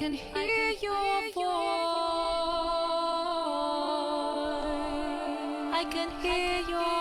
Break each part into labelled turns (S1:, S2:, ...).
S1: can hear your voice. I can hear your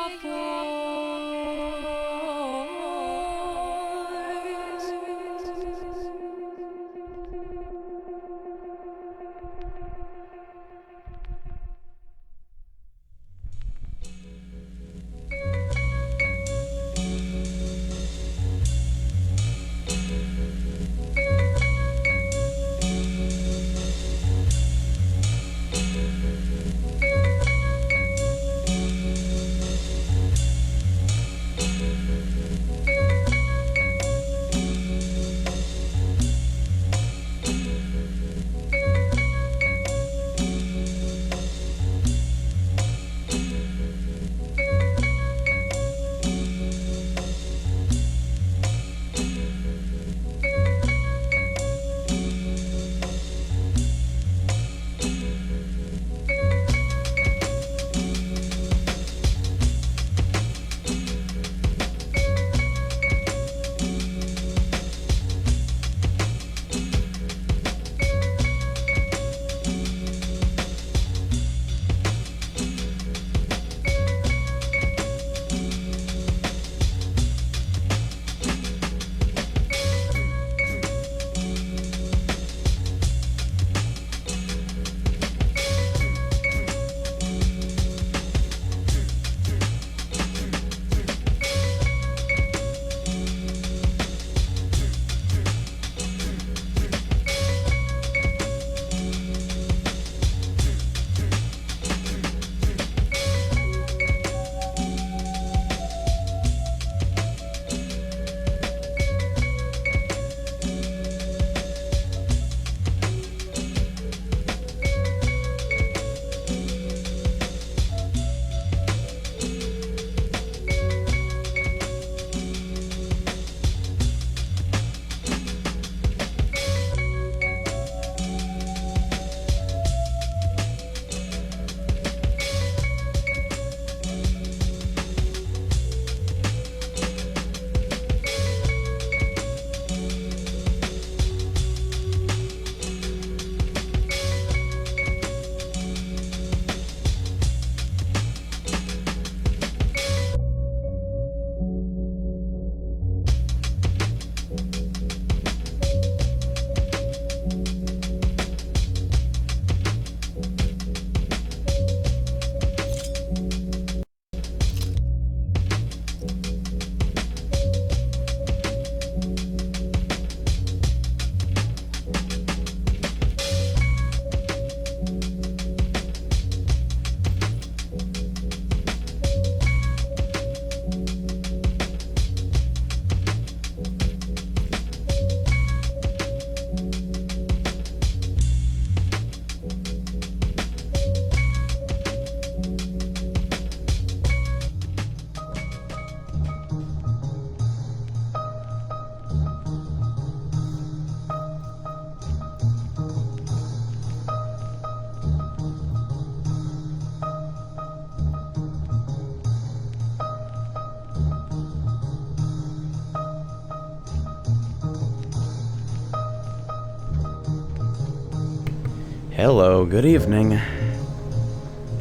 S2: Hello, good evening.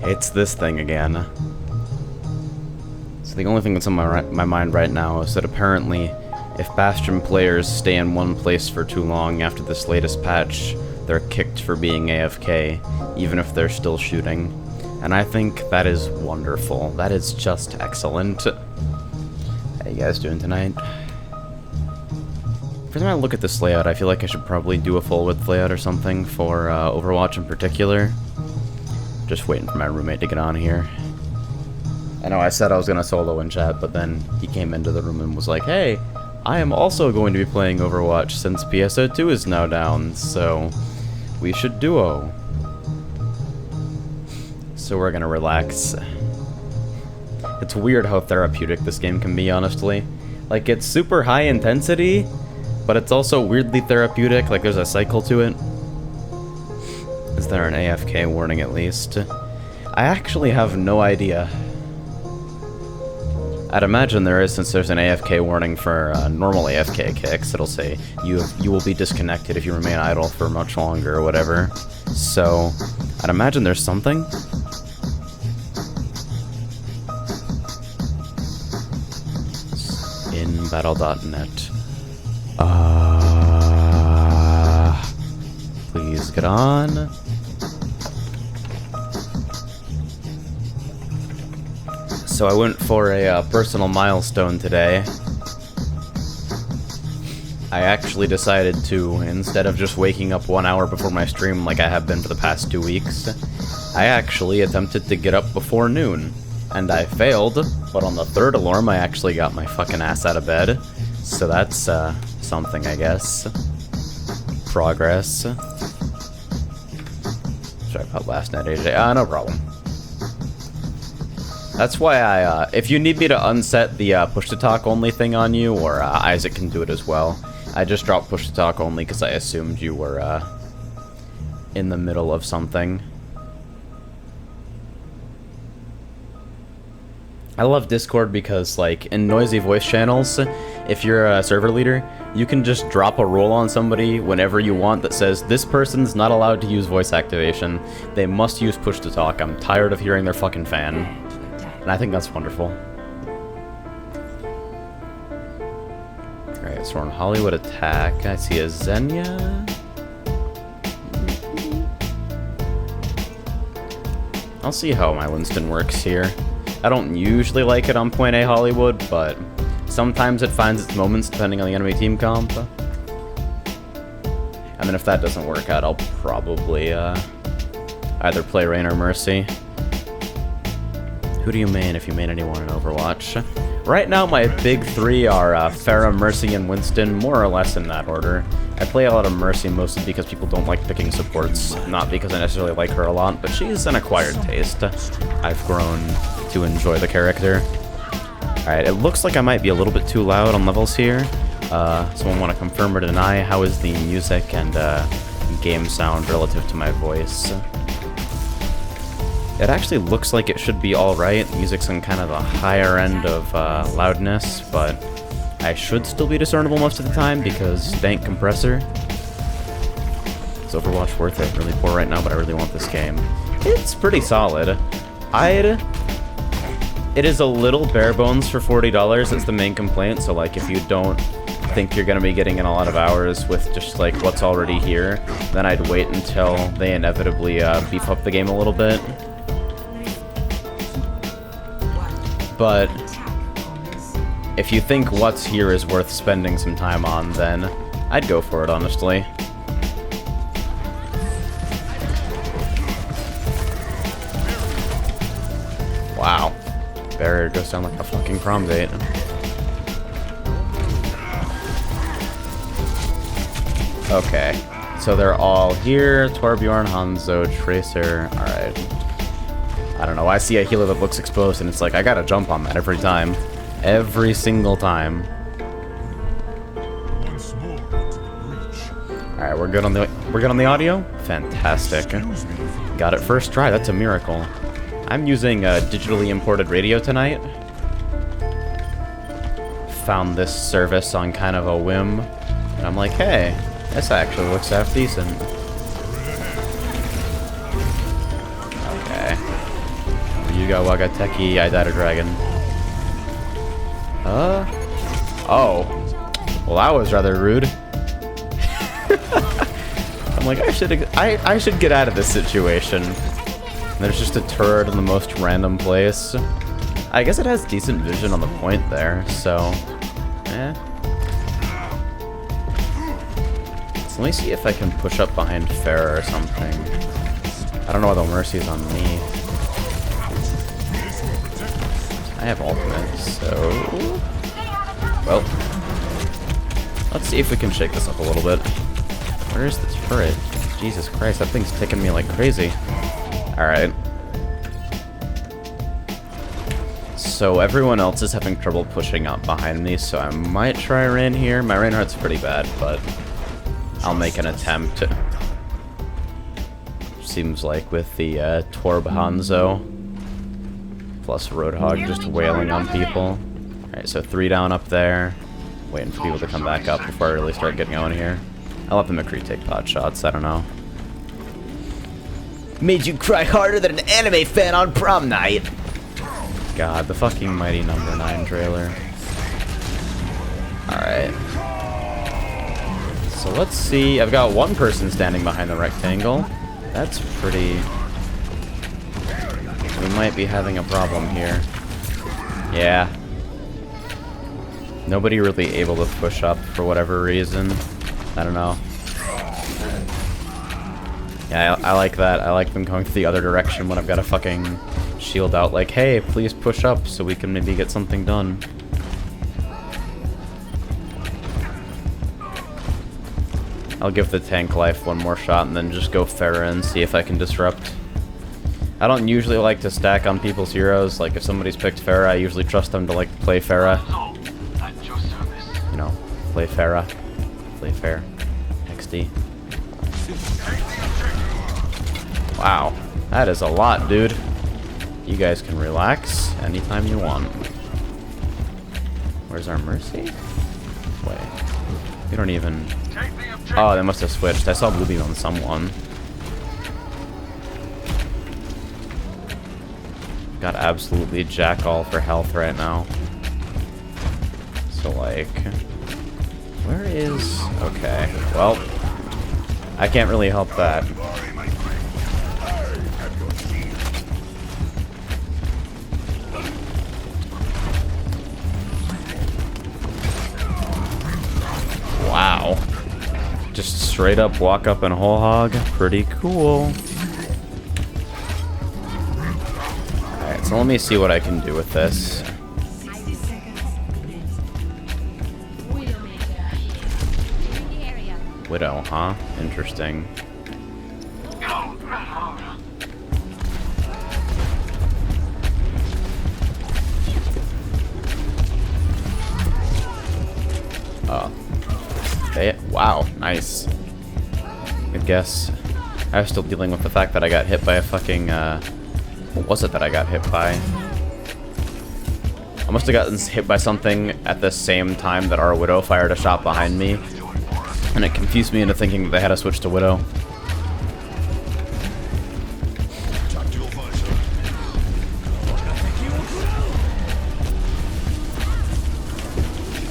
S2: It's this thing again. So the only thing that's on my mind right now is that apparently, if Bastion players stay in one place for too long after this latest patch, they're kicked for being AFK, even if they're still shooting. And I think that is wonderful. That is just excellent. How you guys doing tonight? Every time I look at this layout, I feel like I should probably do a full width layout or something for Overwatch in particular. Just waiting for my roommate to get on here. I know I said I was going to solo in chat, but then he came into the room and was like, hey, I am also going to be playing Overwatch since PSO2 is now down, so we should duo. So we're going to relax. It's weird how therapeutic this game can be, honestly. Like, it's super high intensity, but it's also weirdly therapeutic, like there's a cycle to it. Is there an AFK warning at least? I actually have no idea. I'd imagine there is, since there's an AFK warning for normal AFK kicks. It'll say, you will be disconnected if you remain idle for much longer, or whatever. So, I'd imagine there's something. In battle.net. Please get on. So I went for a personal milestone today. I actually decided to, instead of just waking up 1 hour before my stream like I have been for the past 2 weeks, I actually attempted to get up before noon. And I failed, but on the third alarm I actually got my fucking ass out of bed. So that's something, I guess. Progress. Should I put last night AJ? No problem. That's why I, if you need me to unset the push-to-talk only thing on you, or Isaac can do it as well, I just dropped push-to-talk only because I assumed you were in the middle of something. I love Discord because, like, in noisy voice channels, if you're a server leader, you can just drop a rule on somebody whenever you want that says, this person's not allowed to use voice activation. They must use push-to-talk. I'm tired of hearing their fucking fan. And I think that's wonderful. Alright, so we're on Hollywood Attack. I see a Xenia. I'll see how my Winston works here. I don't usually like it on Point A Hollywood, but sometimes it finds its moments depending on the enemy team comp. And then if that doesn't work out, I'll probably either play Rain or Mercy. Who do you main if you main anyone in Overwatch? Right now, my big three are Pharah, Mercy, and Winston, more or less in that order. I play a lot of Mercy mostly because people don't like picking supports, not because I necessarily like her a lot, but she's an acquired taste. I've grown to enjoy the character. Alright, it looks like I might be a little bit too loud on levels here. Someone want to confirm or deny? How is the music and game sound relative to my voice? It actually looks like it should be alright. Music's on kind of the higher end of loudness, but I should still be discernible most of the time because dank compressor. Is Overwatch worth it? Really poor right now, but I really want this game. It's pretty solid. It is a little bare bones for $40, that's the main complaint, so like if you don't think you're going to be getting in a lot of hours with just like what's already here, then I'd wait until they inevitably beef up the game a little bit. But if you think what's here is worth spending some time on, then I'd go for it, honestly. Wow. Barrier goes down like a fucking prom date. Okay. So they're all here. Torbjorn, Hanzo, Tracer. Alright. I don't know. I see a healer that looks exposed and it's like, I gotta jump on that every time. Every single time. Alright, we're good on the audio? Fantastic. Got it first try, that's a miracle. I'm using a digitally imported radio tonight. Found this service on kind of a whim. And I'm like, hey, this actually looks half decent. Okay. Yuga Waga Teki, I died a dragon. Oh. Well, that was rather rude. I'm like, I should get out of this situation. There's just a turret in the most random place. I guess it has decent vision on the point there, so... eh. So let me see if I can push up behind Pharah or something. I don't know why the Mercy's on me. I have ultimate, so... well... let's see if we can shake this up a little bit. Where is the turret? Jesus Christ, that thing's ticking me like crazy. Alright. So everyone else is having trouble pushing up behind me, so I might try Rain here. My Reinhardt's pretty bad, but I'll make an attempt. Seems like with the Torb Hanzo plus Roadhog just wailing on people. Alright, so 3 down up there. Waiting for people to come back up before I really start getting going here. I'll let the McCree take pot shots, I don't know. Made you cry harder than an anime fan on prom night! God, the fucking Mighty Number 9 trailer. Alright. So let's see. I've got one person standing behind the rectangle. That's pretty... We might be having a problem here. Yeah. Nobody really able to push up for whatever reason. I don't know. Yeah, I like that. I like them going the other direction when I've got a fucking shield out. Like, hey, please push up so we can maybe get something done. I'll give the tank life one more shot and then just go Pharah and see if I can disrupt. I don't usually like to stack on people's heroes. Like, if somebody's picked Pharah, I usually trust them to, like, play Pharah. You know, play Pharah. Play fair. XD. Wow. That is a lot, dude. You guys can relax anytime you want. Where's our Mercy? Wait. We don't even... Oh, they must have switched. I saw blue beam on someone. Got absolutely jack all for health right now. So, like... Where is... Okay. Well... I can't really help that. Wow. Just straight up walk up and whole hog. Pretty cool. Alright, so let me see what I can do with this. Widow, huh? Interesting. Oh. Wow, nice. Good guess. I was still dealing with the fact that I got hit by a fucking, what was it that I got hit by? I must have gotten hit by something at the same time that our Widow fired a shot behind me. And it confused me into thinking that they had to switch to Widow.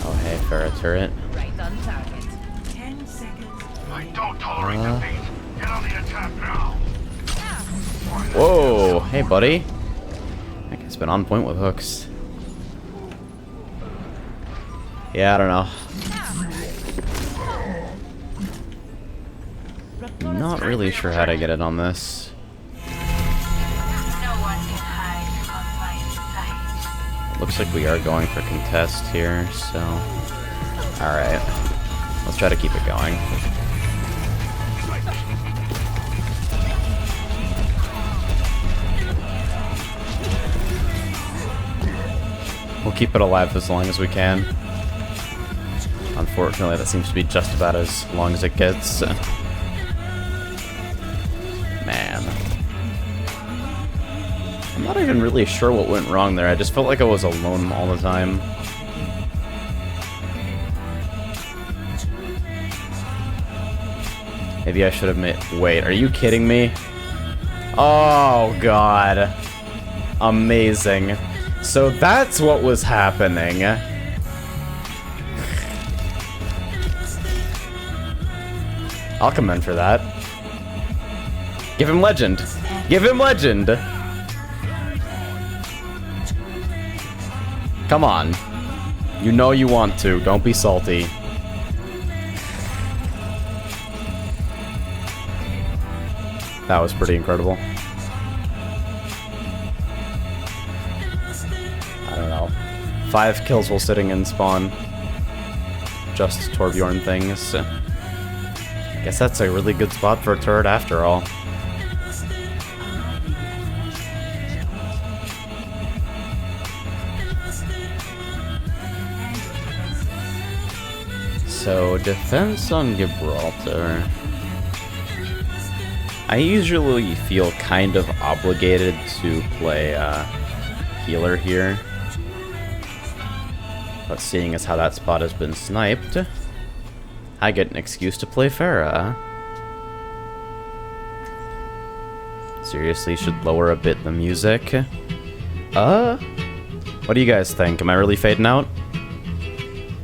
S2: Oh, hey, Pharah turret.
S3: Right on target. 10 seconds.
S4: I don't tolerate defeat. Get on the attack now.
S2: Whoa, hey, buddy. I guess been on point with hooks. Yeah, I don't know. Not really sure how to get it on this. Looks like we are going for contest here, so... Alright. Let's try to keep it going. We'll keep it alive as long as we can. Unfortunately, that seems to be just about as long as it gets. Man. I'm not even really sure what went wrong there. I just felt like I was alone all the time. Maybe I should have made... Wait, are you kidding me? Oh, God. Amazing. So that's what was happening. I'll commend for that. Give him legend. Give him legend. Come on. You know you want to. Don't be salty. That was pretty incredible. I don't know. 5 kills while sitting in spawn. Just Torbjorn things. Guess that's a really good spot for a turret after all. So, defense on Gibraltar. I usually feel kind of obligated to play healer here. But seeing as how that spot has been sniped, I get an excuse to play Pharah. Seriously, should lower a bit the music. What do you guys think? Am I really fading out?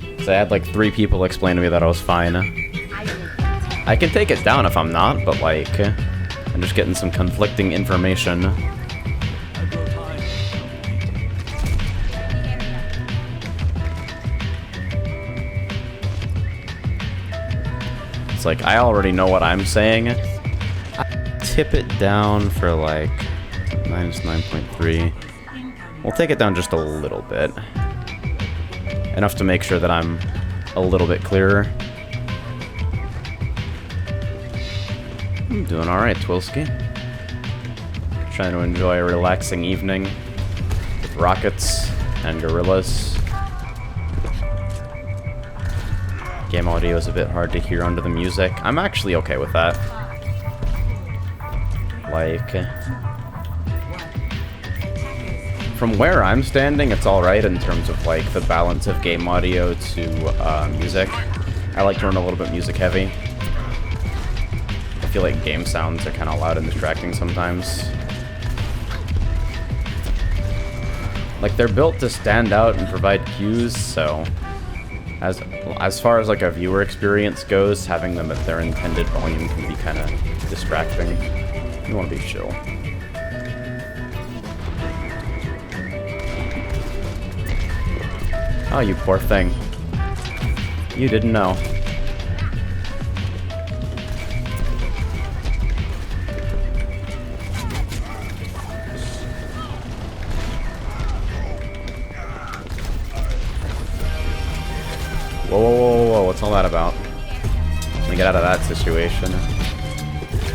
S2: Because I had like 3 people explain to me that I was fine. I can take it down if I'm not, but like, I'm just getting some conflicting information. It's like, I already know what I'm saying. I tip it down for like minus 9.3. We'll take it down just a little bit. Enough to make sure that I'm a little bit clearer. I'm doing alright, Twilsky. Trying to enjoy a relaxing evening with rockets and gorillas. Game audio is a bit hard to hear under the music. I'm actually okay with that. Like, from where I'm standing, it's alright in terms of like the balance of game audio to music. I like to run a little bit music heavy. I feel like game sounds are kind of loud and distracting sometimes. Like, they're built to stand out and provide cues, so as far as like a viewer experience goes, having them at their intended volume can be kind of distracting. You want to be chill. Oh, you poor thing. You didn't know. Whoa, whoa, whoa, whoa, what's all that about? Let me get out of that situation.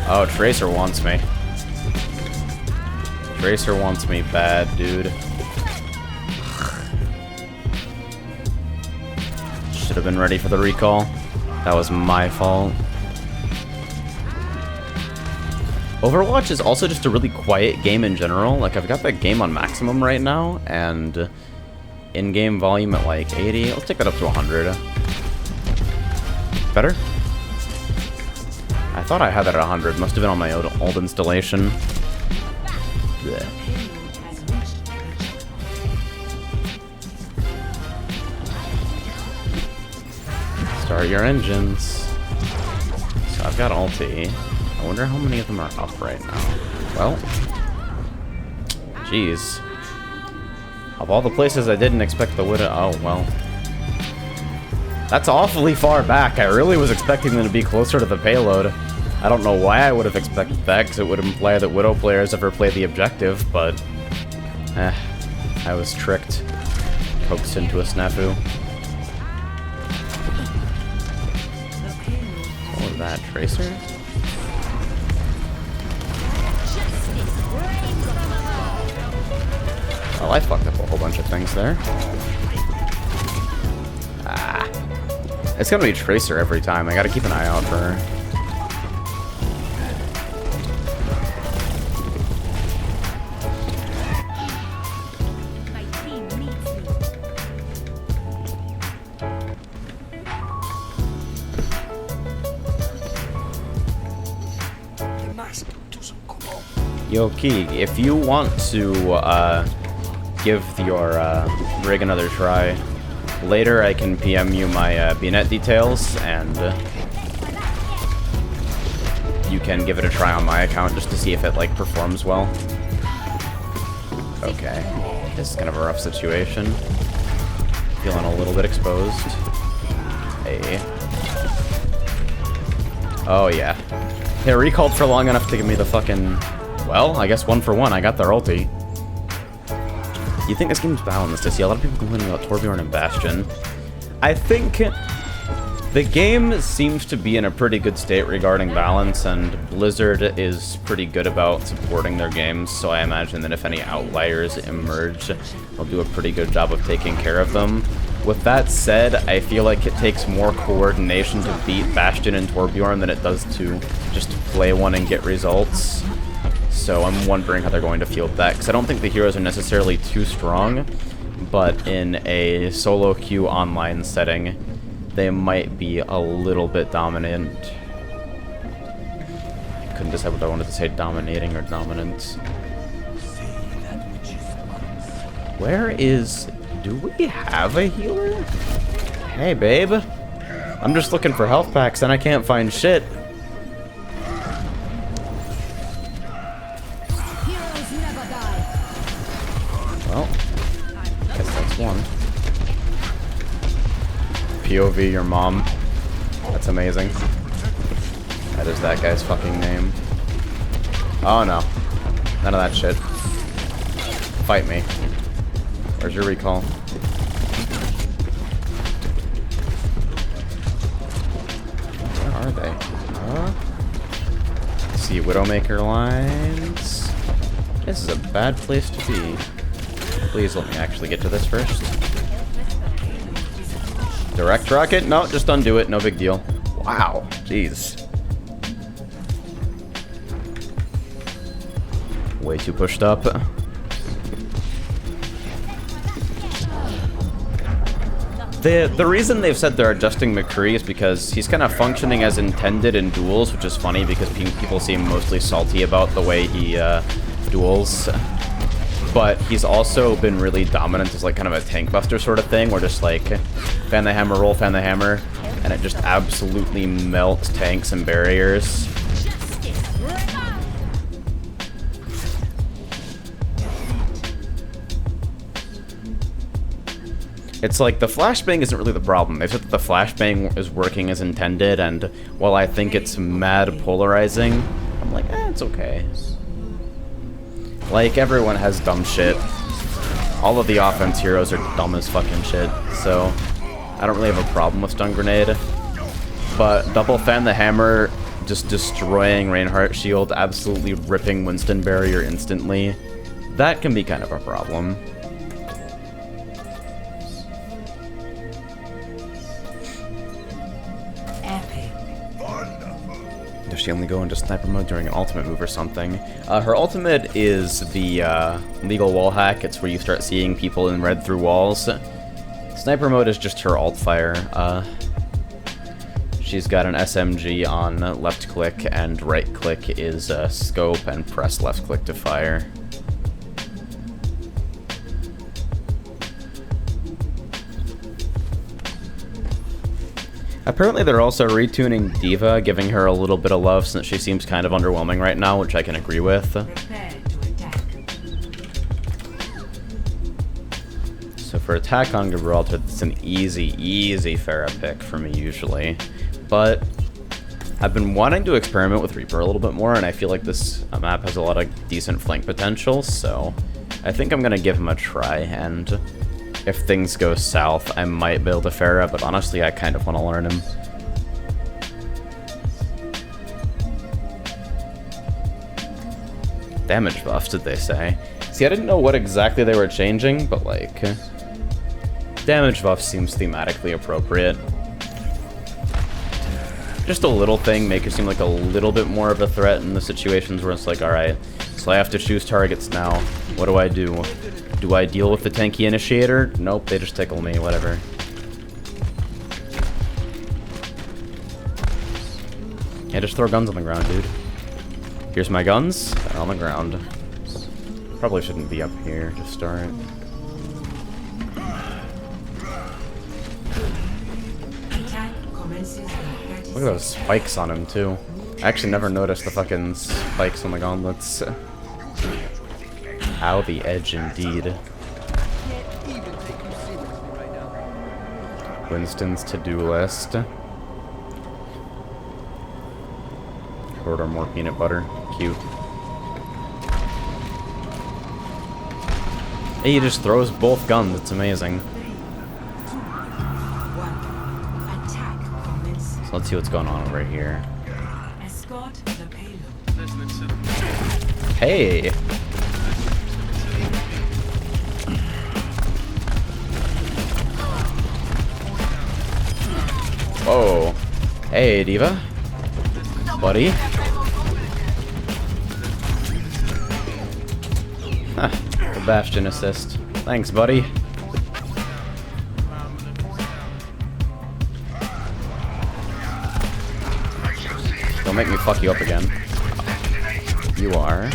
S2: Oh, Tracer wants me. Tracer wants me bad, dude. Should have been ready for the recall. That was my fault. Overwatch is also just a really quiet game in general. Like, I've got that game on maximum right now, and in-game volume at like 80. Let's take that up to 100. Better? I thought I had that at 100. Must have been on my old installation. Blech. Start your engines. So I've got ulti. I wonder how many of them are up right now. Well, jeez. Of all the places I didn't expect the Widow. Oh, well. That's awfully far back. I really was expecting them to be closer to the payload. I don't know why I would have expected that, because it would imply that Widow players ever play the objective, but I was tricked. Coaxed into a snafu. What was that? Tracer? Well, I fucked up a whole bunch of things there. Ah. It's gonna be Tracer every time. I gotta keep an eye out for her. Yo, Keeg, if you want to give your rig another try, later I can PM you my BNet details, and you can give it a try on my account just to see if it like performs well. Okay, this is kind of a rough situation. Feeling a little bit exposed. Hey. Oh yeah. They recalled for long enough to give me the fucking... Well, I guess 1 for 1. I got their ulti. You think this game's balanced? I see a lot of people complaining about Torbjorn and Bastion. I think the game seems to be in a pretty good state regarding balance, and Blizzard is pretty good about supporting their games, so I imagine that if any outliers emerge, they'll do a pretty good job of taking care of them. With that said, I feel like it takes more coordination to beat Bastion and Torbjorn than it does to just play one and get results. So I'm wondering how they're going to field that, because I don't think the heroes are necessarily too strong, but in a solo queue online setting, they might be a little bit dominant. I couldn't decide what I wanted to say, dominating or dominant. Where is... do we have a healer? Hey, babe. I'm just looking for health packs and I can't find shit. Well, guess that's one. POV your mom. That's amazing. That is that guy's fucking name. Oh no. None of that shit. Fight me. Where's your recall? Where are they? Let's see, Widowmaker lines. This is a bad place to be. Please let me actually get to this first. Direct rocket? No, just undo it. No big deal. Wow. Jeez. Way too pushed up. The reason they've said they're adjusting McCree is because he's kind of functioning as intended in duels, which is funny because people seem mostly salty about the way he duels. But he's also been really dominant as like kind of a tank buster sort of thing, where just like fan the hammer, roll, fan the hammer, and it just absolutely melts tanks and barriers. It's like the flashbang isn't really the problem. They said that the flashbang is working as intended, and while I think it's mad polarizing, I'm like, it's okay. Like, everyone has dumb shit. All of the offense heroes are dumb as fucking shit, so I don't really have a problem with stun grenade. But double fan the hammer, just destroying Reinhardt shield, absolutely ripping Winston barrier instantly, that can be kind of a problem. Does she only go into sniper mode during an ultimate move or something? Her ultimate is the legal wall hack. It's where you start seeing people in red through walls. Sniper mode is just her alt fire. She's got an SMG on left click, and right click is scope, and press left click to fire. Apparently they're also retuning D.Va, giving her a little bit of love since she seems kind of underwhelming right now, which I can agree with. So for attack on Gibraltar, it's an easy Pharah pick for me usually. But I've been wanting to experiment with Reaper a little bit more, and I feel like this map has a lot of decent flank potential, so I think I'm going to give him a try, and if things go south, I might build a Pharah, but honestly, I kind of want to learn him. Damage buffs, did they say? See, I didn't know what exactly they were changing, but like, damage buff seems thematically appropriate. Just a little thing, make it seem like a little bit more of a threat in the situations where it's like, alright, so I have to choose targets now. What do I do? Do I deal with the tanky initiator? Nope, they just tickle me, whatever. Yeah, just throw guns on the ground, dude. Here's my guns, they're on the ground. Probably shouldn't be up here to start. Look at those spikes on him, too. I actually never noticed the fucking spikes on the gauntlets. Ow, the edge indeed. Winston's to-do list. Order more peanut butter. Cute. Hey, he just throws both guns. It's amazing. So let's see what's going on over here. Hey! Whoa. Hey, D.Va. Buddy. Huh. The Bastion assist. Thanks, buddy. Don't make me fuck you up again. You are.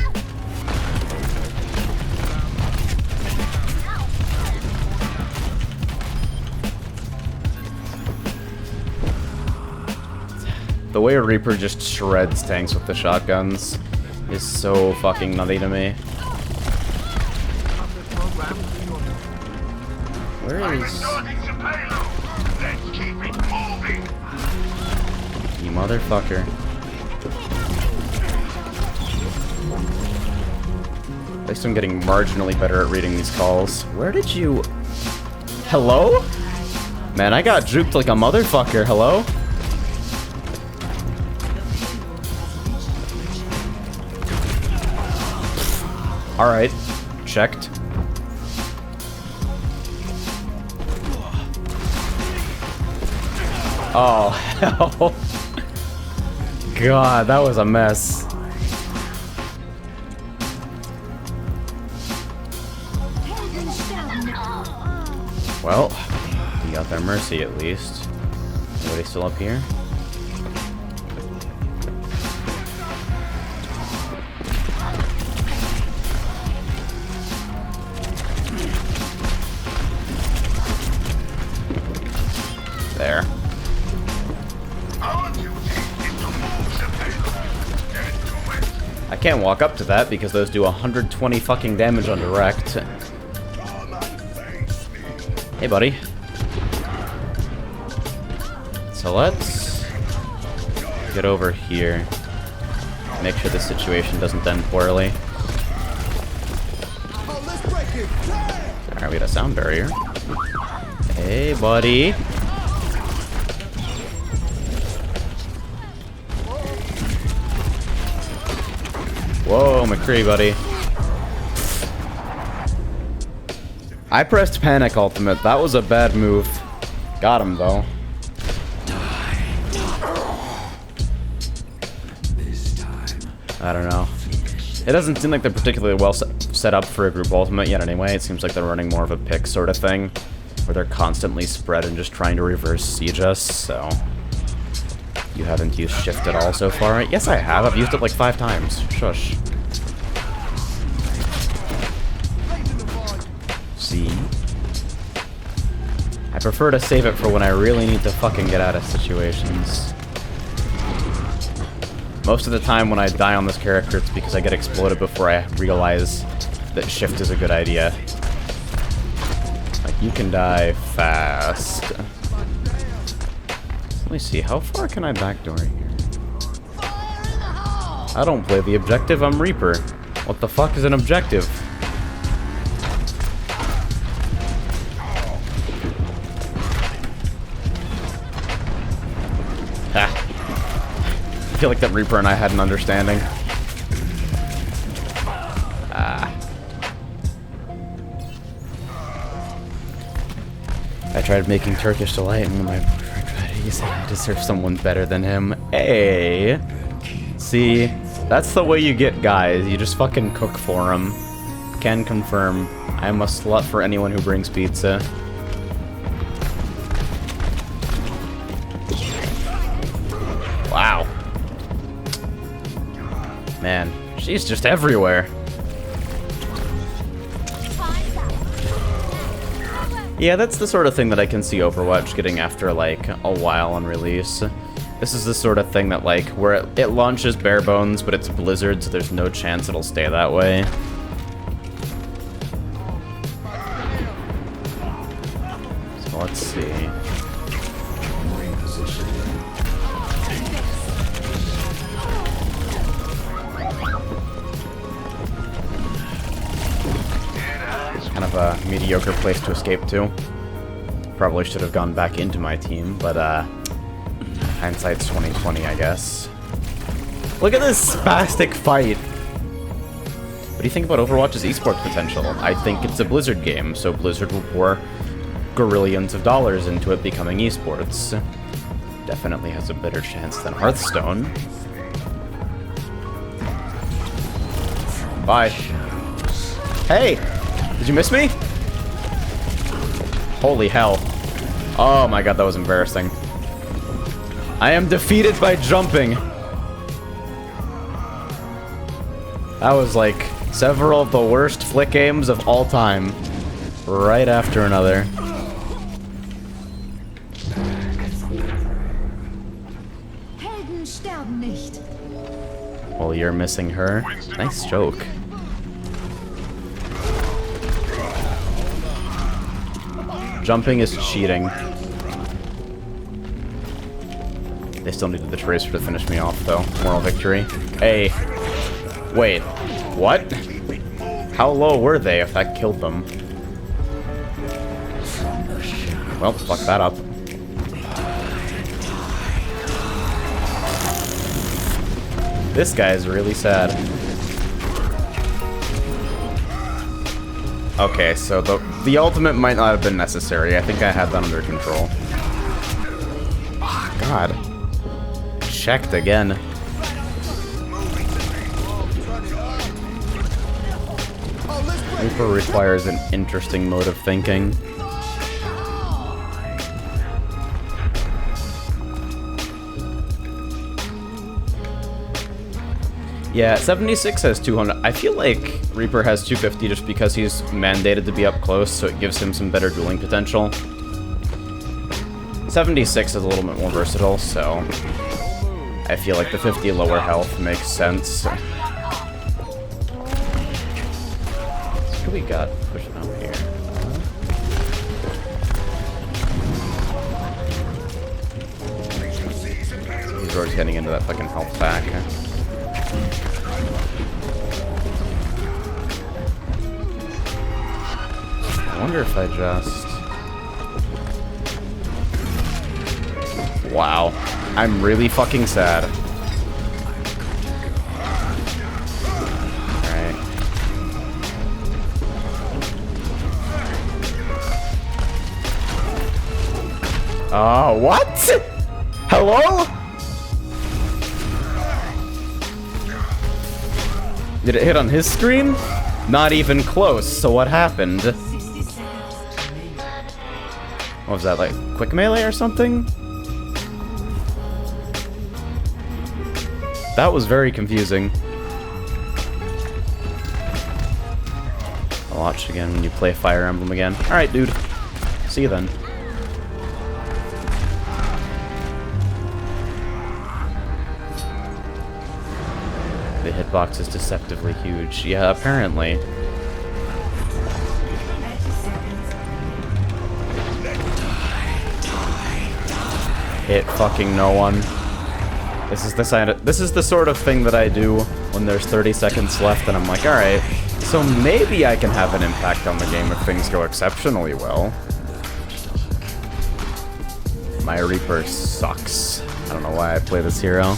S2: The way Reaper just shreds tanks with the shotguns is so fucking nutty to me. Where is...
S4: Let's keep it moving.
S2: You motherfucker. At least I'm getting marginally better at reading these calls. Where did you... Hello? Man, I got juked like a motherfucker. Hello? Alright. Checked. Oh, hell. God, that was a mess. Well, you got their mercy at least. Anybody still up here? There. I can't walk up to that because those do 120 fucking damage on direct. Hey, buddy. So let's get over here. Make sure the situation doesn't end poorly. Alright, we got a sound barrier. Hey, buddy. Whoa, McCree, buddy. I pressed Panic Ultimate. That was a bad move. Got him, though. I don't know. It doesn't seem like they're particularly well set up for a group ultimate yet anyway. It seems like they're running more of a pick sort of thing, where they're constantly spread and just trying to reverse siege us, so... You haven't used shift at all so far? Yes, I have. I've used it like 5 times. Shush. See? I prefer to save it for when I really need to fucking get out of situations. Most of the time when I die on this character, it's because I get exploded before I realize that shift is a good idea. Like, you can die fast. Let me see, how far can I backdoor here? I don't play the objective, I'm Reaper. What the fuck is an objective? Ha. I feel like that Reaper and I had an understanding. I tried making Turkish delight and my boyfriend tried to use it. I deserve someone better than him. Hey. See, that's the way you get guys. You just fucking cook for them. Can confirm. I'm a slut for anyone who brings pizza. Wow. Man, she's just everywhere. Yeah, that's the sort of thing that I can see Overwatch getting after, like, a while on release. This is the sort of thing that, like, where it launches bare bones, but it's Blizzard, so there's no chance it'll stay that way. So let's see. Kind of a mediocre place to escape to. Probably should have gone back into my team, but hindsight's 20/20, I guess. Look at this spastic fight. What do you think about Overwatch's esports potential? I think it's a Blizzard game, so Blizzard will pour gorillions of dollars into it becoming esports. Definitely has a better chance than Hearthstone. Bye. Hey! Did you miss me? Holy hell. Oh my god, that was embarrassing. I am defeated by jumping. That was like several of the worst flick games of all time. Right after another.
S5: Helden sterben nicht.
S2: Well, you're missing her. Nice joke. Jumping is cheating. They still needed the tracer to finish me off, though. Moral victory. Hey. Wait. What? How low were they if that killed them? Well, fuck that up. This guy's really sad. Okay, so the ultimate might not have been necessary. I think I had that under control. Oh, God. Checked again. Reaper requires an interesting mode of thinking. Yeah, 76 has 200. I feel like Reaper has 250 just because he's mandated to be up close, so it gives him some better dueling potential. 76 is a little bit more versatile, so I feel like the 50 lower health makes sense. What do we got pushing out here? He's already getting into that fucking health pack. I wonder if I just... Wow. I'm really fucking sad. Alright. What? Hello? Did it hit on his screen? Not even close, so what happened? What was that, like, quick melee or something? That was very confusing. I'll watch again when you play Fire Emblem again. Alright, dude. See you then. The hitbox is deceptively huge. Yeah, apparently. Hit fucking no one. This is the sort of thing that I do when there's 30 seconds left and I'm like, alright, so maybe I can have an impact on the game if things go exceptionally well. My Reaper sucks. I don't know why I play this hero.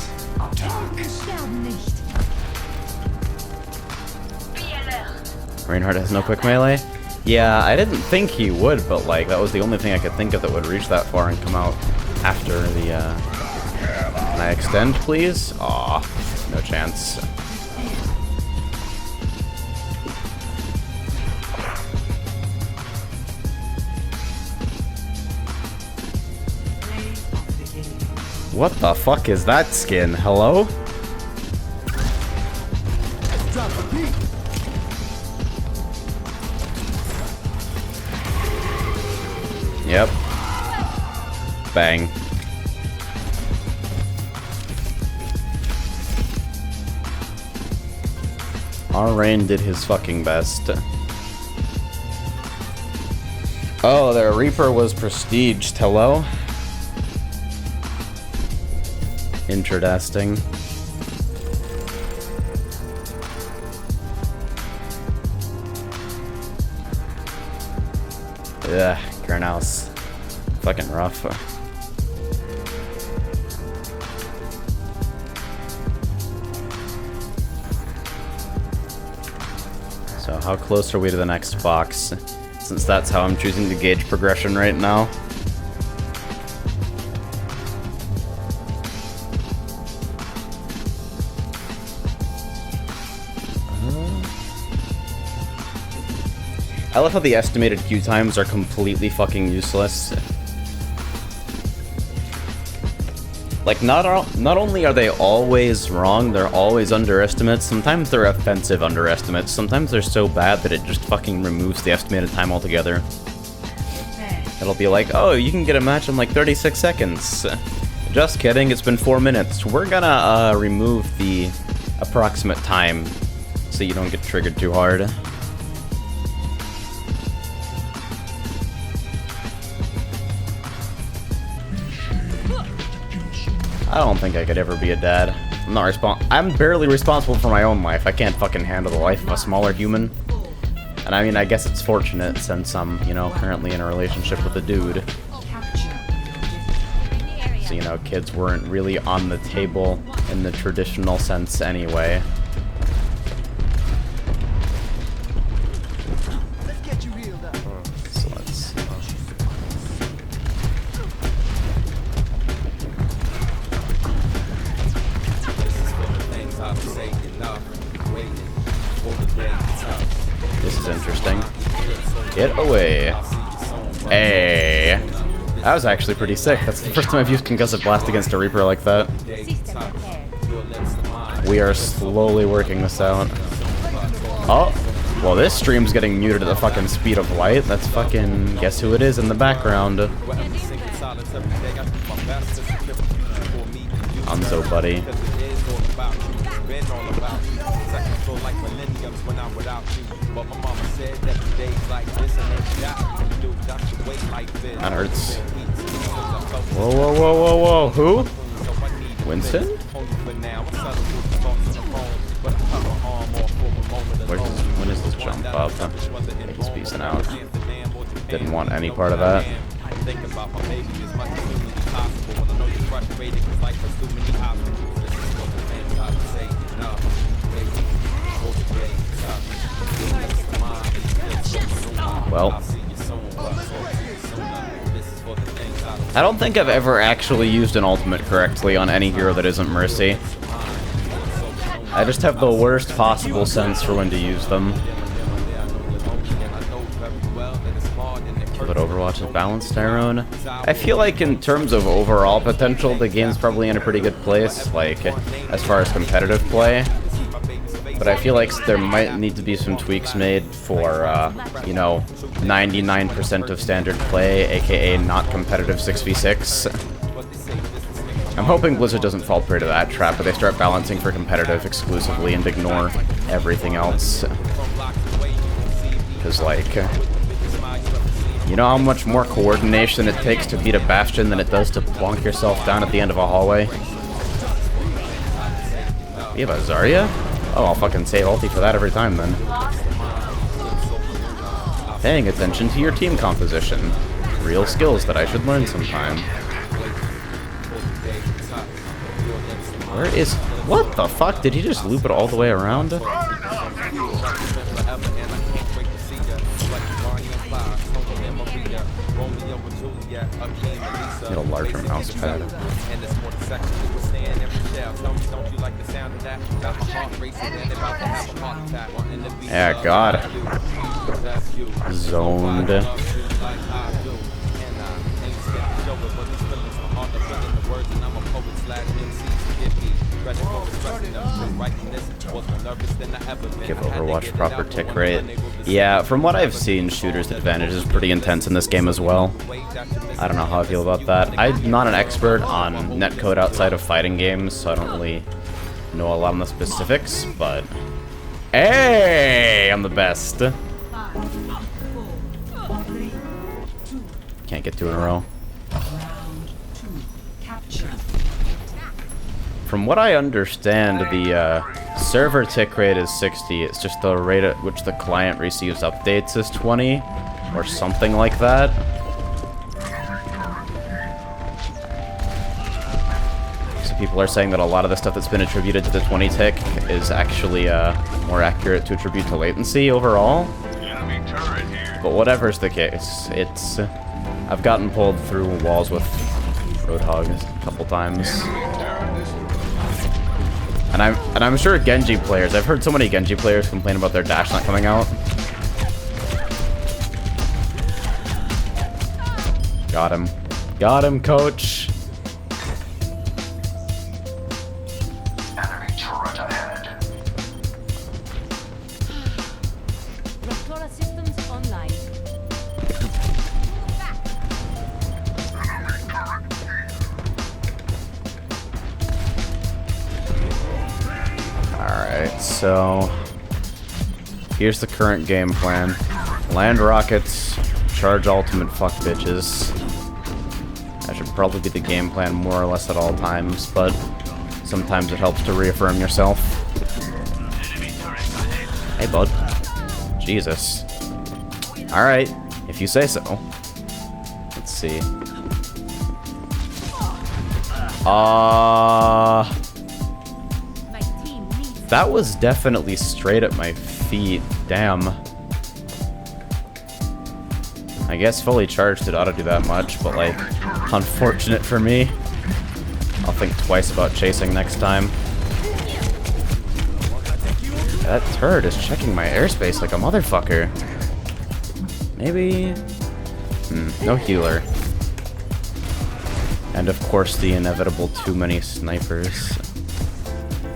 S2: Reinhardt has no quick melee? Yeah, I didn't think he would, but like, that was the only thing I could think of that would reach that far and come out after the, Can I extend, please? Aw, no chance. What the fuck is that skin? Hello? Yep. Bang. Our Rain did his fucking best. Oh, their Reaper was prestiged. Hello? Interesting. Ugh, Granhouse. Fucking rough. So how close are we to the next box? Since that's how I'm choosing to gauge progression right now. I love how the estimated queue times are completely fucking useless. Like, not only are they always wrong, they're always underestimates. Sometimes they're offensive underestimates. Sometimes they're so bad that it just fucking removes the estimated time altogether. It'll be like, oh, you can get a match in like 36 seconds. Just kidding, it's been 4 minutes. We're gonna remove the approximate time so you don't get triggered too hard. I don't think I could ever be a dad. I'm barely responsible for my own life. I can't fucking handle the life of a smaller human. And I mean, I guess it's fortunate since I'm, you know, currently in a relationship with a dude. So, you know, kids weren't really on the table in the traditional sense anyway. So let's... This is interesting. Get away. Hey. That was actually pretty sick. That's the first time I've used Concussive Blast against a Reaper like that. We are slowly working this out. Oh. Well, this stream's getting muted at the fucking speed of light. That's fucking... Guess who it is in the background. Hanzo, buddy. That hurts. Whoa, whoa, whoa, whoa, whoa. Who? Winston? When is this jump up? He's peacing out. Didn't want any part of that. Well, I don't think I've ever actually used an ultimate correctly on any hero that isn't Mercy. I just have the worst possible sense for when to use them. But Overwatch is balanced, Tyrone. I feel like in terms of overall potential, the game's probably in a pretty good place, like, as far as competitive play. But I feel like there might need to be some tweaks made for, you know, 99% of standard play, aka not competitive 6v6. I'm hoping Blizzard doesn't fall prey to that trap, but they start balancing for competitive exclusively and ignore everything else. Because, like, you know how much more coordination it takes to beat a Bastion than it does to plonk yourself down at the end of a hallway? You have a Zarya? Oh, I'll fucking save ulti for that every time, then. Paying attention to your team composition. Real skills that I should learn sometime. Where is... What the fuck? Did he just loop it all the way around? Get a larger mouse pad. Yeah, God. Zoned. Give Overwatch proper tick rate. Yeah, from what I've seen, shooter's advantage is pretty intense in this game as well. I don't know how I feel about that. I'm not an expert on netcode outside of fighting games, so I don't really know a lot on the specifics, but... Hey! I'm the best! Can't get two in a row. From what I understand, the server tick rate is 60. It's just the rate at which the client receives updates is 20, or something like that. So people are saying that a lot of the stuff that's been attributed to the 20 tick is actually more accurate to attribute to latency overall. But whatever's the case, it's... I've gotten pulled through walls with Roadhog a couple times. And I'm sure Genji players, I've heard so many Genji players complain about their dash not coming out. Got him. Got him, coach. so here's the current game plan. Land rockets, charge ultimate, fuck bitches. That should probably be the game plan more or less at all times, but sometimes it helps to reaffirm yourself. Hey, bud. Jesus. Alright, if you say so. Let's see. That was definitely straight at my feet. Damn. I guess fully charged it ought to do that much, but like, unfortunate for me. I'll think twice about chasing next time. That turret is checking my airspace like a motherfucker. Maybe... no healer. And of course the inevitable too many snipers.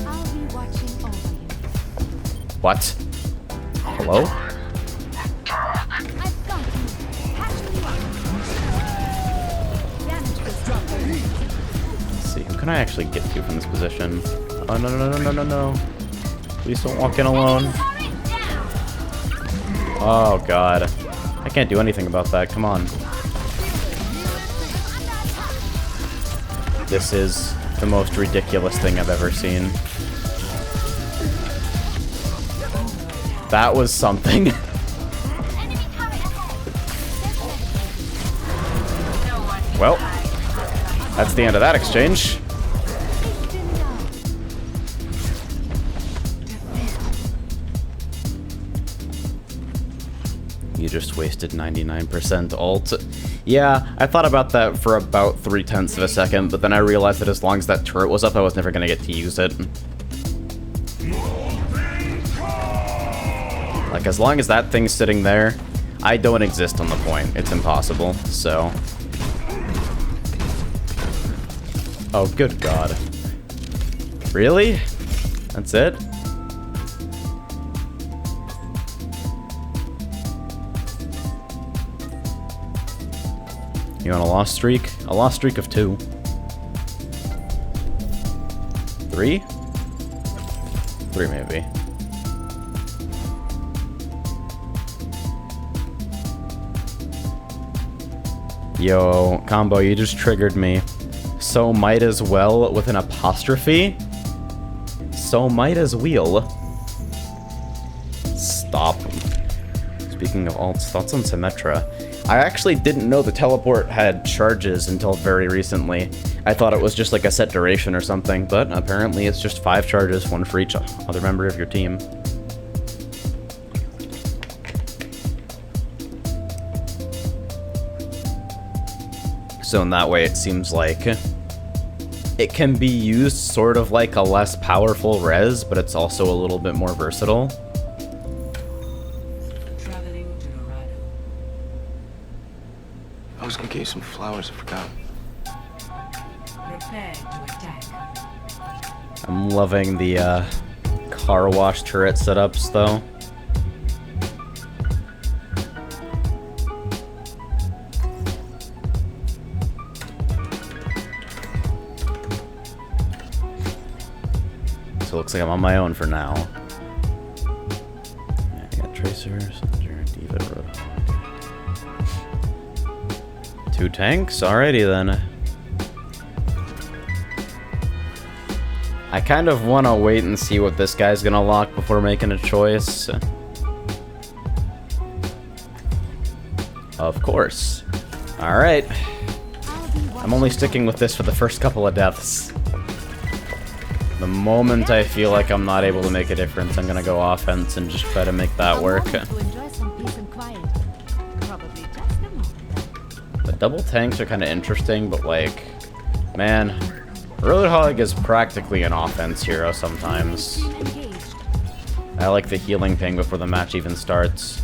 S5: I'll be watching over you.
S2: What? Hello?
S5: I've got you. Catch me up. Damage was dropped.
S2: Let's see, who can I actually get to from this position? Oh, no, no, no, no, no, no. Please don't walk in alone. Oh, God. I can't do anything about that. Come on. This is the most ridiculous thing I've ever seen. That was something. Well, that's the end of that exchange. You just wasted 99% ult. Yeah, I thought about that for about 0.3 of a second, but then I realized that as long as that turret was up, I was never gonna get to use it. Like, as long as that thing's sitting there, I don't exist on the point. It's impossible, so... Oh, good God. Really? That's it? You want a lost streak? A lost streak of 2. 3? 3 maybe. Yo, combo, you just triggered me. So might as well with an apostrophe? So might as well. Stop. Speaking of alts, thoughts on Symmetra? I actually didn't know the teleport had charges until very recently. I thought it was just like a set duration or something, but apparently it's just 5 charges, 1 for each other member of your team. So in that way, it seems like it can be used sort of like a less powerful res, but it's also a little bit more versatile.
S6: I was gonna get you some flowers, I forgot.
S3: Prepare to attack.
S2: I'm loving the car wash turret setups, though. So it looks like I'm on my own for now. Yeah, I got Tracer, Soldier, Diva, Roadhog. 2 tanks? Alrighty then. I kind of want to wait and see what this guy's gonna lock before making a choice. Of course. Alright. I'm only sticking with this for the first couple of deaths. The moment I feel like I'm not able to make a difference, I'm gonna go offense and just try to make that work. The double tanks are kind of interesting, but like, man, Roadhog is practically an offense hero sometimes. I like the healing ping before the match even starts.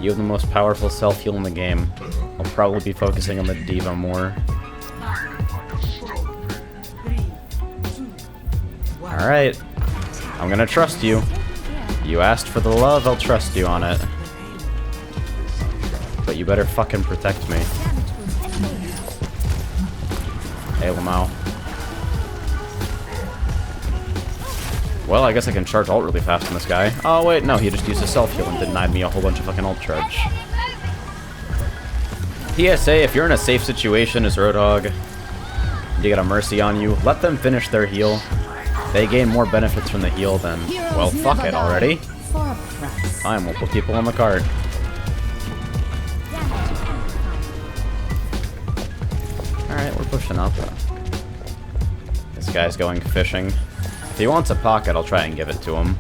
S2: You have the most powerful self-heal in the game. I'll probably be focusing on the Diva more. Alright. I'm gonna trust you. You asked for the love, I'll trust you on it. But you better fucking protect me. Hey, Lamau. Well, I guess I can charge ult really fast on this guy. Oh, wait, no, he just used his self-heal and denied me a whole bunch of fucking ult charge. PSA, if you're in a safe situation as Roadhog, you get a Mercy on you, let them finish their heal. They gain more benefits from the heal than, well, fuck it already. Fine, we'll put people on the cart. Alright, we're pushing up. This guy's going fishing. If he wants a pocket, I'll try and give it to him.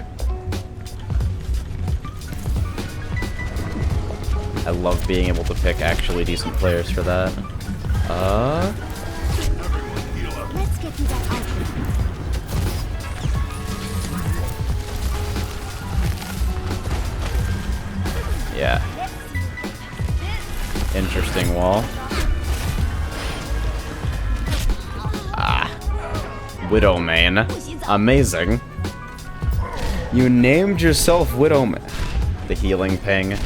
S2: I love being able to pick actually decent players for that.
S5: Let's get you that outfit.
S2: Yeah. Interesting wall. Widowmane. Amazing. You named yourself Widowmane. The healing ping.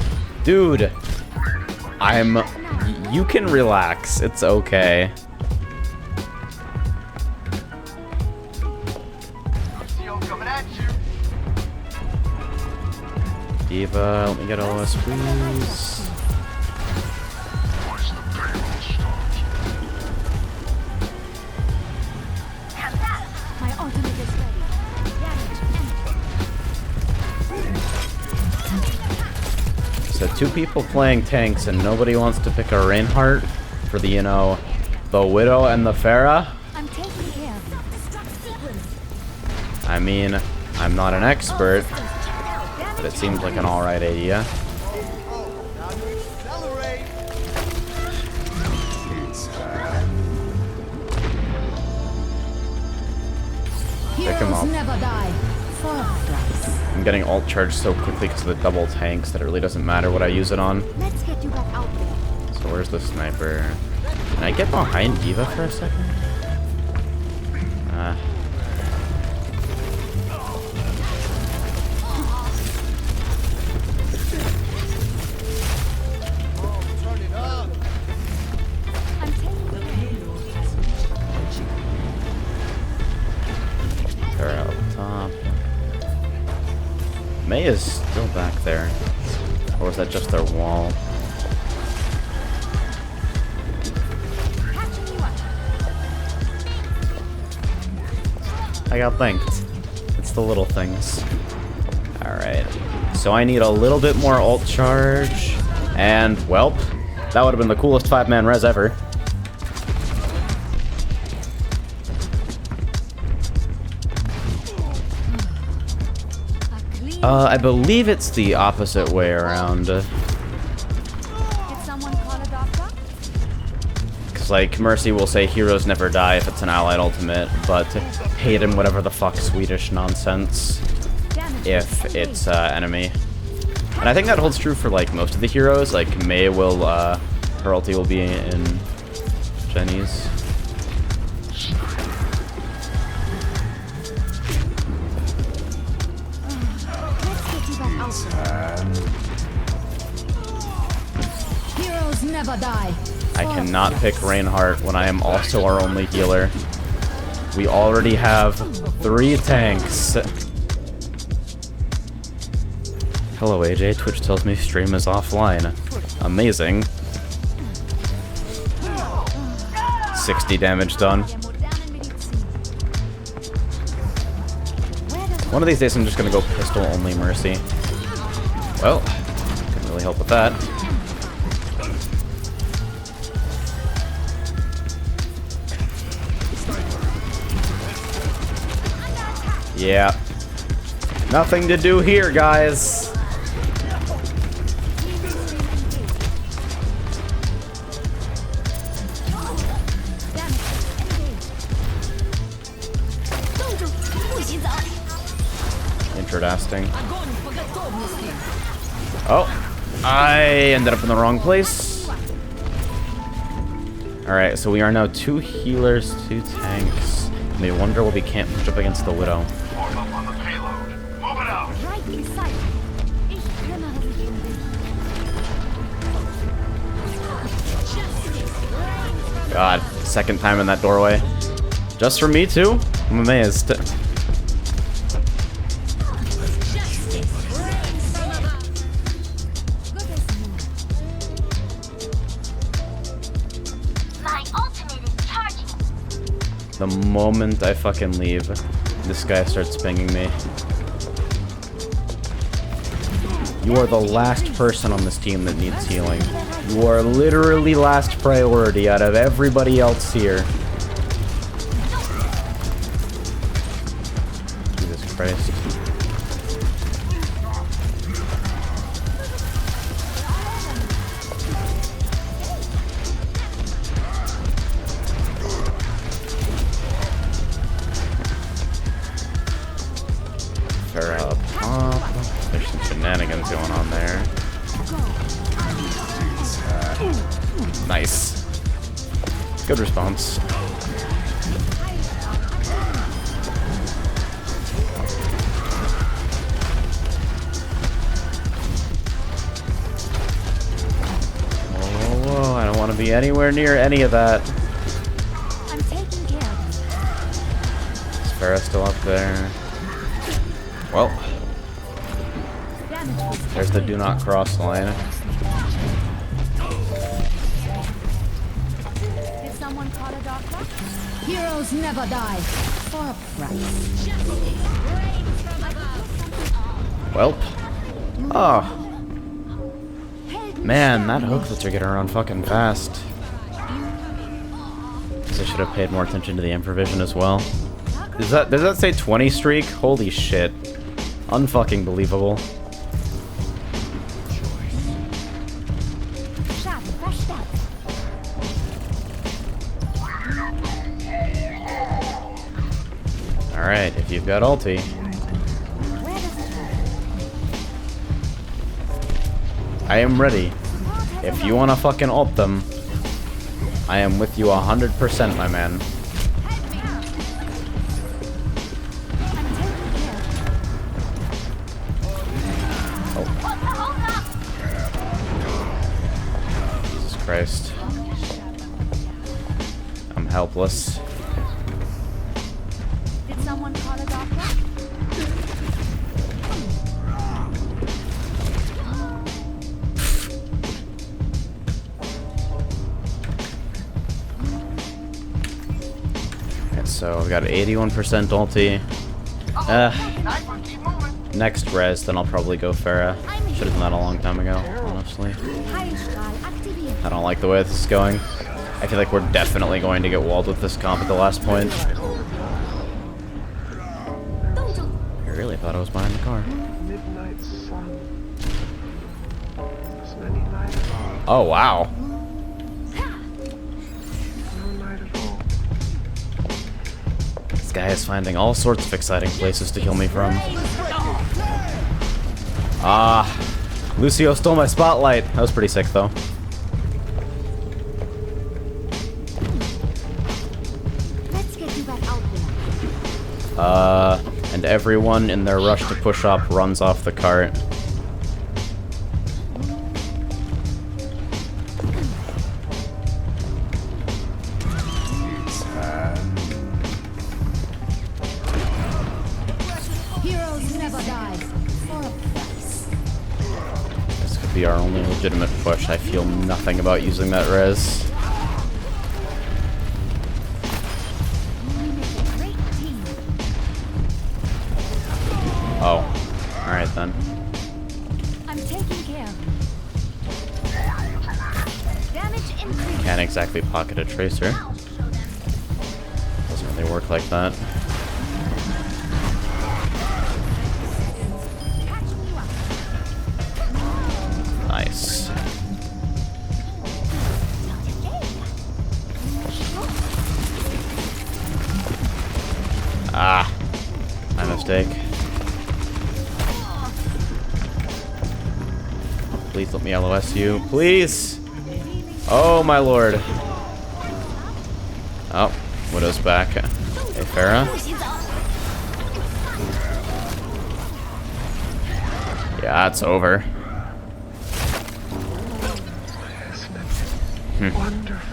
S2: Dude, you can relax. It's okay. Diva, let me get OS, please.
S5: My ultimate is ready.
S2: So 2 people playing tanks and nobody wants to pick a Reinhardt for the, you know, the Widow and the Pharah?
S5: I'm taking care of
S2: I mean, I'm not an expert, but it seems like an alright idea. Pick him up.
S5: Never die. For a price.
S2: I'm getting ult charged so quickly because of the double tanks that it really doesn't matter what I use it on.
S5: Let's get you back out there.
S2: So where's the sniper? Can I get behind Diva for a second?
S5: I'm taking
S2: They're out top. Mei is still back there. Or is that just their wall? I got thanked. It's the little things. Alright. So I need a little bit more ult charge. And, welp, that would have been the coolest 5-man res ever. I believe it's the opposite way around.
S5: Did someone call a doctor?
S2: Because, like, Mercy will say heroes never die if it's an allied ultimate, but hate him whatever the fuck Swedish nonsense if it's enemy. And I think that holds true for, like, most of the heroes. Like, Mei will, her ulti will be in Jenny's.
S5: Heroes never die.
S2: I cannot pick Reinhardt when I am also our only healer. We already have 3 tanks. Hello AJ, Twitch tells me stream is offline. Amazing. 60 damage done. One of these days I'm just gonna go pistol only Mercy. Well, couldn't really help with that. Yeah. Nothing to do here, guys. Interesting. Oh, I ended up in the wrong place. Alright, so we are now 2 healers, 2 tanks. May wonder what we can't push up against the Widow.
S4: Form up on the payload. Move it out.
S5: Right beside you. Ich kümmere mich um dich.
S2: God, second time in that doorway. Just for me too? I'm amazed. The moment I fucking leave, this guy starts pinging me. You are the last person on this team that needs healing. You are literally last priority out of everybody else here. Jesus Christ. There's some shenanigans going on there. Nice. Good response. Whoa, I don't want to be anywhere near any of that.
S5: I'm taking care of
S2: Is Farah still up there? Well, there's the do not cross line.
S5: Did someone call a doctor? Heroes never die. For a price.
S2: Welp. Oh. Man, that hook that they're getting around fucking fast. Guess I should have paid more attention to the improvision as well. Does that say 20 streak? Holy shit. Unfucking believable. Alright, if you've got ulti. I am ready. If you wanna fucking ult them, I am with you 100%, my man. Jesus Christ. I'm helpless.
S5: Did someone call a doctor?
S2: Okay, so I've got 81% ulti. Next res, then I'll probably go Farah. Should have done that a long time ago, honestly. I don't like the way this is going. I feel like we're definitely going to get walled with this comp at the last point. I really thought I was behind the car.
S6: Midnight sun. As many night at all.
S2: Oh, wow.
S6: No night at all.
S2: This guy is finding all sorts of exciting places to kill me from. Ah, Lucio stole my spotlight. That was pretty sick, though.
S5: Let's get you back out there.
S2: And everyone in their rush to push up runs off the cart.
S5: Heroes never die. For a price.
S2: This could be our only legitimate push. I feel nothing about using that res.
S5: We make a great team.
S2: Oh, alright then.
S5: I'm taking care. Damage increase.
S2: Can't exactly pocket a tracer. Doesn't really work like that. Nice. Ah, my mistake. Please let me LOS you. Please! Oh my lord. Oh, Widow's back. Hey, Farah? Yeah, it's over.
S6: Wonderful.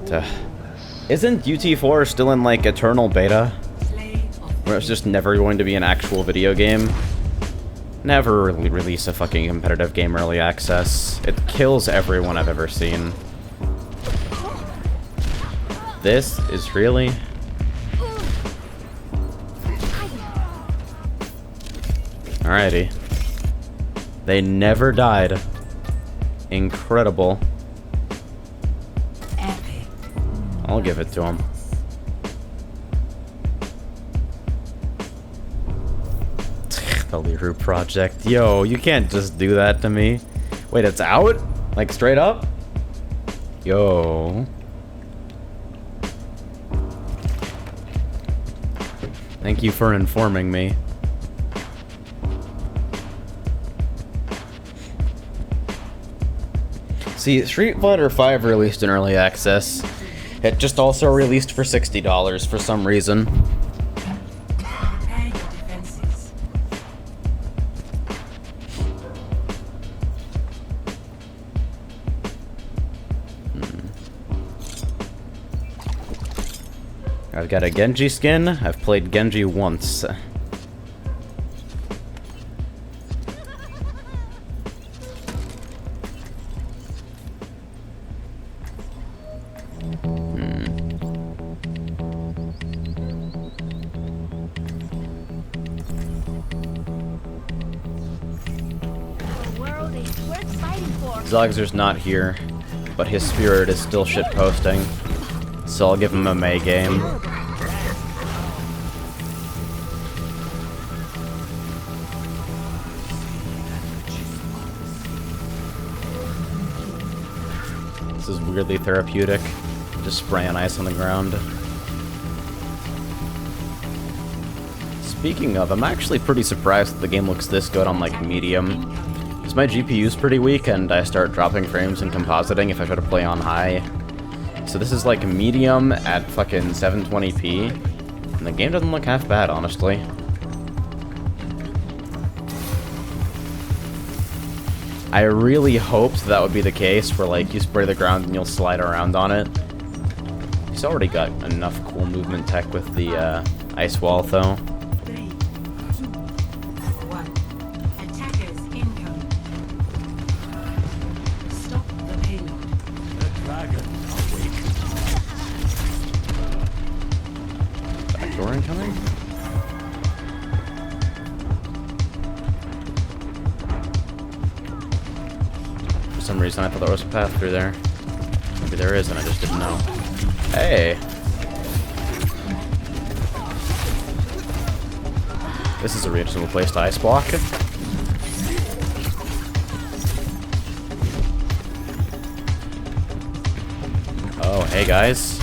S6: Darkness.
S2: Isn't UT4 still in, like, eternal beta? Where it's just never going to be an actual video game? Never really release a fucking competitive game early access. It kills everyone I've ever seen. This is really... Alrighty. They never died. Incredible.
S3: Epic.
S2: I'll give it to them. The Liru project. Yo, you can't just do that to me. Wait, it's out? Like, straight up? Yo. Thank you for informing me. See, Street Fighter V released in early access. It just also released for $60 for some reason.
S3: Prepare your defenses.
S2: I've got a Genji skin. I've played Genji once.
S5: The world is worth fighting for.
S2: Zogzer's not here, but his spirit is still shitposting. So I'll give him a May game. This is weirdly therapeutic. Just spraying ice on the ground. Speaking of, I'm actually pretty surprised that the game looks this good on like medium. Because my GPU's pretty weak and I start dropping frames in compositing if I try to play on high. So this is like medium at fucking 720p. And the game doesn't look half bad, honestly. I really hoped that would be the case, where like you spray the ground and you'll slide around on it. He's already got enough cool movement tech with the ice wall, though.
S3: 3, 2, 1. Attackers incoming. Stop the payload.
S2: Backdoor incoming? For some reason I thought there was a path through there. Maybe there is and I just didn't know. Hey! This is a reasonable place to ice block. Oh, hey guys.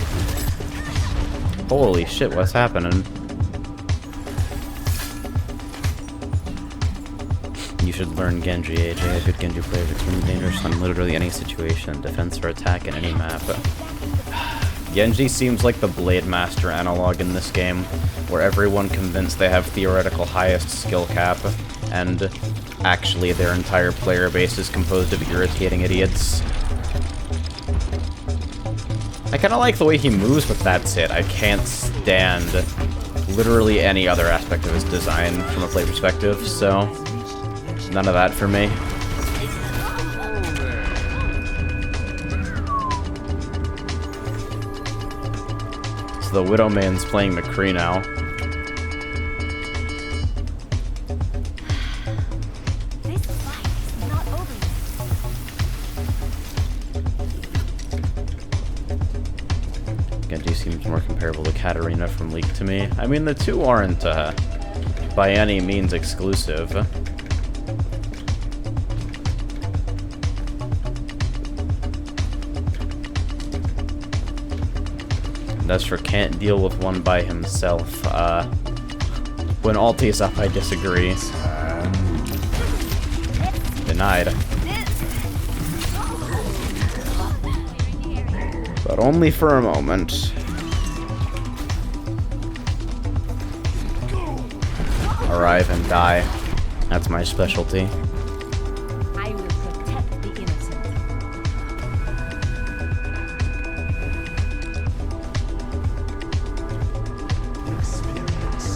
S2: Holy shit, what's happening? You should learn Genji, AJ. A good Genji player is extremely dangerous on literally any situation, defense or attack in any map. Genji seems like the Blade Master analog in this game, where everyone convinced they have theoretical highest skill cap, and actually their entire player base is composed of irritating idiots. I kinda like the way he moves, but that's it. I can't stand literally any other aspect of his design from a play perspective, so none of that for me. So the Widowman's playing McCree now.
S5: This fight is not over yet.
S2: Genji seems more comparable to Katarina from League to me. I mean, the two aren't by any means exclusive. Nestor can't deal with one by himself. When ulti's up, I disagree. Denied. But only for a moment. Arrive and die. That's my specialty.
S5: I will protect the innocent.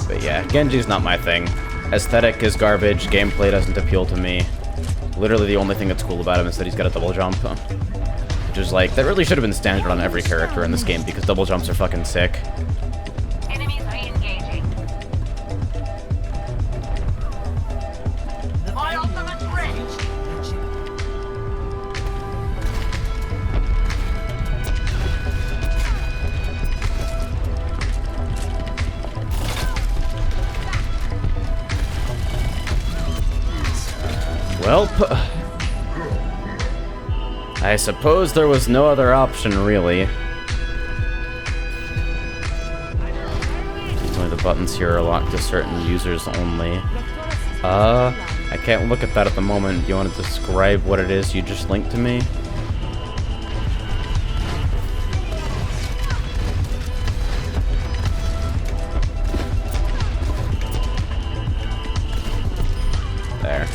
S2: But yeah, Genji's not my thing. Aesthetic is garbage, gameplay doesn't appeal to me. Literally the only thing that's cool about him is that he's got a double jump. Which is like, that really should have been standard on every character in this game because double jumps are fucking sick.
S7: Enemies re-engaging. My ultimate's ready.
S2: Welp. I suppose there was no other option, really. Only the buttons here are locked to certain users only. I can't look at that at the moment. Do you want to describe what it is you just linked to me? There.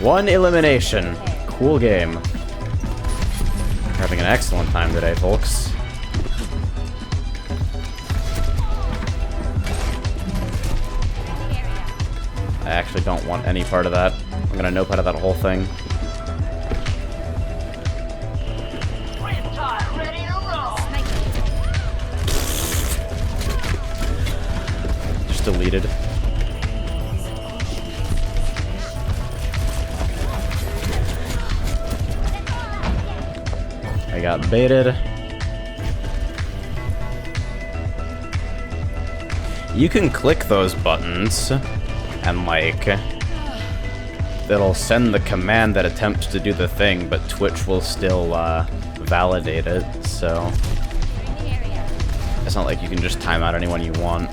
S2: One elimination. Cool game. Having an excellent time today, folks. I actually don't want any part of that. I'm gonna nope out of that whole thing.
S7: Ready to roll.
S2: Just deleted. I got baited. You can click those buttons and like it'll send the command that attempts to do the thing, but Twitch will still validate it, so it's not like you can just time out anyone you want.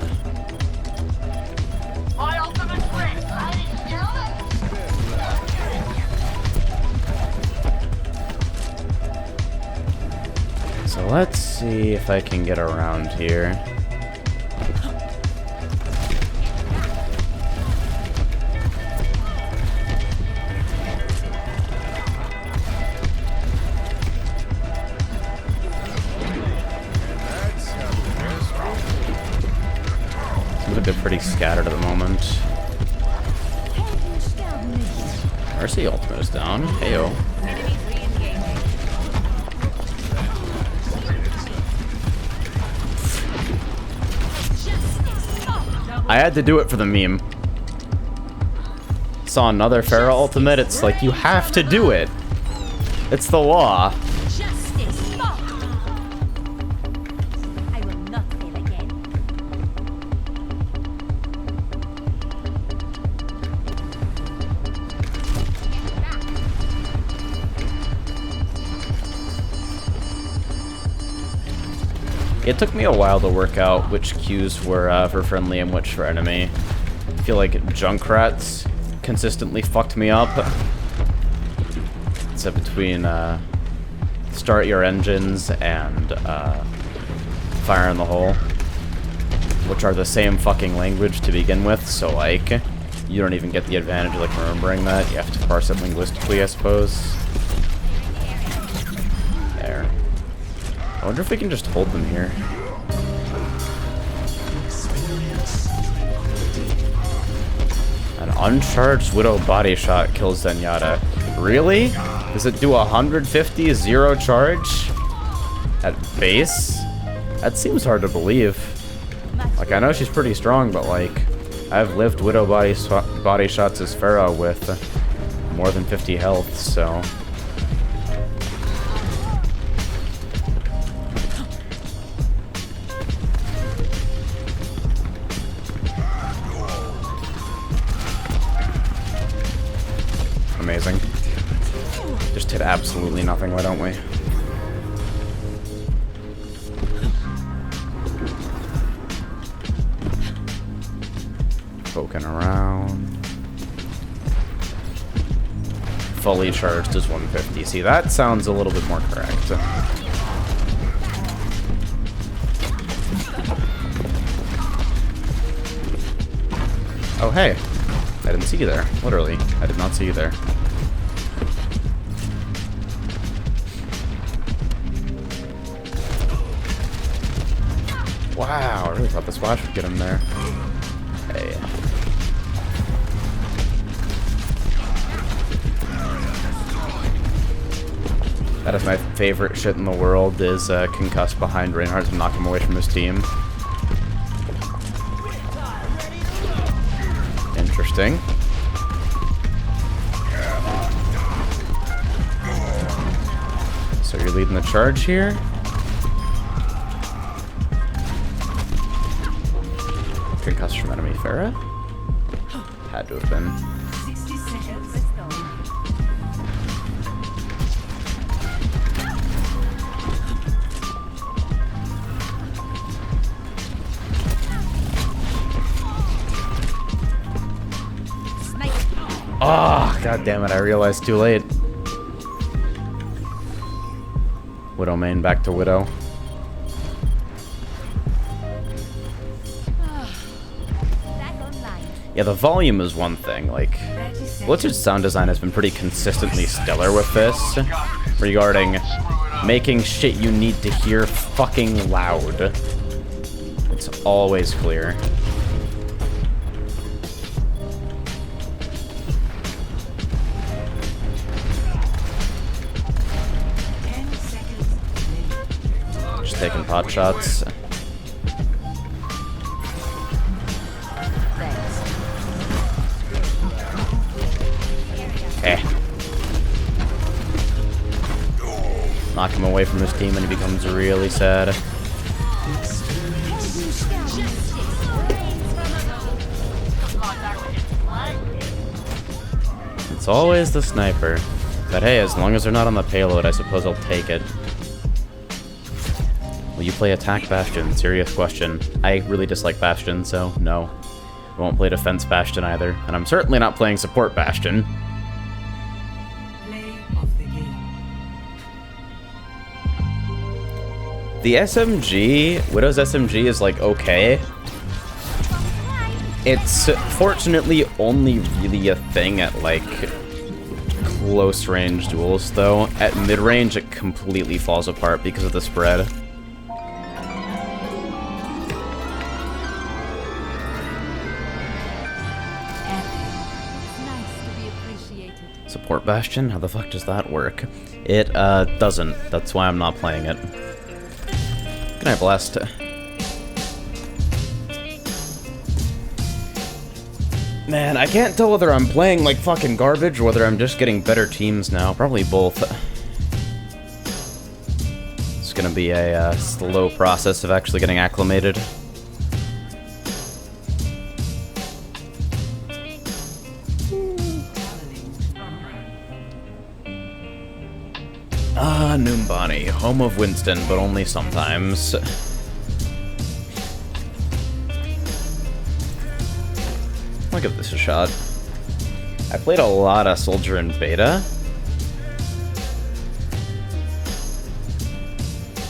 S7: My ultimate's ready. Ladies and gentlemen.
S2: So let's see if I can get around here. Some of it pretty scattered at the moment. Mercy ultimate is down. Heyo.
S7: Enemies re-engaging.
S2: I had to do it for the meme. Saw another Pharah ultimate, it's like, you have to do it. It's the law.
S5: Justice! I will not fail again.
S2: It took me a while to work out which cues were for friendly and which for enemy. I feel like Junkrats consistently fucked me up. So between start your engines and fire in the hole, which are the same fucking language to begin with, so like you don't even get the advantage of like remembering that. You have to parse it linguistically, I suppose. There. I wonder if we can just hold them here. An uncharged Widow body shot kills Zenyatta. Really? Does it do 150 zero charge at base? That seems hard to believe. Like, I know she's pretty strong, but like, I've lived Widow body shots as Pharah with more than 50 health, so. Amazing. Just did absolutely nothing, why don't we? Poking around. Fully charged is 150. See, that sounds a little bit more correct. Oh, hey. I didn't see you there. Literally. I did not see you there. Wow, I really thought the splash would get him there. Hey. That is my favorite shit in the world, is concuss behind Reinhardt and knock him away from his team. Interesting. So you're leading the charge here? Concuss from enemy Pharah? Had to have been.
S3: 60 seconds.
S2: Oh, god damn it, I realized too late. Widow main back to Widow. Yeah, the volume is one thing, like, Blizzard's sound design has been pretty consistently stellar with this, regarding making shit you need to hear fucking loud. It's always clear. Just taking pot shots. Knock him away from his team and he becomes really sad. It's always the sniper. But hey, as long as they're not on the payload, I suppose I'll take it. Will you play attack Bastion? Serious question. I really dislike Bastion, so no. I won't play defense Bastion either. And I'm certainly not playing support Bastion. The SMG, Widow's SMG is like okay. It's fortunately only really a thing at like close range duels though. At mid range it completely falls apart because of the spread. Support Bastion? How the fuck does that work? It doesn't. That's why I'm not playing it. Good night, Blast. Man, I can't tell whether I'm playing like fucking garbage or whether I'm just getting better teams now. Probably both. It's gonna be a slow process of actually getting acclimated. Ah, Noombani, home of Winston, but only sometimes. I'll give this a shot. I played a lot of Soldier in beta.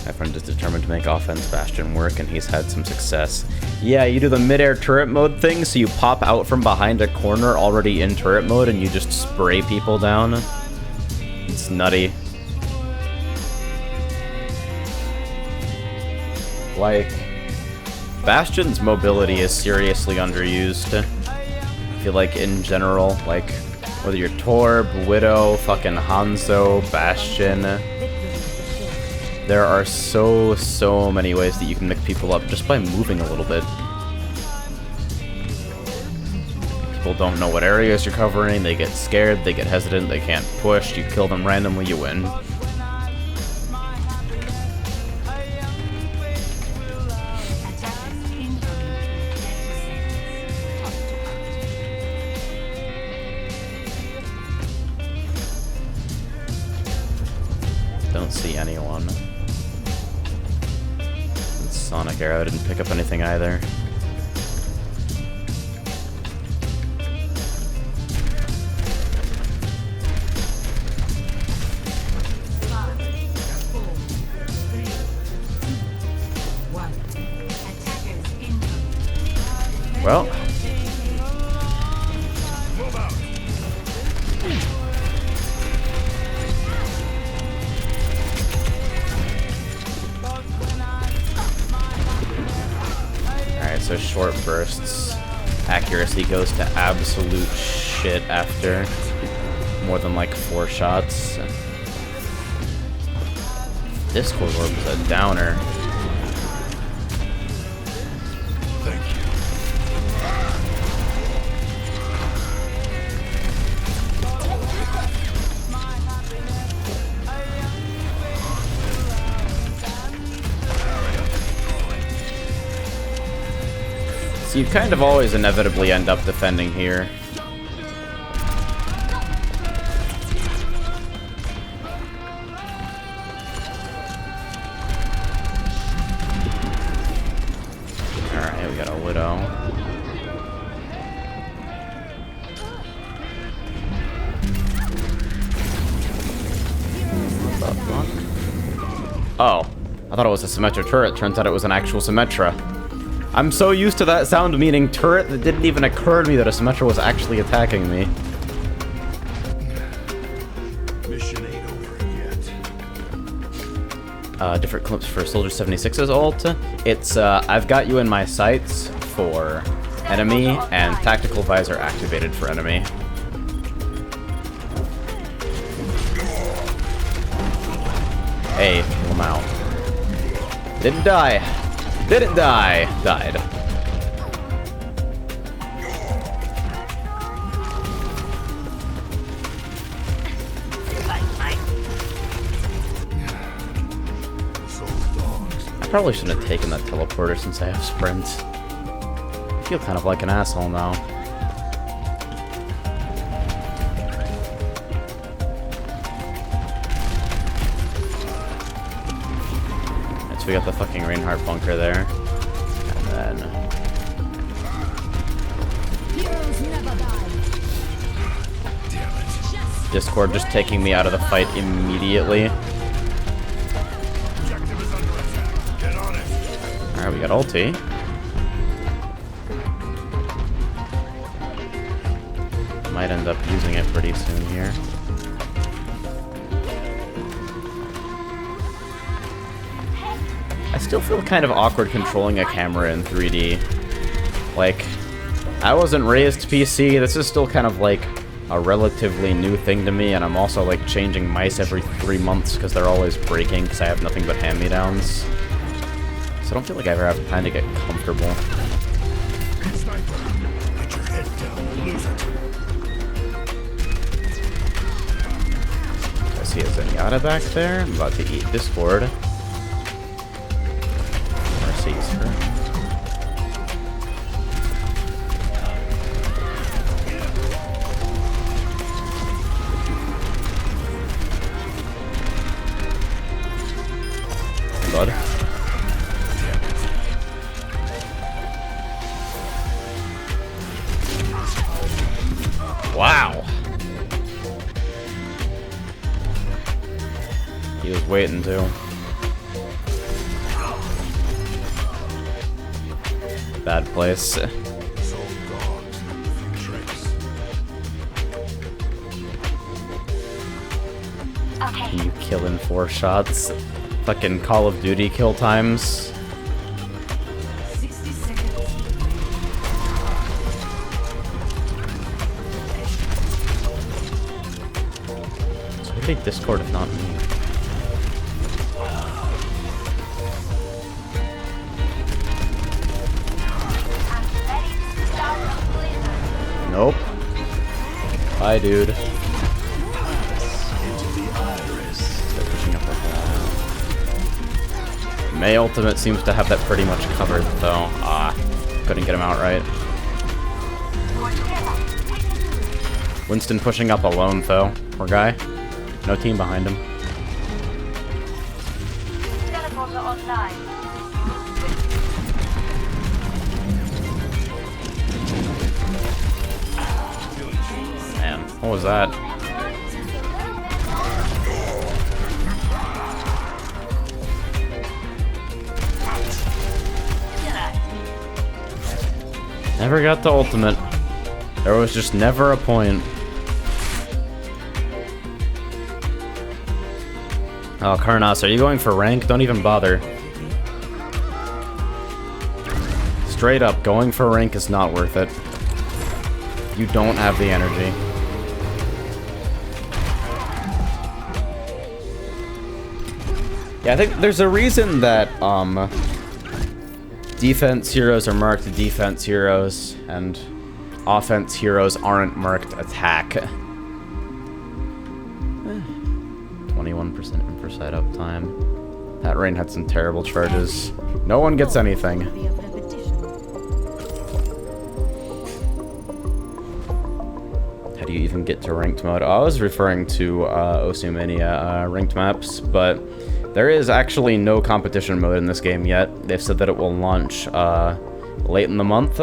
S2: My friend is determined to make offense Bastion work, and he's had some success. Yeah, you do the mid-air turret mode thing, so you pop out from behind a corner already in turret mode, and you just spray people down. It's nutty. Like, Bastion's mobility is seriously underused. I feel like in general, like, whether you're Torb, Widow, fucking Hanzo, Bastion, there are so many ways that you can mix people up just by moving a little bit. People don't know what areas you're covering, they get scared, they get hesitant, they can't push, you kill them randomly, you win. Don't see anyone. It's Sonic Arrow didn't pick up anything either. Well. Alright, so short bursts. Accuracy goes to absolute shit after more than like 4 shots. Discord orb is a downer. So you kind of always inevitably end up defending here. Alright, we got a Widow. What the fuck? Oh, I thought it was a Symmetra turret. Turns out it was an actual Symmetra. I'm so used to that sound meaning turret that didn't even occur to me that a Symmetra was actually attacking me.
S4: Mission ain't over yet.
S2: Different clips for Soldier 76's ult. It's, I've got you in my sights for enemy, and Tactical Visor activated for enemy. Hey, Lamau. Didn't die. Didn't die. Died. I probably shouldn't have taken that teleporter since I have sprint. I feel kind of like an asshole now. So we got the fucking Reinhardt bunker there. And then...
S5: Heroes never die.
S2: Discord just taking me out of the fight immediately.
S4: Objective is under attack. Get on it.
S2: Alright, we got ulti. Might end up using it pretty soon here. I still feel kind of awkward controlling a camera in 3D. Like, I wasn't raised PC, this is still kind of like a relatively new thing to me, and I'm also like changing mice every 3 months because they're always breaking because I have nothing but hand-me-downs. So I don't feel like I ever have time to get comfortable.
S4: Sniper, put your head down. Lose it.
S2: I see a Zenyatta back there. I'm about to eat Discord. Mercy's her. Bud. Wow. He was waiting to. Bad place.
S4: Sold dogs, few tricks.
S2: Can you kill in 4 shots? Fucking Call of Duty kill times.
S3: 60 seconds.
S2: So who did Discord if not me? Nope. Bye, dude. Start pushing up like that. May ultimate seems to have that pretty much covered, though. Ah, couldn't get him out right. Winston pushing up alone, though. Poor guy. No team behind him.
S7: Teleporter online.
S2: Man, what was that? Never got the ultimate. There was just never a point. Oh, Karnas, are you going for rank? Don't even bother. Straight up, going for rank is not worth it. You don't have the energy. Yeah, I think there's a reason that defense heroes are marked defense heroes and offense heroes aren't marked attack. 21% improvised uptime. That rain had some terrible charges. No one gets anything. How do you even get to ranked mode? I was referring to Oceania ranked maps, but there is actually no competition mode in this game yet. They've said that it will launch late in the month.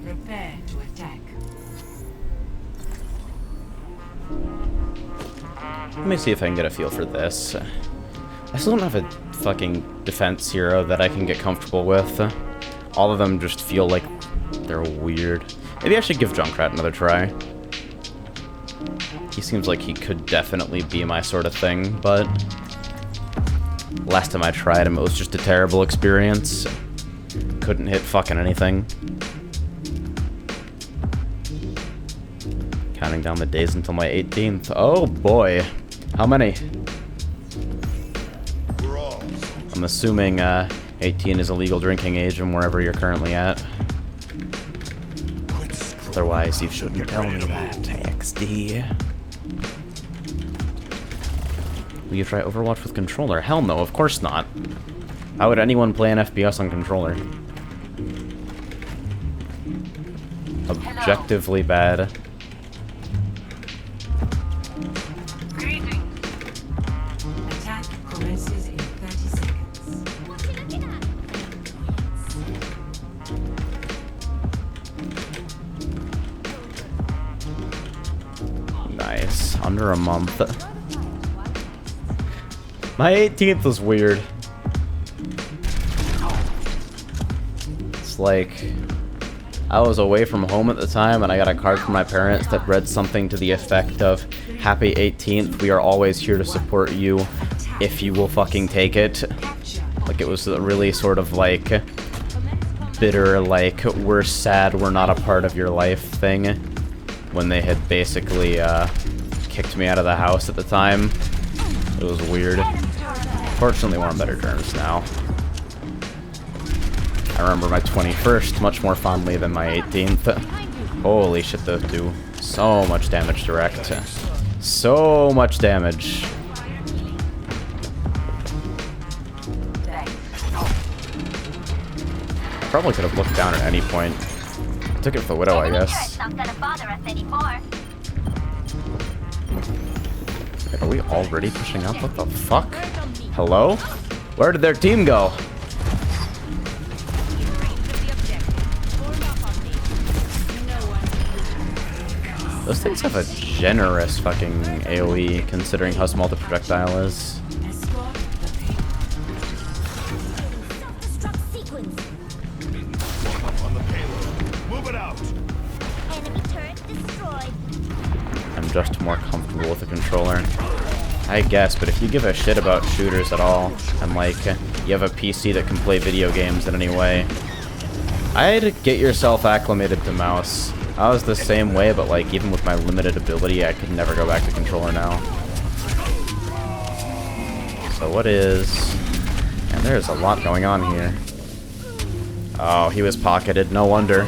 S3: Prepare to attack.
S2: Let me see if I can get a feel for this. I still don't have a fucking defense hero that I can get comfortable with. All of them just feel like they're weird. Maybe I should give Junkrat another try. He seems like he could definitely be my sort of thing, but last time I tried him, it was just a terrible experience. Couldn't hit fucking anything. Counting down the days until my 18th. Oh boy. How many? I'm assuming 18 is a legal drinking age and wherever you're currently at. Otherwise, you shouldn't tell me that, XD. Will you try Overwatch with controller? Hell no, of course not. How would anyone play an FPS on controller? Objectively bad.
S3: Attack commences in 30 seconds.
S2: Nice. Under a month. My 18th was weird. It's like I was away from home at the time and I got a card from my parents that read something to the effect of Happy 18th, we are always here to support you if you will fucking take it. Like it was a really sort of like bitter, like we're sad we're not a part of your life thing. When they had basically kicked me out of the house at the time. It was weird. Fortunately, we're on better terms now. I remember my 21st much more fondly than my 18th. Holy shit, those do so much damage direct. So much damage. Probably could have looked down at any point. Took it for the Widow, I guess. Wait, are we already pushing up? What the fuck? Hello? Where did their team go? Those things have a generous fucking AoE, considering how small the projectile is. I'm just more comfortable with the controller. I guess, but if you give a shit about shooters at all, and like, you have a PC that can play video games in any way, I'd get yourself acclimated to mouse. I was the same way, but like, even with my limited ability, I could never go back to controller now. So what is... And there's a lot going on here. Oh, he was pocketed, no wonder.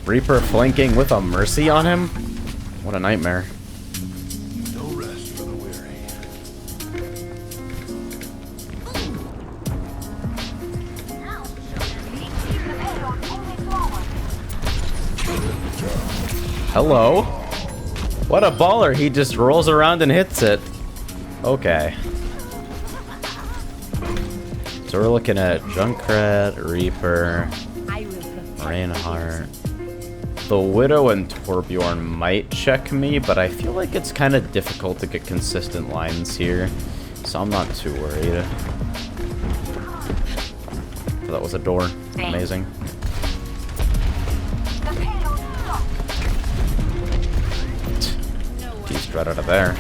S2: Reaper flanking with a Mercy on him? What a nightmare.
S4: No rest for the weary.
S2: Hello? What a baller, he just rolls around and hits it. Okay. So we're looking at Junkrat, Reaper, Reinhardt. The Widow and Torbjorn might check me, but I feel like it's kind of difficult to get consistent lines here, so I'm not too worried. Oh, that was a door. Amazing. He's right out of there.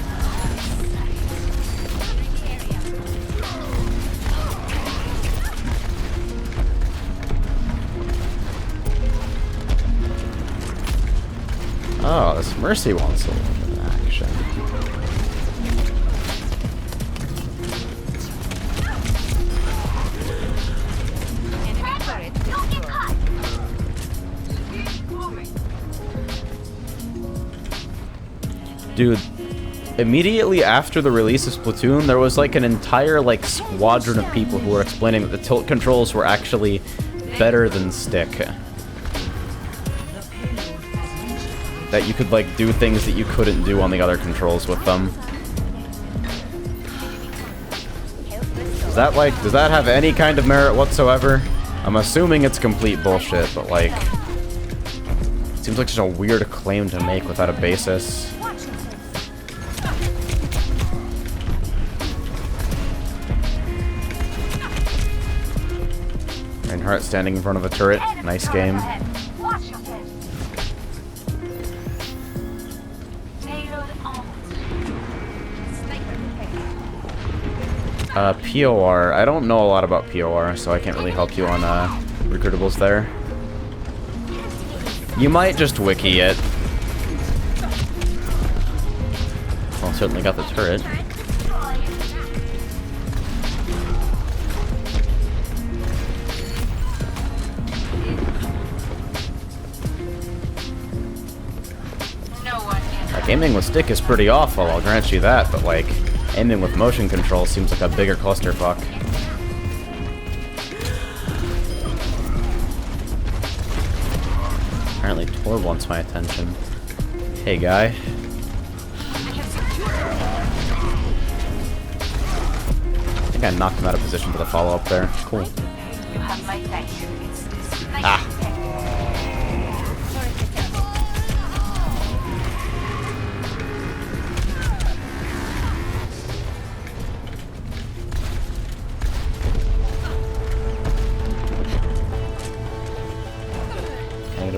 S2: Oh, this Mercy wants a little bit of action. Dude, immediately after the release of Splatoon, there was like an entire like squadron of people who were explaining that the tilt controls were actually better than stick. That you could like do things that you couldn't do on the other controls with them. Does that have any kind of merit whatsoever? I'm assuming it's complete bullshit, but like, it seems like such a weird claim to make without a basis. Reinhardt standing in front of a turret. Nice game. POR. I don't know a lot about POR, so I can't really help you on recruitables there. You might just wiki it. Well, certainly got the turret. Like, aiming with stick is pretty awful, I'll grant you that, but like, aiming with motion control seems like a bigger clusterfuck. Apparently Tor wants my attention. Hey, guy. I think I knocked him out of position for the follow-up there. Cool.
S7: You have my attention.
S2: Ah.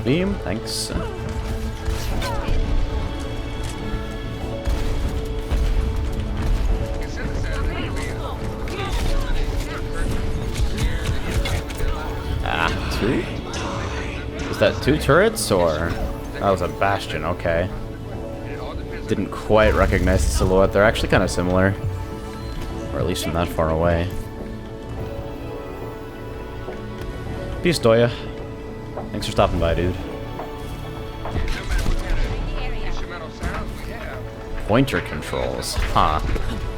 S2: Beam, thanks. Ah, two? Is that two turrets, or? That was a Bastion, okay. Didn't quite recognize the silhouette. They're actually kind of similar. Or at least from that far away. Peace, Doya. Thanks for stopping by, dude. Pointer controls. Huh.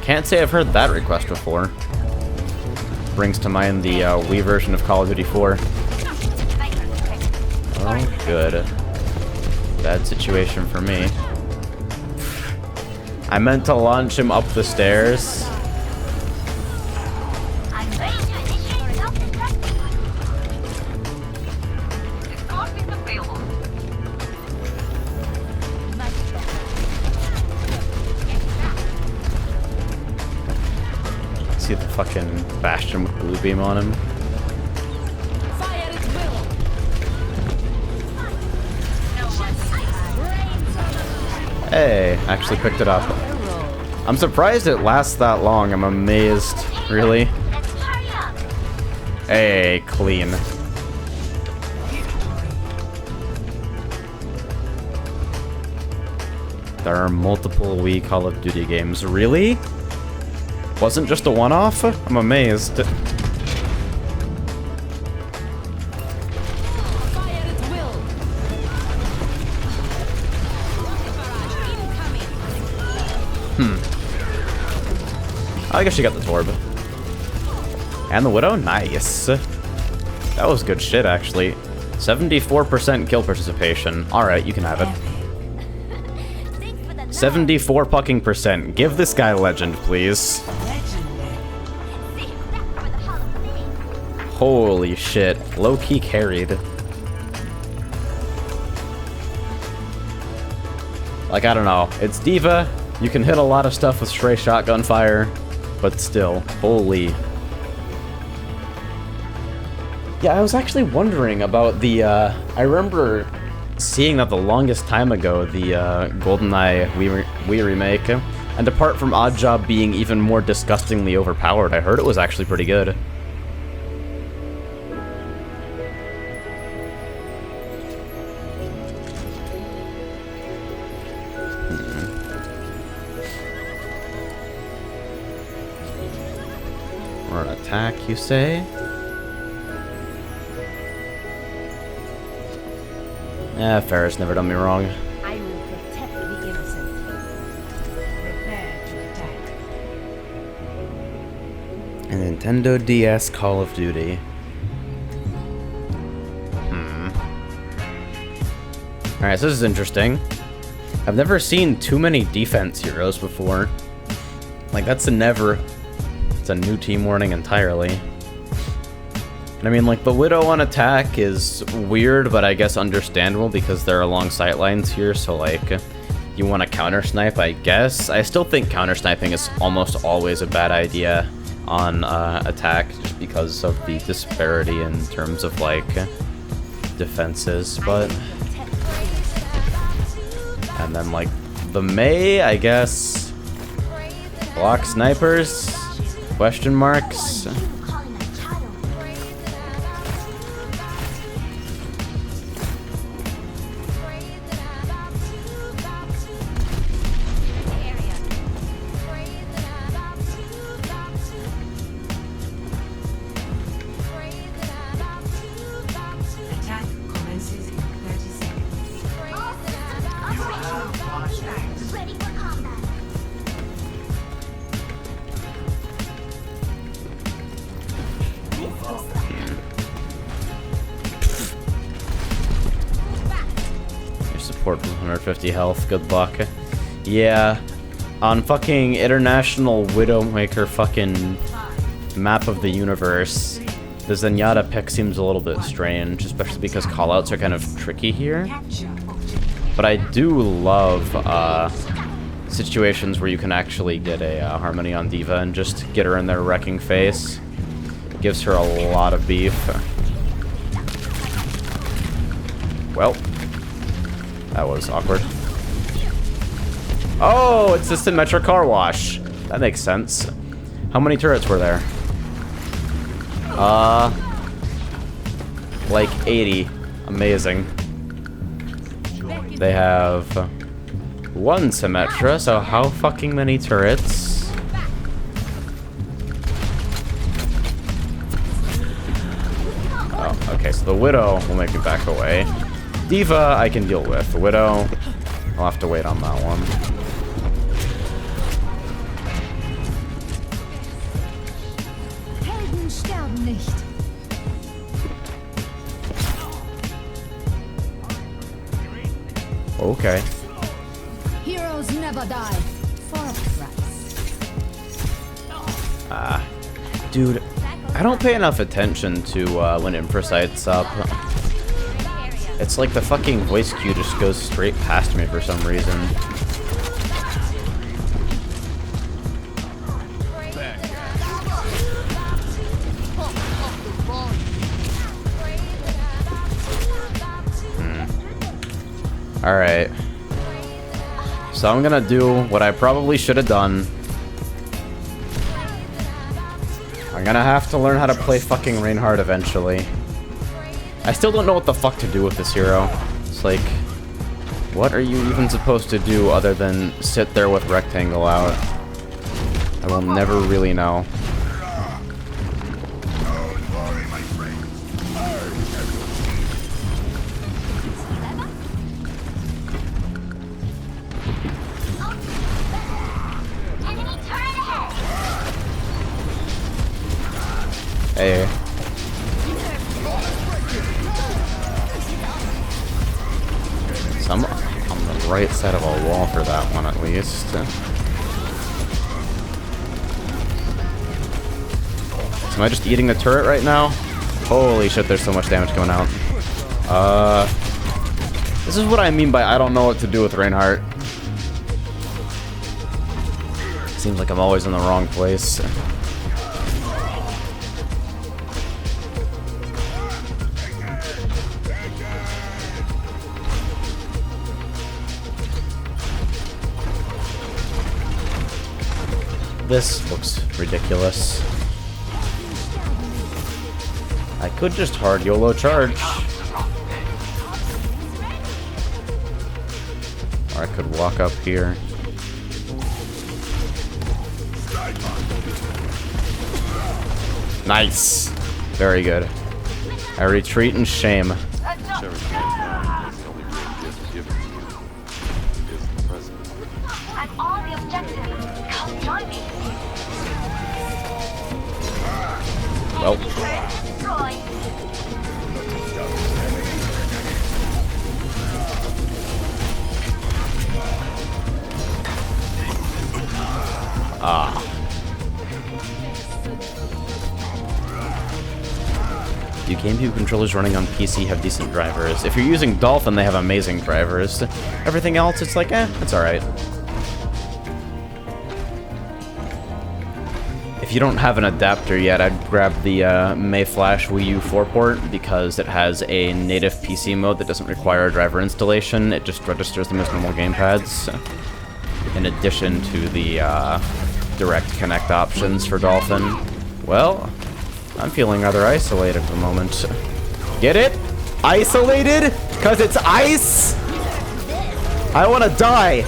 S2: Can't say I've heard that request before. Brings to mind the Wii version of Call of Duty 4. Oh, good. Bad situation for me. I meant to launch him up the stairs. See the fucking Bastion with blue beam on him. Hey, actually picked it up. I'm surprised it lasts that long. I'm amazed. Really? Hey, clean. There are multiple Wii Call of Duty games. Really? Wasn't just a one-off? I'm amazed. I guess she got the Torb. And the Widow? Nice. That was good shit, actually. 74% kill participation. Alright, you can have it. 74 fucking percent. Give this guy legend, please. Holy shit. Low-key carried. Like, I don't know. It's Diva. You can hit a lot of stuff with stray shotgun fire. But still, holy. Yeah, I was actually wondering about the, I remember seeing that the longest time ago, the GoldenEye Wii remake, and apart from Oddjob being even more disgustingly overpowered, I heard it was actually pretty good. attack, you say? Farrah's never done me wrong.
S5: I will protect the innocent.
S3: Prepare to attack.
S2: A Nintendo DS Call of Duty. Alright, so this is interesting. I've never seen too many defense heroes before. Like, it's a new team warning entirely. And I mean, like, the Widow on attack is weird, but I guess understandable because they're along sightlines here, so, like, you want to counter-snipe, I guess. I still think counter-sniping is almost always a bad idea on attack, just because of the disparity in terms of, like, defenses, but... And then, like, the Mei, I guess, block snipers, question marks.
S3: Attack commences in 30 seconds.
S5: Ready for combat.
S2: Your support was 150 health, good luck. Yeah, on fucking International Widowmaker fucking map of the universe, the Zenyatta pick seems a little bit strange, especially because callouts are kind of tricky here.
S3: Capture objective.
S2: But I do love situations where you can actually get a Harmony on D.Va and just get her in there wrecking face. Gives her a lot of beef. Well, that was awkward. Oh, it's the Symmetra car wash. That makes sense. How many turrets were there? Like 80. Amazing. They have one Symmetra, so how fucking many turrets? Oh, okay, so the Widow will make me back away. D.Va, I can deal with. The Widow, I'll have to wait on that one.
S5: Helden sterben nicht.
S2: Okay.
S5: Heroes never die. For a price.
S2: Dude, I don't pay enough attention to when Infrasight's up. It's like the fucking voice cue just goes straight past me for some reason. Alright. So I'm gonna do what I probably should have done. I'm gonna have to learn how to play fucking Reinhardt eventually. I still don't know what the fuck to do with this hero. It's like, what are you even supposed to do other than sit there with rectangle out? I will never really know. Hey. So I'm on the right side of a wall for that one at least. So am I just eating the turret right now? Holy shit, there's so much damage coming out. This is what I mean by I don't know what to do with Reinhardt. Seems like I'm always in the wrong place. This looks ridiculous. I could just hard YOLO charge. Or I could walk up here. Nice. Very good. I retreat in shame.
S7: I'm on the objective. Come join me.
S2: Well,
S7: Destroy.
S2: do GameCube controllers running on PC have decent drivers? If you're using Dolphin, they have amazing drivers. Everything else, it's like, it's alright. If you don't have an adapter yet, I'd grab the Mayflash Wii U 4 port because it has a native PC mode that doesn't require a driver installation. It just registers them as normal gamepads, in addition to the direct connect options for Dolphin. Well, I'm feeling rather isolated at the moment. Get it? Isolated? Because it's ice? I want to die.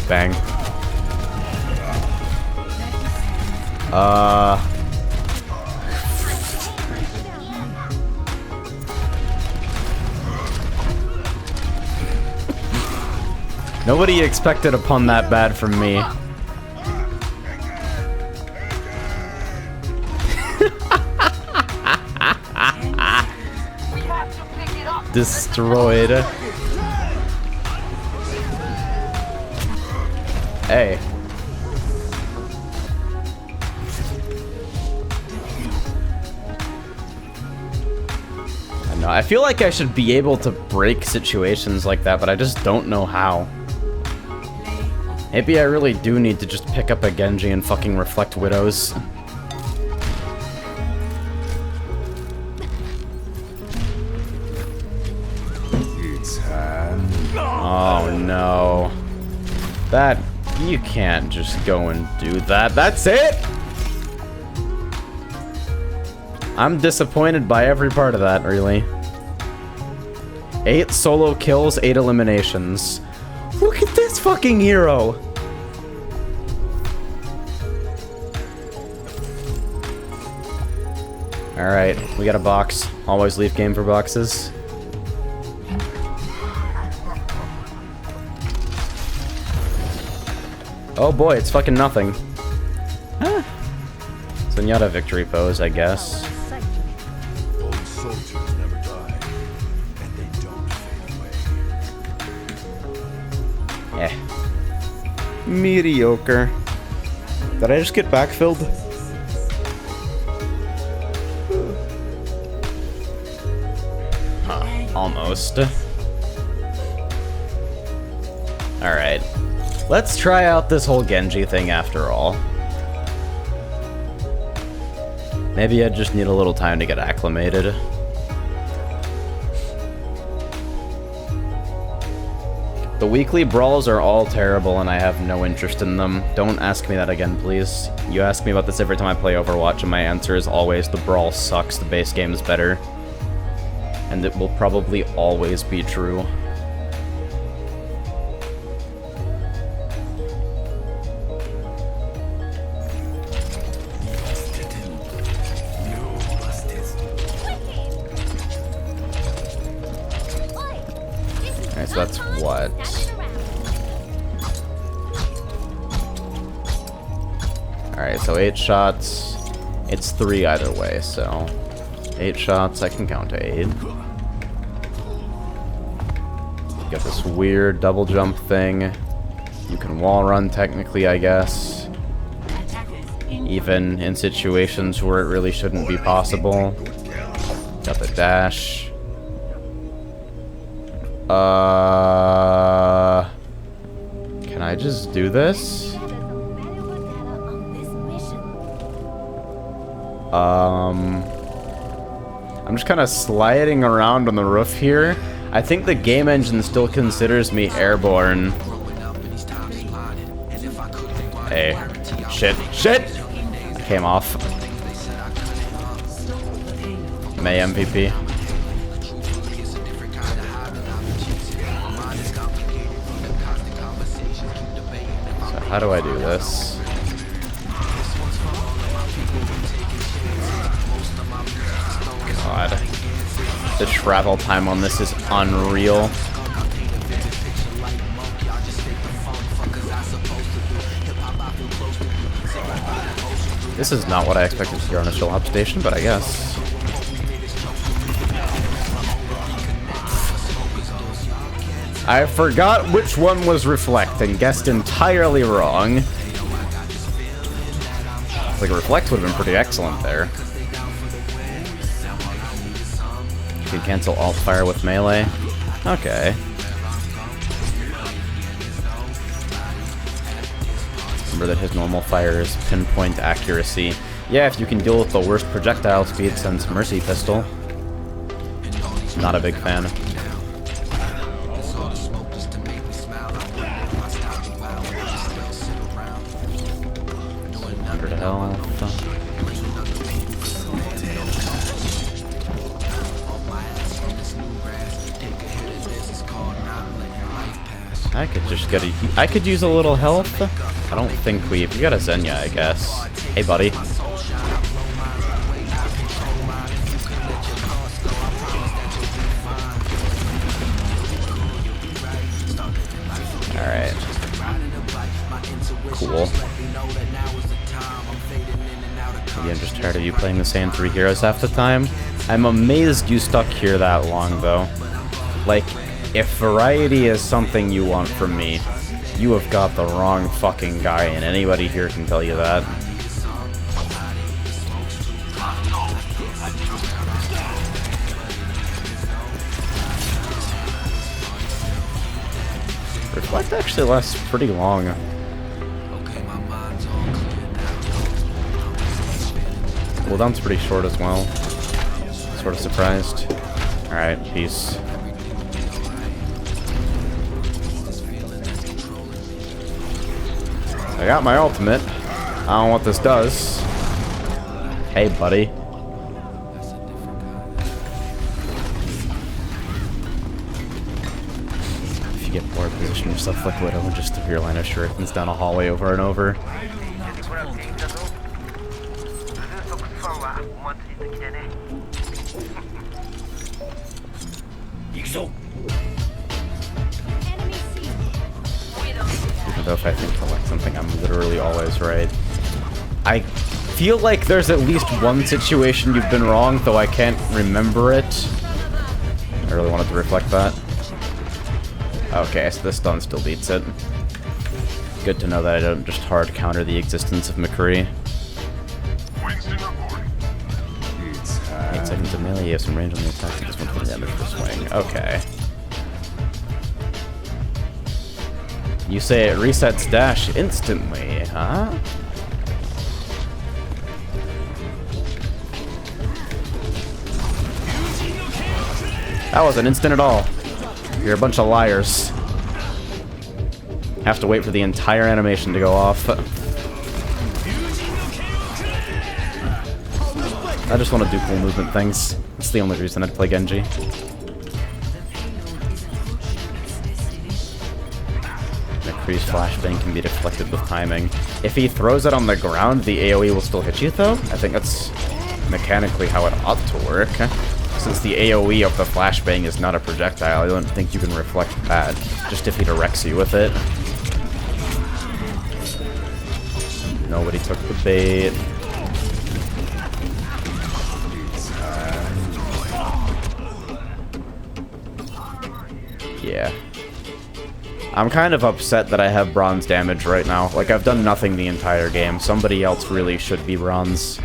S2: Bang. Nobody expected a pun that bad from me. Destroyed. Hey. I know. I feel like I should be able to break situations like that, but I just don't know how. Maybe I really do need to just pick up a Genji and fucking reflect Widows. Oh no. That... you can't just go and do that. That's it! I'm disappointed by every part of that, really. 8 solo kills, 8 eliminations. Look at this fucking hero! Alright, we got a box. Always leave game for boxes. Oh boy, it's fucking nothing. Huh. Zenyatta victory pose, I guess.
S8: Old soldiers never die, and they don't fade away.
S2: Eh. Mediocre. Did I just get backfilled? Huh, almost. Alright. Let's try out this whole Genji thing after all. Maybe I just need a little time to get acclimated. The weekly brawls are all terrible and I have no interest in them. Don't ask me that again, please. You ask me about this every time I play Overwatch and my answer is always the brawl sucks, the base game is better. And it will probably always be true. Alright, so that's what? Alright, so 8 shots. It's 3 either way, so 8 shots, I can count to 8. Got this weird double jump thing. You can wall run technically, I guess. Even in situations where it really shouldn't be possible. Got the dash. Can I just do this? I'm just kind of sliding around on the roof here. I think the game engine still considers me airborne. Hey. Shit. Shit! Came off. May MVP. How do I do this? God. The travel time on this is unreal. This is not what I expected to hear on a chill hop station, but I guess. I forgot which one was Reflect and guessed entirely wrong. Like, Reflect would have been pretty excellent there. You can cancel alt fire with melee. Okay. Remember that his normal fire is pinpoint accuracy. Yeah, if you can deal with the worst projectile speed since Mercy Pistol. Not a big fan. 100 health. I could just get a... I could use a little health. I don't think we got a Xenia, I guess. Hey, buddy. Alright. Cool. Maybe I'm just tired of you playing the same 3 heroes half the time. I'm amazed you stuck here that long, though. Like, if variety is something you want from me, you have got the wrong fucking guy, and anybody here can tell you that. Reflect actually lasts pretty long. Cooldown's pretty short as well. Sort of surprised. Alright, peace. I got my ultimate. I don't know what this does. Hey, buddy. If you get bored, position yourself like Widow and just throw your line of shurikens down a hallway over and over. Even though if I think to like something, I'm literally always right. I feel like there's at least one situation you've been wrong, though I can't remember it. I really wanted to reflect that. Okay, so this stun still beats it. Good to know that I don't just hard counter the existence of McCree. 8 seconds of melee, you have some range on the attack, and this one for the damage per swing. Okay. You say it resets dash instantly, huh? That wasn't instant at all. You're a bunch of liars. Have to wait for the entire animation to go off. I just want to do cool movement things. That's the only reason I'd play Genji. McCree's flashbang can be deflected with timing. If he throws it on the ground, the AoE will still hit you, though? I think that's mechanically how it ought to work. Since the AoE of the flashbang is not a projectile, I don't think you can reflect that, just if he directs you with it. Nobody took the bait. Yeah. I'm kind of upset that I have bronze damage right now. Like, I've done nothing the entire game. Somebody else really should be bronze.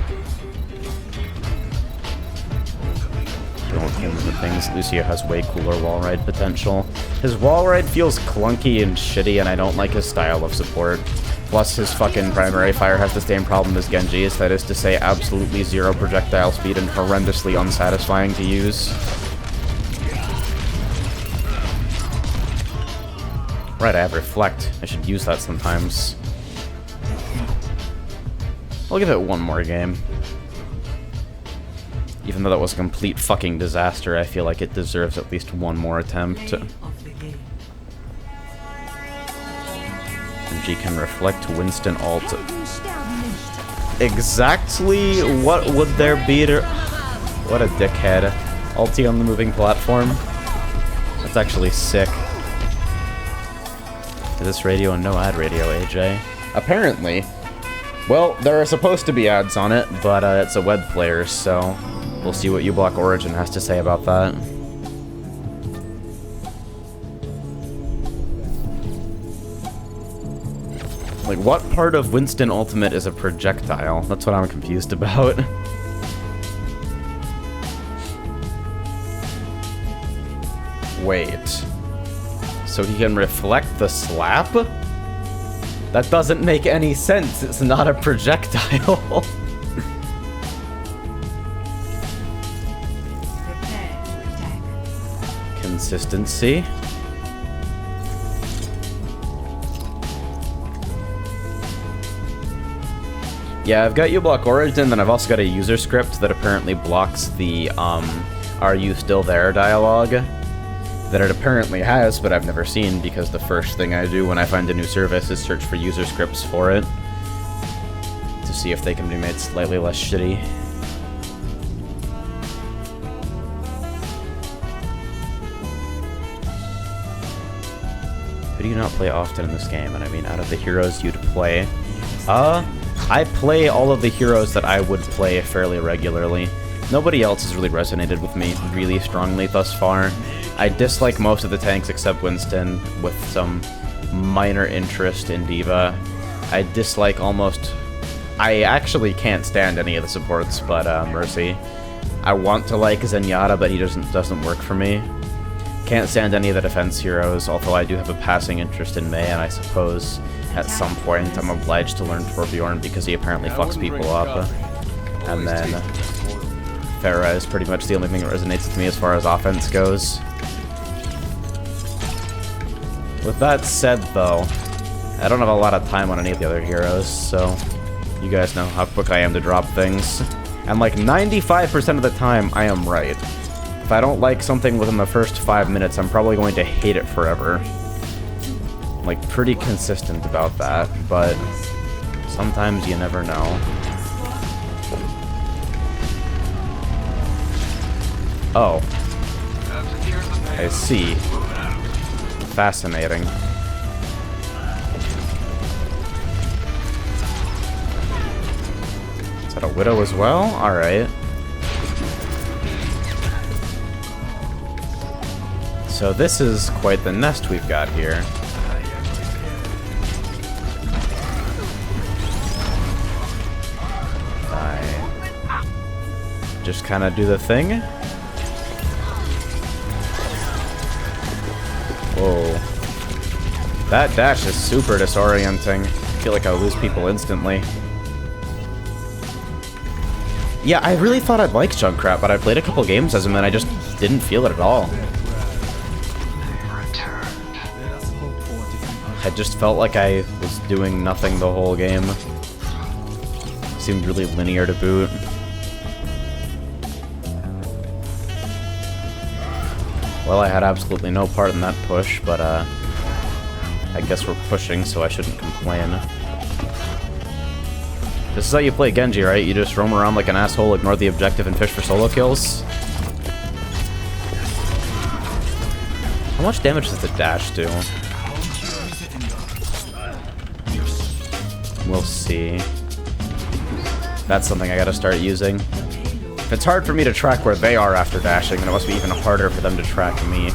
S2: The things, Lucio has way cooler wall ride potential. His wall ride feels clunky and shitty, and I don't like his style of support. Plus, his fucking primary fire has the same problem as Genji's, that is to say, absolutely zero projectile speed and horrendously unsatisfying to use. Right, I have Reflect. I should use that sometimes. I'll give it one more game. Even though that was a complete fucking disaster, I feel like it deserves at least one more attempt. And Genji can reflect Winston ult. Exactly what would there be to... What a dickhead. Ulti on the moving platform. That's actually sick. Is this radio and no ad radio, AJ? Apparently. Well, there are supposed to be ads on it, but it's a web player, so we'll see what uBlock Origin has to say about that. Like, what part of Winston Ultimate is a projectile? That's what I'm confused about. Wait. So he can reflect the slap? That doesn't make any sense. It's not a projectile.
S3: Prepare to attack.
S2: Consistency. Yeah, I've got uBlock Origin, then I've also got a user script that apparently blocks the, "Are you still there?" dialogue. That it apparently has, but I've never seen, because the first thing I do when I find a new service is search for user scripts for it. To see if they can be made slightly less shitty. Who do you not play often in this game? And I mean, out of the heroes you'd play. I play all of the heroes that I would play fairly regularly. Nobody else has really resonated with me really strongly thus far. I dislike most of the tanks except Winston, with some minor interest in D.Va. I dislike almost... I actually can't stand any of the supports, but Mercy. I want to like Zenyatta, but he doesn't work for me. Can't stand any of the defense heroes, although I do have a passing interest in Mei, and I suppose at some point I'm obliged to learn Torbjorn because he apparently fucks people up. And then Pharah is pretty much the only thing that resonates with me as far as offense goes. With that said, though, I don't have a lot of time on any of the other heroes, so you guys know how quick I am to drop things. And like 95% of the time, I am right. If I don't like something within the first 5 minutes, I'm probably going to hate it forever. Like, pretty consistent about that, but sometimes you never know. Oh. I see. Fascinating. Is that a Widow as well? Alright. So this is quite the nest we've got here. Just kind of do the thing. Whoa. That dash is super disorienting. I feel like I'll lose people instantly. Yeah, I really thought I'd like Junkrat, but I played a couple games as him and I just didn't feel it at all. I just felt like I was doing nothing the whole game. Seemed really linear to boot. Well, I had absolutely no part in that push, but I guess we're pushing, so I shouldn't complain. This is how you play Genji, right? You just roam around like an asshole, ignore the objective, and fish for solo kills? How much damage does the dash do? We'll see. That's something I gotta start using. If it's hard for me to track where they are after dashing, then it must be even harder for them to track me.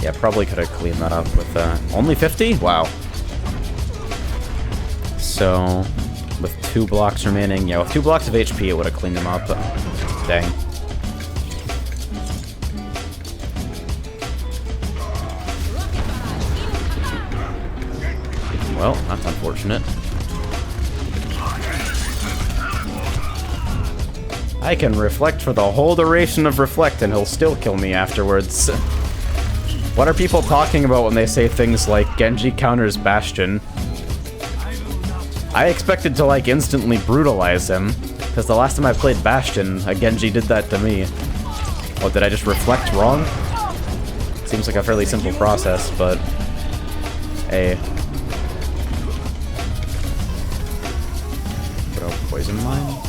S2: Yeah, probably could have cleaned that up with only 50? Wow. So, with 2 blocks remaining, yeah, with 2 blocks of HP, it would have cleaned them up. Dang. Well, that's unfortunate. I can reflect for the whole duration of reflect and he'll still kill me afterwards. What are people talking about when they say things like Genji counters Bastion? I expected to, like, instantly brutalize him, because the last time I played Bastion, a Genji did that to me. Oh, did I just reflect wrong? Seems like a fairly simple process, but... Hey. Throw poison mine?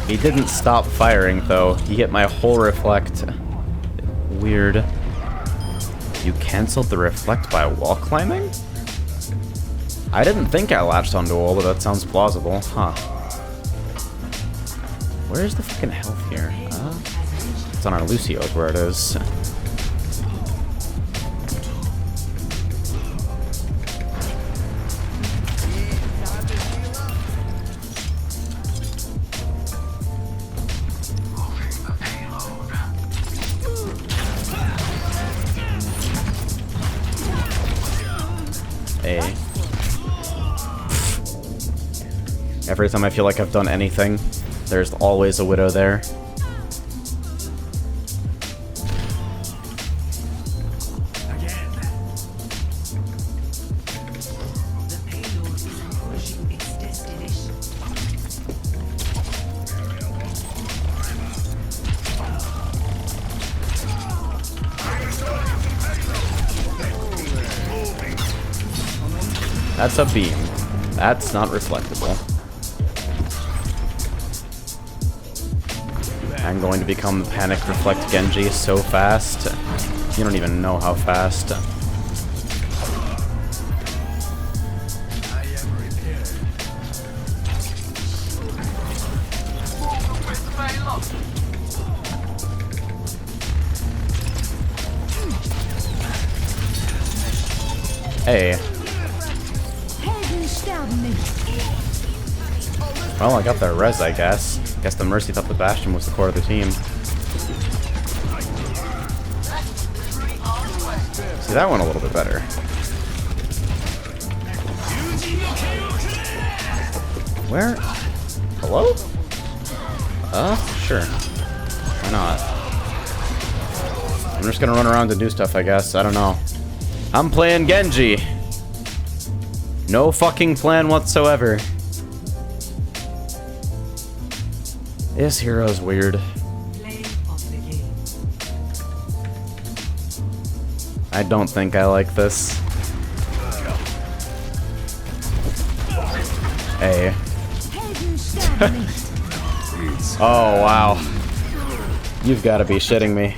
S2: He didn't stop firing, though. He hit my whole reflect. Weird. You canceled the reflect by wall climbing? I didn't think I latched onto a wall, but that sounds plausible. Huh. Where's the fucking health here? It's on our Lucio's where it is. Hey. Every time I feel like I've done anything, there's always a Widow there. That's a beam. That's not reflectable. I'm going to become Panic Reflect Genji so fast. You don't even know how fast. Hey. Well, I got their res, I guess. Guess the Mercy thought the Bastion was the core of the team. See, that went a little bit better. Where? Hello? Sure. Why not? I'm just gonna run around and do stuff, I guess. I don't know. I'm playing Genji. No fucking plan whatsoever. This hero's weird. I don't think I like this. Hey. Oh, wow. You've got to be shitting me.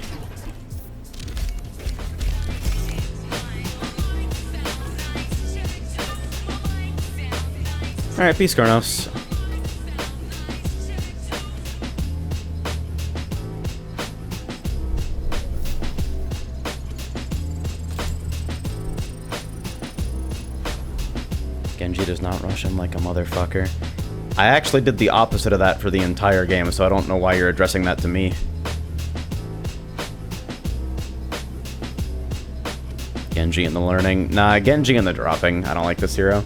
S2: Alright, peace, Kronos. Genji does not rush him like a motherfucker. I actually did the opposite of that for the entire game, so I don't know why you're addressing that to me. Genji in the learning. Nah, Genji in the dropping. I don't like this hero.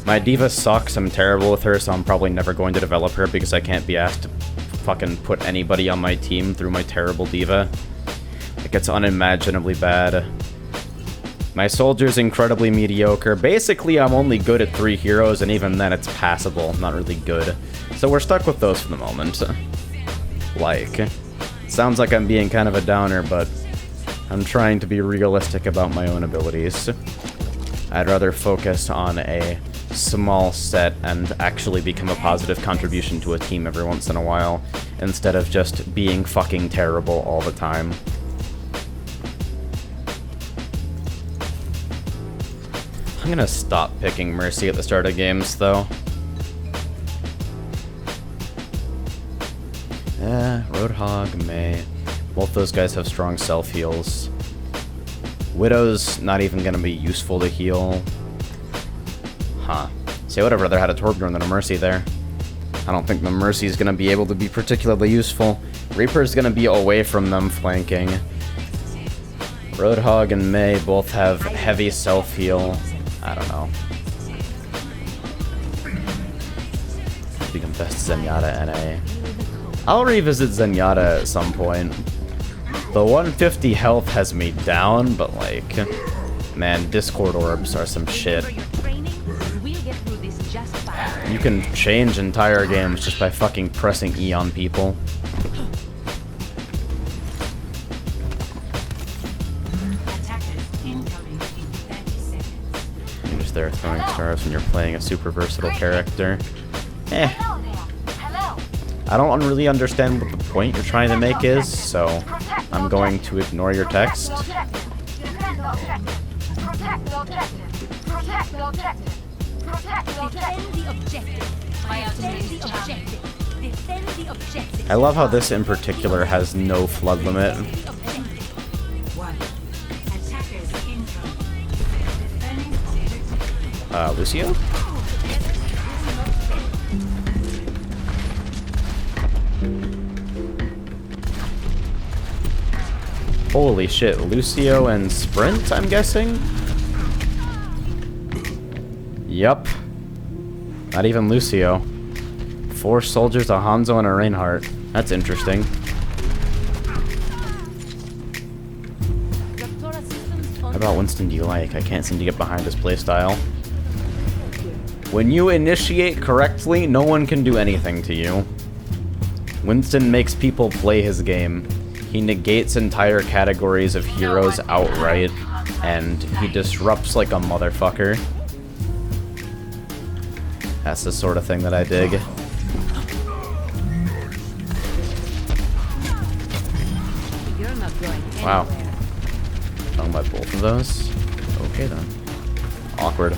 S2: My diva sucks. I'm terrible with her, so I'm probably never going to develop her because I can't be asked to fucking put anybody on my team through my terrible diva. It gets unimaginably bad. My soldier's incredibly mediocre. Basically, I'm only good at 3 heroes, and even then it's passable, not really good. So we're stuck with those for the moment. Like. Sounds like I'm being kind of a downer, but I'm trying to be realistic about my own abilities. I'd rather focus on a small set and actually become a positive contribution to a team every once in a while, instead of just being fucking terrible all the time. I'm gonna stop picking Mercy at the start of games, though. Roadhog, Mei. Both those guys have strong self-heals. Widow's not even gonna be useful to heal. Huh. See, I would have rather had a Torbjorn than a Mercy there. I don't think the Mercy's gonna be able to be particularly useful. Reaper's gonna be away from them flanking. Roadhog and Mei both have heavy self-heal. I don't know. Best Zenyatta NA. I'll revisit Zenyatta at some point. The 150 health has me down, but like, man, Discord orbs are some shit. You can change entire games just by fucking pressing E on people. You're just there throwing stars when you're playing a super versatile character. Eh. I don't really understand what the point you're trying to make is, so I'm going to ignore your text. I love how this in particular has no flood limit. Lucio? Holy shit, Lucio and Sprint, I'm guessing? Yup. Not even Lucio. 4 soldiers, a Hanzo, and a Reinhardt. That's interesting. How about Winston do you like? I can't seem to get behind his playstyle. When you initiate correctly, no one can do anything to you. Winston makes people play his game. He negates entire categories of heroes outright, and he disrupts like a motherfucker. That's the sort of thing that I dig. Wow. Talking about both of those? Okay then. Awkward.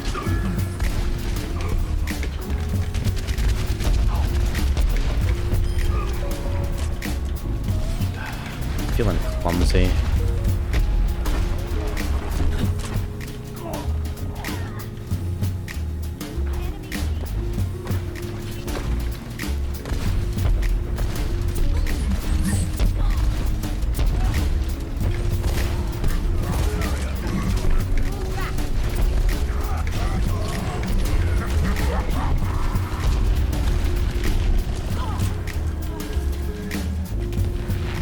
S2: Feeling clumsy.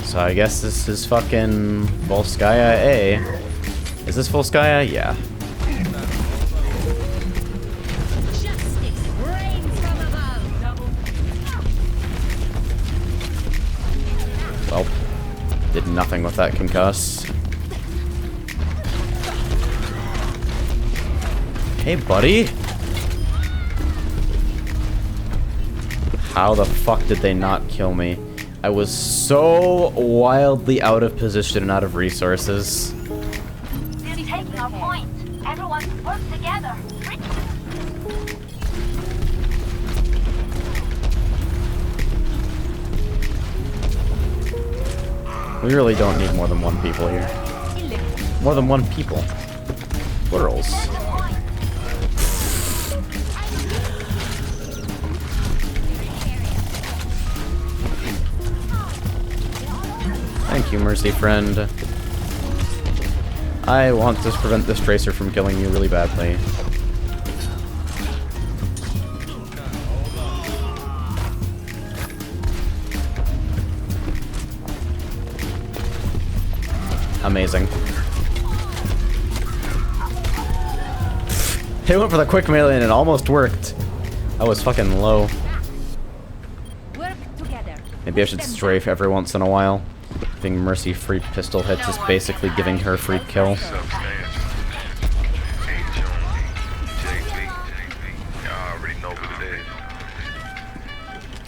S2: So I guess this is fucking Volskaya A. Is this Volskaya? Yeah. Well, did nothing with that concuss. Hey, buddy. How the fuck did they not kill me? I was so wildly out of position and out of resources.
S7: They're taking our point. Everyone work together.
S2: We really don't need more than 1 people here. More than 1 people. Plurals. Thank you, Mercy friend. I want to prevent this Tracer from killing you really badly. Amazing. He went for the quick melee and it almost worked. I was fucking low. Maybe I should strafe every once in a while. Giving Mercy free pistol hits is basically giving her free kill.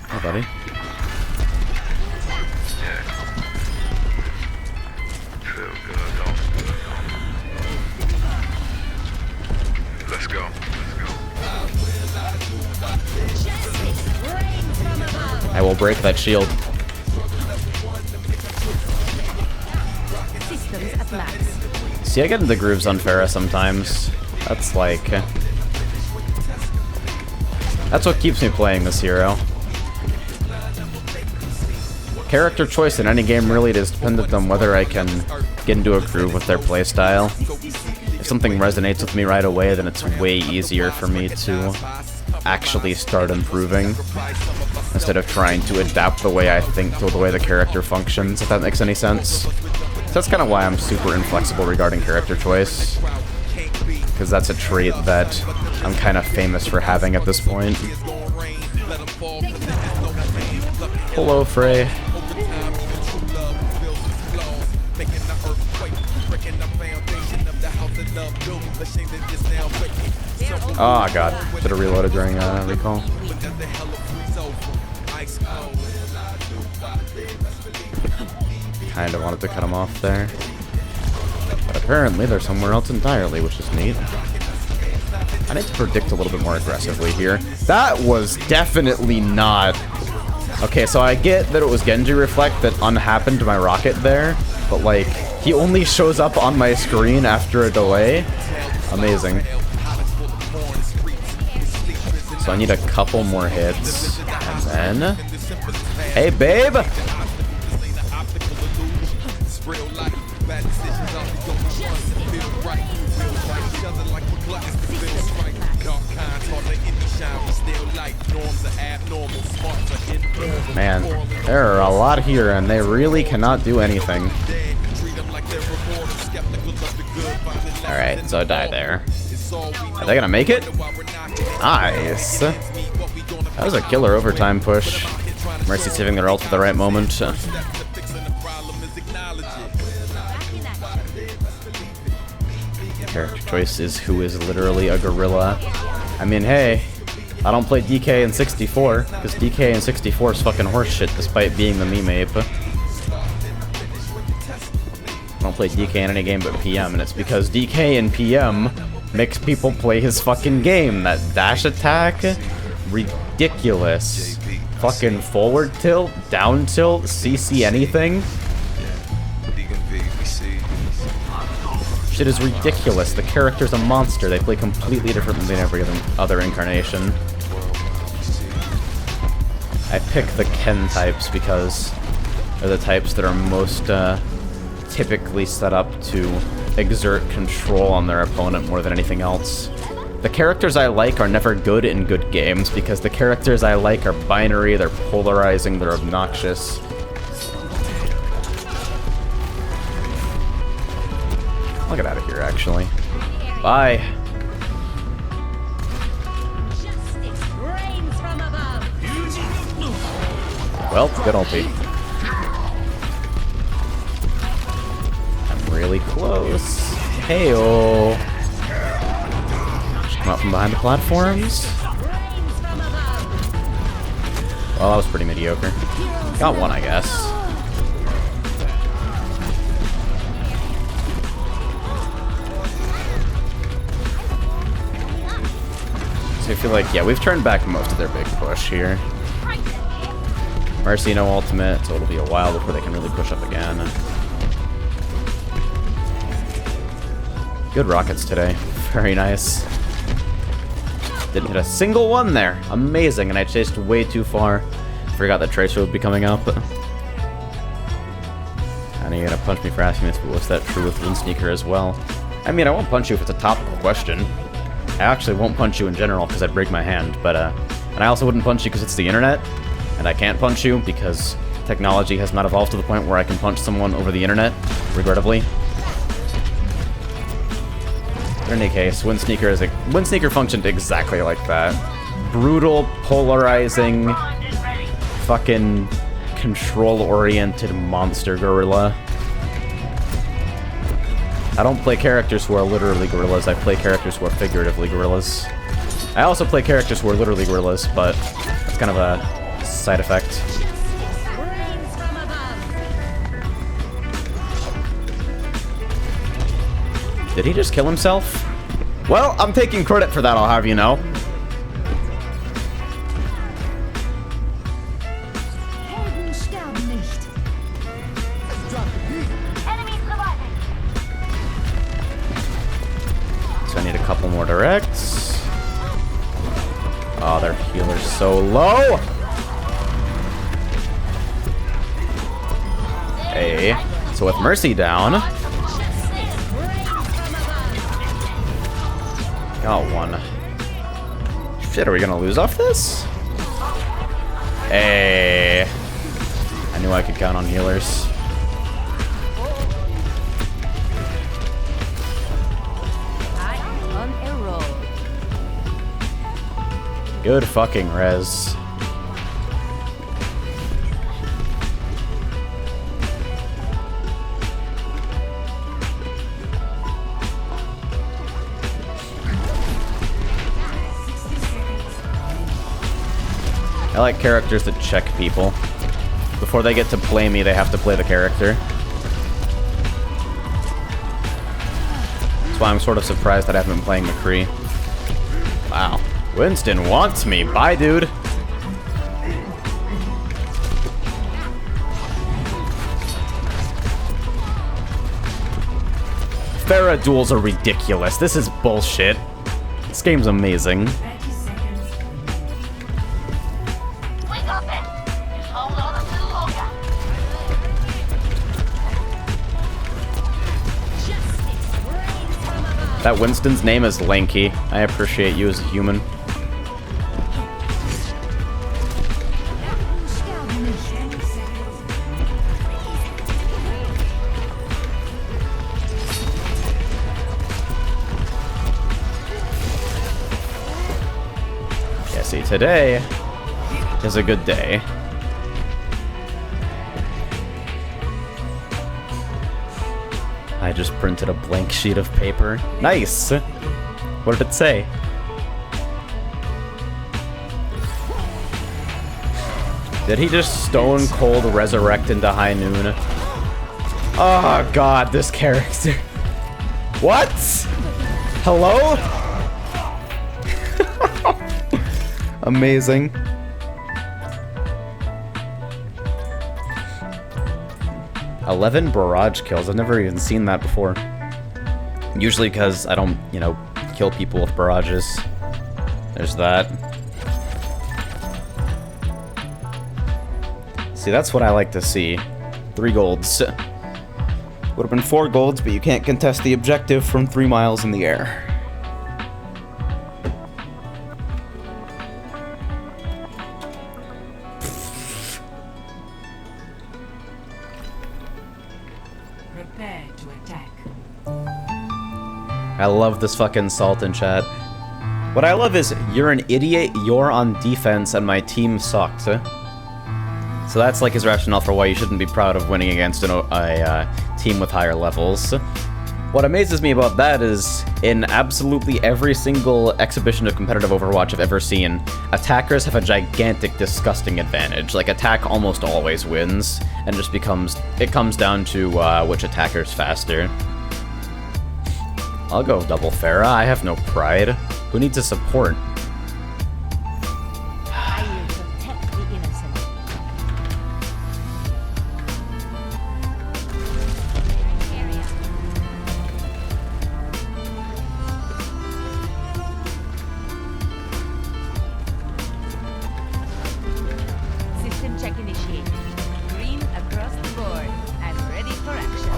S2: Hi, buddy.
S4: Let's go.
S2: I will break that shield. See, I get into the grooves on Pharah sometimes. That's like... that's what keeps me playing this hero. Character choice in any game really is dependent on whether I can get into a groove with their playstyle. If something resonates with me right away, then it's way easier for me to actually start improving instead of trying to adapt the way I think to the way the character functions, if that makes any sense. So that's kind of why I'm super inflexible regarding character choice, because that's a trait that I'm kind of famous for having at this point. Hello, Frey. Oh god, should have reloaded during recall. Kinda wanted to cut him off there. But apparently they're somewhere else entirely, which is neat. I need to predict a little bit more aggressively here. That was definitely not... Okay, so I get that it was Genji Reflect that unhappened my rocket there, but like, he only shows up on my screen after a delay. Amazing. So I need a couple more hits, and then... Hey, babe! Man, there are a lot here, and they really cannot do anything. Alright, so I die there. Are they gonna make it? Nice! That was a killer overtime push. Mercy saving their ult at the right moment. Character choice is who is literally a gorilla. I mean, hey, I don't play DK in 64, because DK in 64 is fucking horseshit despite being the meme ape. I don't play DK in any game but PM, and it's because DK in PM makes people play his fucking game. That dash attack, ridiculous. Fucking forward tilt, down tilt, CC anything. Shit is ridiculous. The character's a monster. They play completely differently than every other incarnation. I pick the Ken types because they're the types that are most typically set up to exert control on their opponent more than anything else. The characters I like are never good in good games because the characters I like are binary, they're polarizing, they're obnoxious. I'll get out of here, actually. Bye. Well, good ulti. I'm really close. Heyo. Just come out from behind the platforms. Well, that was pretty mediocre. Got one, I guess. So I feel like, yeah, we've turned back most of their big push here. Mercy, no ultimate, so it'll be a while before they can really push up again. Good rockets today. Very nice. Didn't hit a single one there. Amazing, and I chased way too far. Forgot that Tracer would be coming up. And you're gonna punch me for asking this, but was that true with Wind Sneaker as well? I mean, I won't punch you if it's a topical question. I actually won't punch you in general because I'd break my hand, but and I also wouldn't punch you because it's the internet, and I can't punch you because technology has not evolved to the point where I can punch someone over the internet, regrettably. But in any case, Wind Sneaker functioned exactly like that. Brutal, polarizing, fucking control-oriented monster gorilla. I don't play characters who are literally gorillas, I play characters who are figuratively gorillas. I also play characters who are literally gorillas, but that's kind of a side effect. Did he just kill himself? Well, I'm taking credit for that, I'll have you know. So I need a couple more directs. Oh, their healer's so low. Hey, so with Mercy down, got one. Shit, are we gonna lose off this? Hey. I knew I could count on healers.
S1: I am on a roll.
S2: Good fucking res. I like characters that check people. Before they get to play me, they have to play the character. That's why I'm sort of surprised that I haven't been playing McCree. Wow. Winston wants me. Bye, dude. Pharah duels are ridiculous. This is bullshit. This game's amazing.
S3: 30 seconds.
S7: We got this. Just hold on a little longer.
S2: That Winston's name is Lanky. I appreciate you as a human. Yeah, see, today is a good day. I just printed a blank sheet of paper. Nice! What did it say? Did he just stone cold resurrect into high noon? Oh god, this character. What? Hello? Amazing. "11 barrage kills. I've never even seen that before. Usually because I don't, you know, kill people with barrages. There's that. See, that's what I like to see. 3 golds. Would have been 4 golds, but you can't contest the objective from 3 miles in the air.
S3: Prepare to attack.
S2: I love this fucking salt in chat. What I love is, you're an idiot, you're on defense, and my team sucked. So that's like his rationale for why you shouldn't be proud of winning against a team with higher levels. What amazes me about that is, in absolutely every single exhibition of competitive Overwatch I've ever seen, attackers have a gigantic, disgusting advantage. Like, attack almost always wins, and just it comes down to which attacker's faster. I'll go double Pharah, I have no pride. Who needs a support?
S1: I will protect the innocent. System check initiated. Green across the board. I'm ready for action.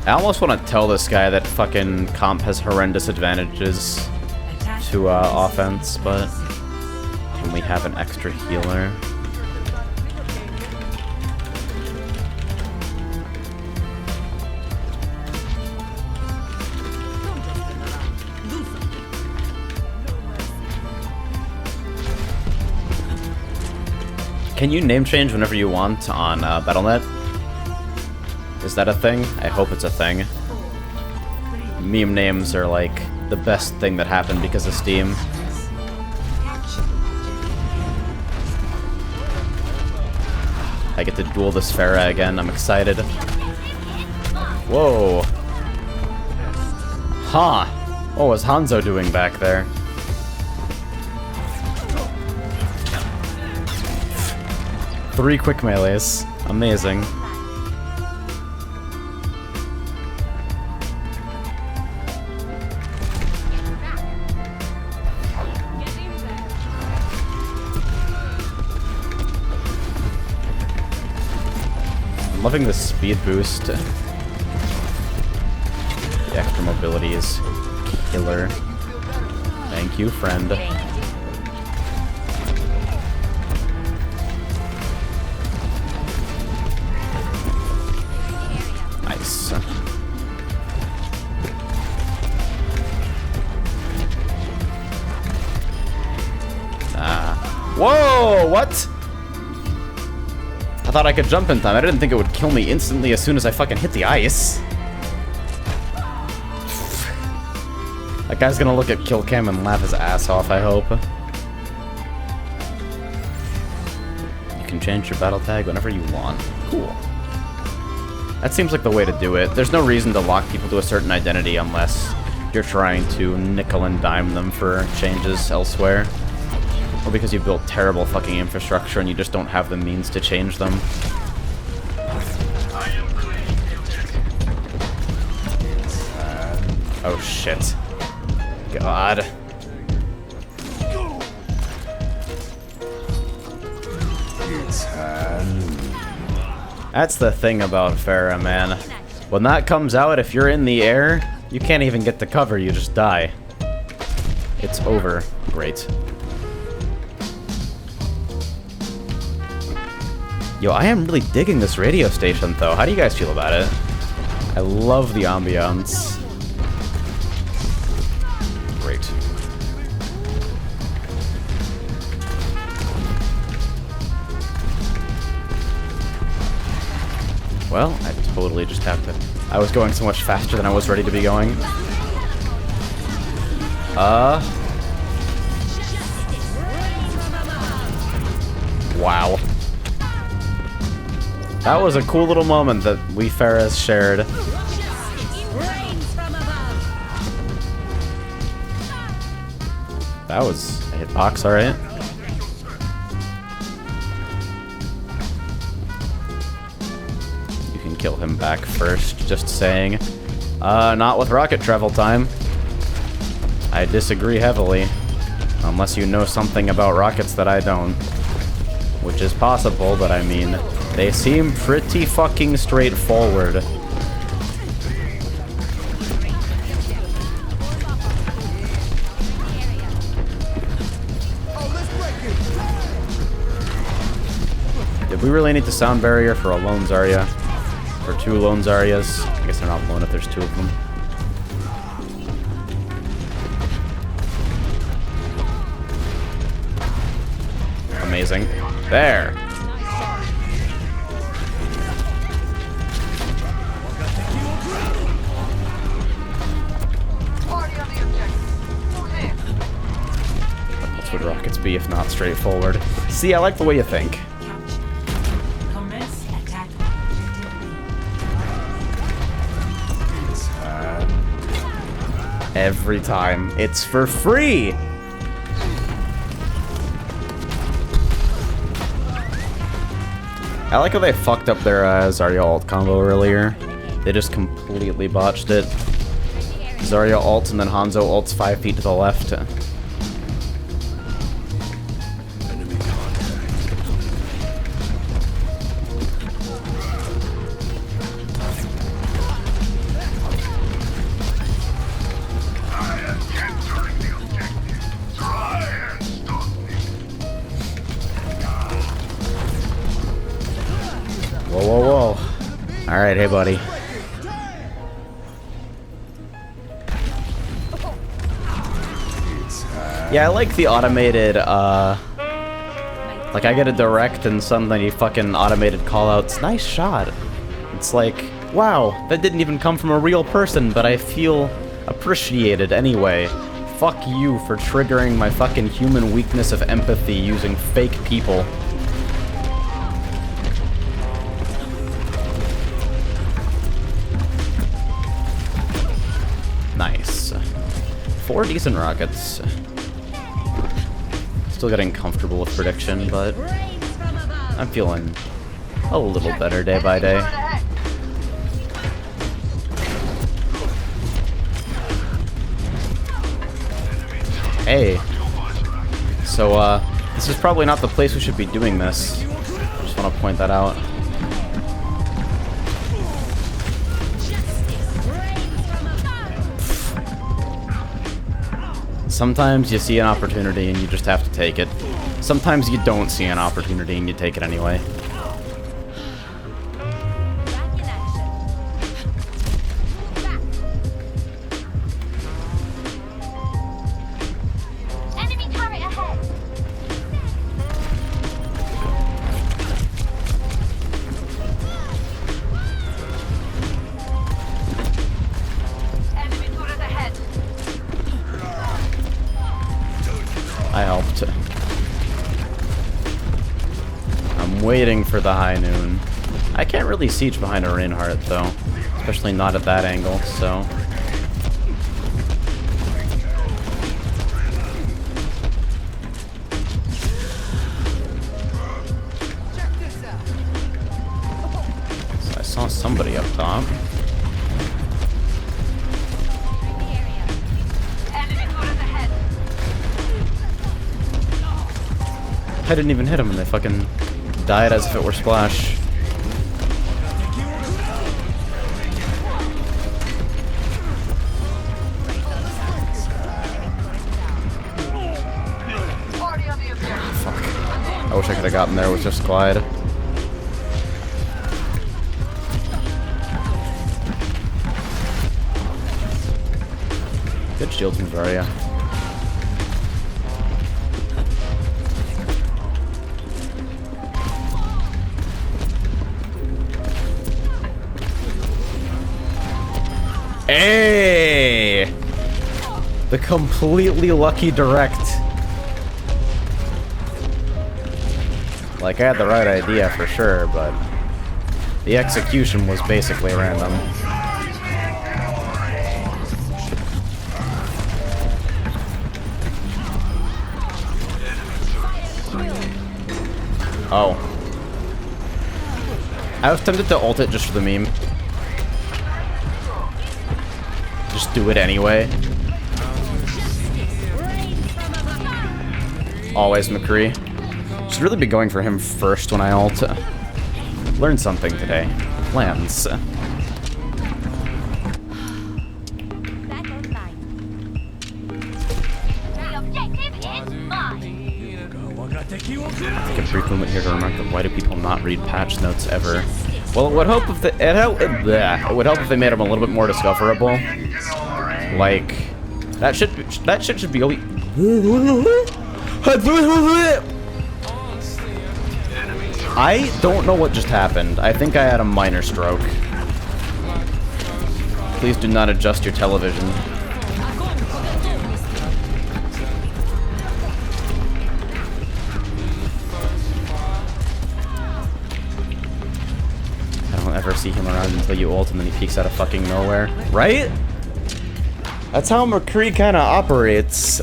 S2: I almost want to tell this guy that fucking comp has horrendous advantages
S3: Attack
S2: to offense, but can we have an extra healer? Can you name change whenever you want on Battle.net? Is that a thing? I hope it's a thing. Meme names are like the best thing that happened because of Steam. I get to duel this Pharah again, I'm excited. Whoa. Huh. What was Hanzo doing back there? Three quick melees. Amazing. I'm loving the speed boost. The extra mobility is killer. Thank you, friend. Nice. Whoa! What? I thought I could jump in time. I didn't think it would kill me instantly as soon as I fucking hit the ice. That guy's gonna look at kill cam and laugh his ass off, I hope. You can change your battle tag whenever you want. Cool. That seems like the way to do it. There's no reason to lock people to a certain identity unless you're trying to nickel and dime them for changes elsewhere. Or because you built terrible fucking infrastructure and you just don't have the means to change them. Oh shit. God. That's the thing about Farah, man. When that comes out, if you're in the air, you can't even get to cover, you just die. It's over. Great. Yo, I am really digging this radio station, though. How do you guys feel about it? I love the ambiance. Great. Well, I totally just have to... I was going so much faster than I was ready to be going. Wow. That was a cool little moment that we Ferris shared. That was a hitbox, alright. You can kill him back first, just saying. Not with rocket travel time. I disagree heavily. Unless you know something about rockets that I don't. Which is possible, but I mean... They seem pretty fucking straightforward. Did we really need the sound barrier for a lone Zarya? For 2 lone Zaryas? I guess they're not lone if there's 2 of them. Amazing. There! Would rockets be if not straightforward? See, I like the way you think.
S3: Commence attack objective.
S2: Every time. It's for free! I like how they fucked up their Zarya ult combo earlier. They just completely botched it. Zarya ults and then Hanzo ults 5 feet to the left. Whoa, whoa, whoa. Alright, hey buddy. Yeah, I like the automated, like I get a direct and suddenly fucking automated callouts. Nice shot. It's like, wow, that didn't even come from a real person, but I feel appreciated anyway. Fuck you for triggering my fucking human weakness of empathy using fake people. Nice. 4 decent rockets. Still getting comfortable with prediction, but I'm feeling a little better day by day. Hey. So, this is probably not the place we should be doing this. Just want to point that out. Sometimes you see an opportunity and you just have to take it. Sometimes you don't see an opportunity and you take it anyway.
S1: Back in action. Back.
S7: Enemy turret ahead. Enemy turret ahead.
S2: I helped. I'm waiting for the high noon. I can't really siege behind a Reinhardt though. Especially not at that angle, so... So I saw somebody up top.
S7: Enemy turret ahead.
S2: I didn't even hit him and they fucking died as if it were Splash.
S7: Party on the objective.
S2: Fuck. I wish I could have gotten there with just Clyde. Good shield from Zarya. Hey! The completely lucky direct. Like, I had the right idea for sure, but the execution was basically random. Oh. I was tempted to ult it just for the meme. Just do it anyway. Always McCree. Should really be going for him first when I ult. Learned something today. Plans.
S1: Back online.
S7: The objective is mine.
S2: Take a brief moment here to remark that why do people not read patch notes ever? Well, it would help if it would help if they made them a little bit more discoverable. Like that shit should be always. I don't know what just happened. I think I had a minor stroke. Please do not adjust your television. I don't ever see him around until you ult and then he peeks out of fucking nowhere. Right? That's how McCree kinda operates.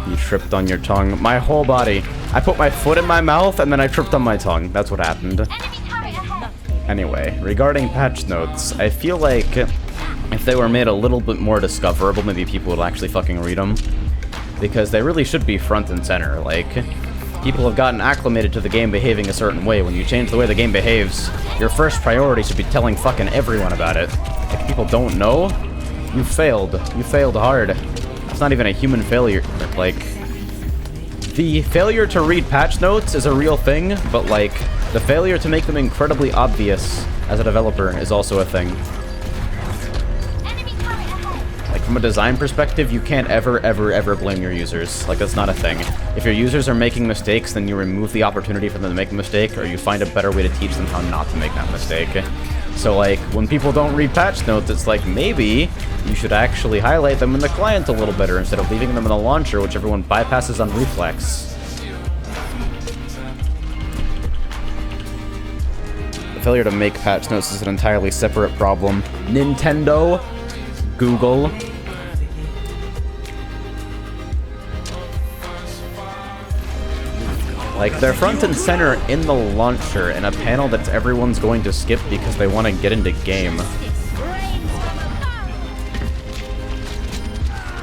S2: You tripped on your tongue. My whole body. I put my foot in my mouth and then I tripped on my tongue. That's what happened.
S7: Enemy turret ahead.
S2: Anyway, regarding patch notes, I feel like if they were made a little bit more discoverable, maybe people would actually fucking read them. Because they really should be front and center. Like, people have gotten acclimated to the game behaving a certain way. When you change the way the game behaves, your first priority should be telling fucking everyone about it. If people don't know, you failed. You failed hard. It's not even a human failure. Like, the failure to read patch notes is a real thing, but like, the failure to make them incredibly obvious as a developer is also a thing.
S7: Enemy turret ahead.
S2: Like, from a design perspective, you can't ever blame your users. Like, that's not a thing. If your users are making mistakes, then you remove the opportunity for them to make a mistake, or you find a better way to teach them how not to make that mistake. So, like, when people don't read patch notes, it's like, maybe you should actually highlight them in the client a little better instead of leaving them in the launcher, which everyone bypasses on reflex. The failure to make patch notes is an entirely separate problem. Nintendo, Google. Like, they're front and center in the launcher in a panel that everyone's going to skip because they want to get into game.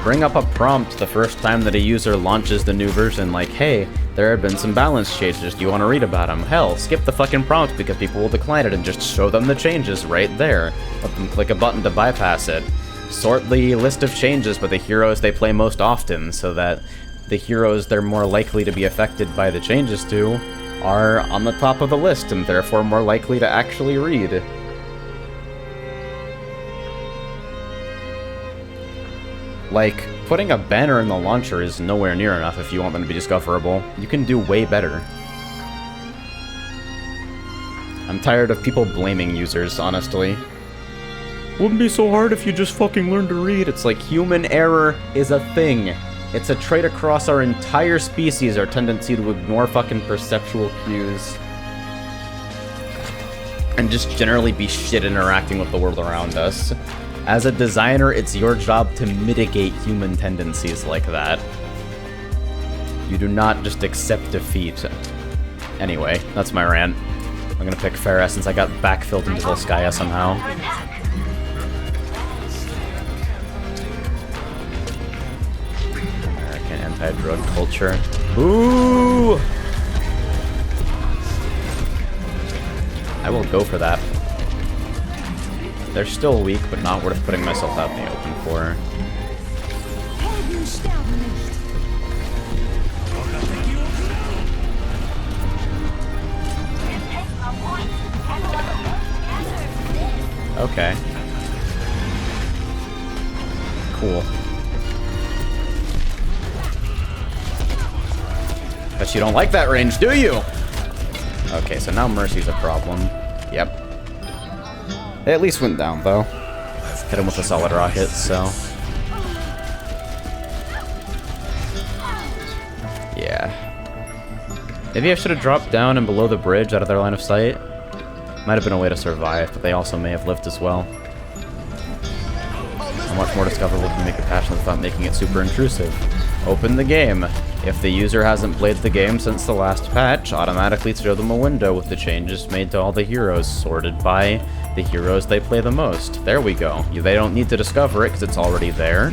S2: Bring up a prompt the first time that a user launches the new version, like, hey, there have been some balance changes, do you want to read about them? Hell, skip the fucking prompt because people will decline it and just show them the changes right there. Let them click a button to bypass it. sort the list of changes by the heroes they play most often, so that the heroes they're more likely to be affected by the changes to are on the top of the list, and therefore more likely to actually read. Like, putting a banner in the launcher is nowhere near enough if you want them to be discoverable. You can do way better. I'm tired of people blaming users, honestly. Wouldn't be so hard if you just fucking learned to read. It's like, human error is a thing. It's a trait across our entire species, our tendency to ignore fucking perceptual cues. And just generally be shit interacting with the world around us. As a designer, it's your job to mitigate human tendencies like that. You do not just accept defeat. Anyway, that's my rant. I'm gonna pick Farah since I got backfilled into Volskaya somehow. American anti-drug culture. Ooh! I will go for that. They're still weak, but not worth putting myself out in the open for. Okay. Cool. But you don't like that range, do you? Okay, so now Mercy's a problem. Yep. They at least went down, though. Hit him with a solid rocket, so... yeah. Maybe I should have dropped down and below the bridge out of their line of sight. Might have been a way to survive, but they also may have lived as well. How much more discoverable can you make a patch without making it super intrusive? Open the game. If the user hasn't played the game since the last patch, automatically show them a window with the changes made to all the heroes, sorted by the heroes they play the most. There we go. They don't need to discover it because it's already there.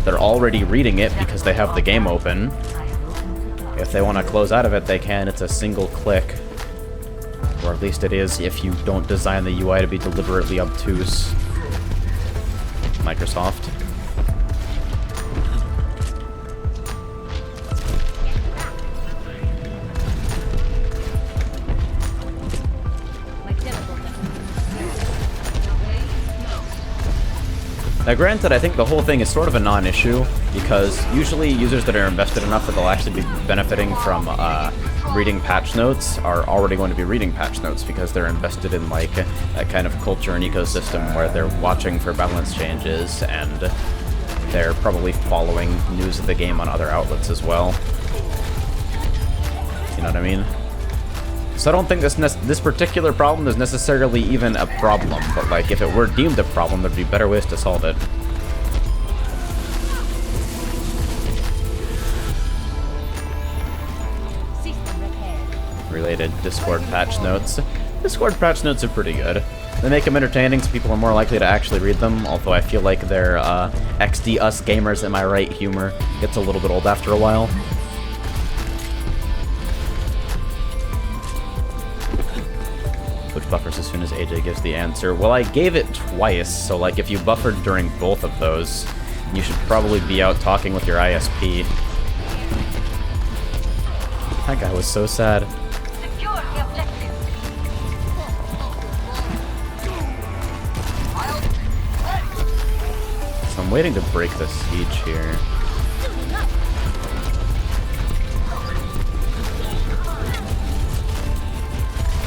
S2: They're already reading it because they have the game open. If they want to close out of it, they can. It's a single click. Or at least it is if you don't design the UI to be deliberately obtuse. Microsoft. Now granted, I think the whole thing is sort of a non-issue, because usually users that are invested enough that they'll actually be benefiting from reading patch notes are already going to be reading patch notes because they're invested in like that kind of culture and ecosystem where they're watching for balance changes and they're probably following news of the game on other outlets as well. You know what I mean? So I don't think this particular problem is necessarily even a problem, but like if it were deemed a problem, there'd be better ways to solve it. Related Discord patch notes. Discord patch notes are pretty good. They make them entertaining so people are more likely to actually read them, although I feel like their XD us gamers, am I right humor gets a little bit old after a while. Which buffers as soon as AJ gives the answer? Well, I gave it twice, so like if you buffered during both of those, you should probably be out talking with your ISP. That guy was so sad.
S7: Secure the objective.
S2: So I'm waiting to break the siege here.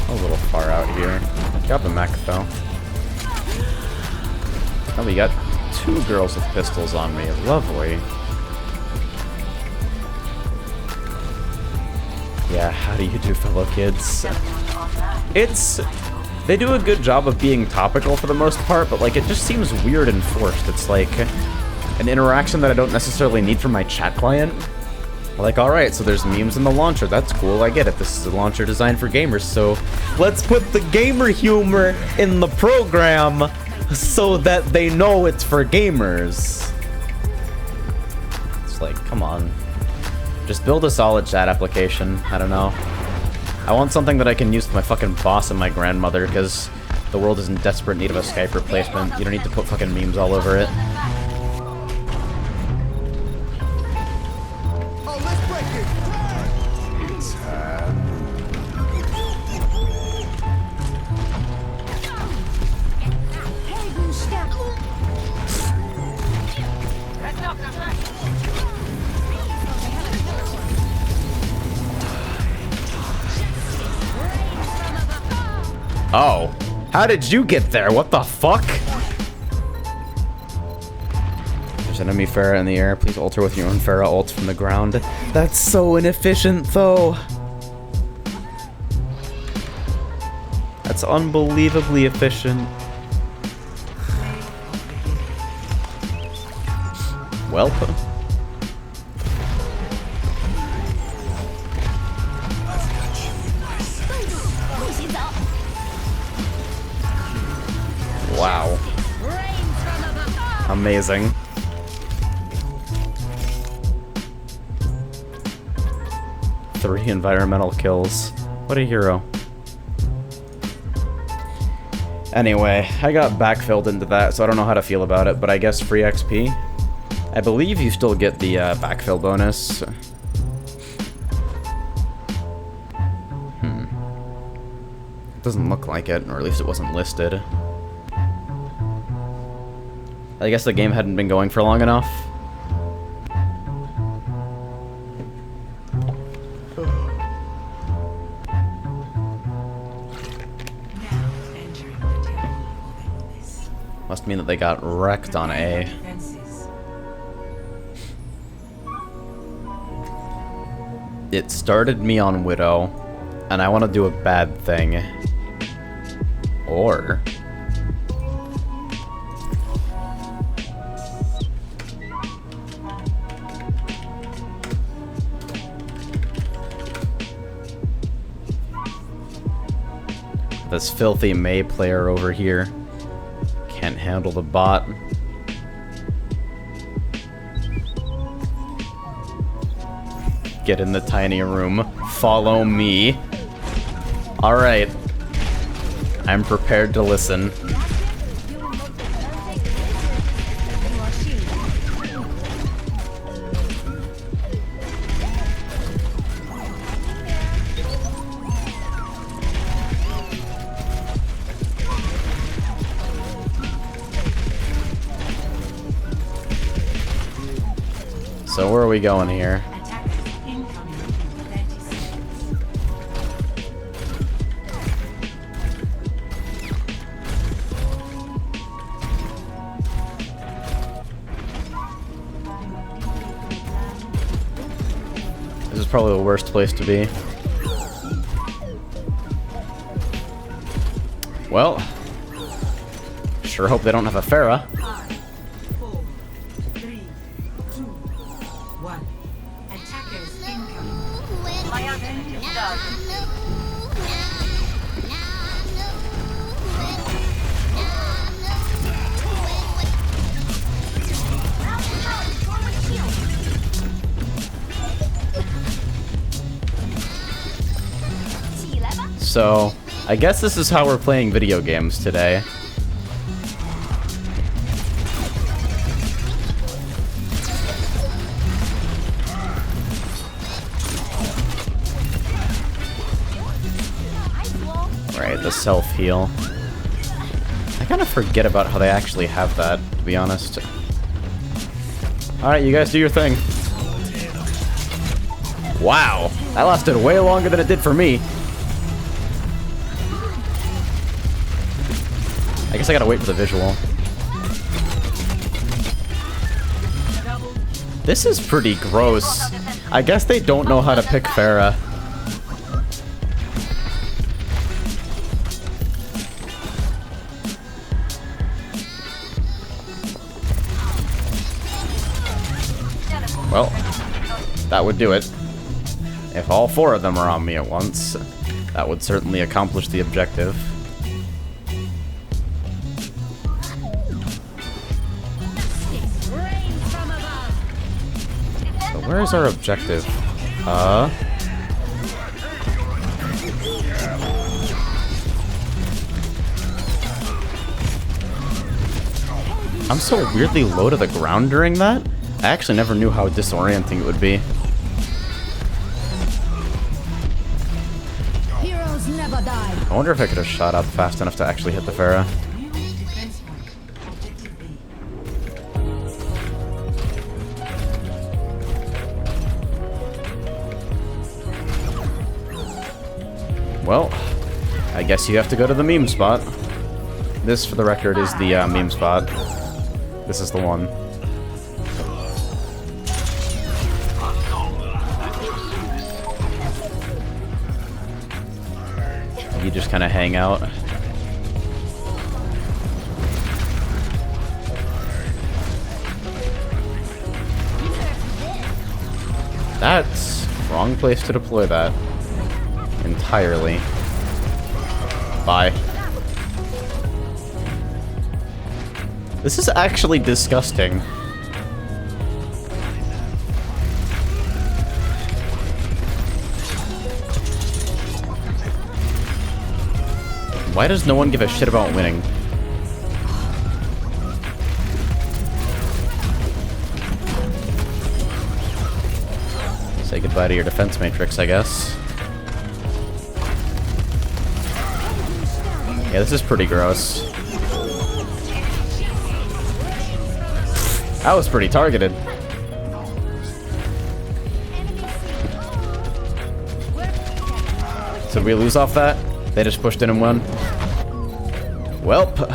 S2: A little far out here. Got the mech though. Oh, we got two girls with pistols on me. Lovely. Yeah, how do you do, fellow kids? They do a good job of being topical for the most part, but like it just seems weird and forced. It's like an interaction that I don't necessarily need from my chat client. Like, alright, so there's memes in the launcher. That's cool, I get it. This is a launcher designed for gamers, so let's put the gamer humor in the program so that they know it's for gamers. It's like, come on. Just build a solid chat application. I don't know. I want something that I can use with my fucking boss and my grandmother, because the world is in desperate need of a Skype replacement. You don't need to put fucking memes all over it. Oh. How did you get there? What the fuck? There's an enemy Pharah in the air. Please alter with your own Pharah ult from the ground. That's so inefficient, though. That's unbelievably efficient. Welp. Wow. Amazing. Three environmental kills. What a hero. Anyway, I got backfilled into that, so I don't know how to feel about it, but I guess free XP. I believe you still get the backfill bonus. It doesn't look like it, or at least it wasn't listed. I guess the game hadn't been going for long enough.
S3: Now entering the temple of Equus.
S2: Must mean that they got wrecked on A.
S3: Defenses.
S2: It started me on Widow, and I want to do a bad thing. Or... this filthy Mei player over here can't handle the bot. Get in the tiny room. Follow me. Alright. I'm prepared to listen. So where are we going here?
S3: Attackers incoming in 30 seconds.
S2: This is probably the worst place to be. Well, sure hope they don't have a Pharah.
S3: 4, 3, 2, 1. Attackers incoming.
S7: My objective is done.
S2: So, I guess this is how we're playing video games today. Right, the self-heal. I kind of forget about how they actually have that, to be honest. Alright, you guys do your thing. Wow, that lasted way longer than it did for me. I guess I gotta wait for the visual. This is pretty gross. I guess they don't know how to pick Pharah. Well, that would do it. If all four of them are on me at once, that would certainly accomplish the objective. So where's our objective? I'm so weirdly low to the ground during that. I actually never knew how disorienting it would be.
S5: Heroes never die.
S2: I wonder if I could have shot up fast enough to actually hit the Pharah.
S3: New defense point. Objective B.
S2: Well, I guess you have to go to the meme spot. This, for the record, is the meme spot. This is the one. You just kind of hang out. That's wrong place to deploy that. Entirely. Bye. This is actually disgusting. Why does no one give a shit about winning? Say goodbye to your defense matrix, I guess. Yeah, this is pretty gross. That was pretty targeted. So did we lose off that? They just pushed in and won? Welp.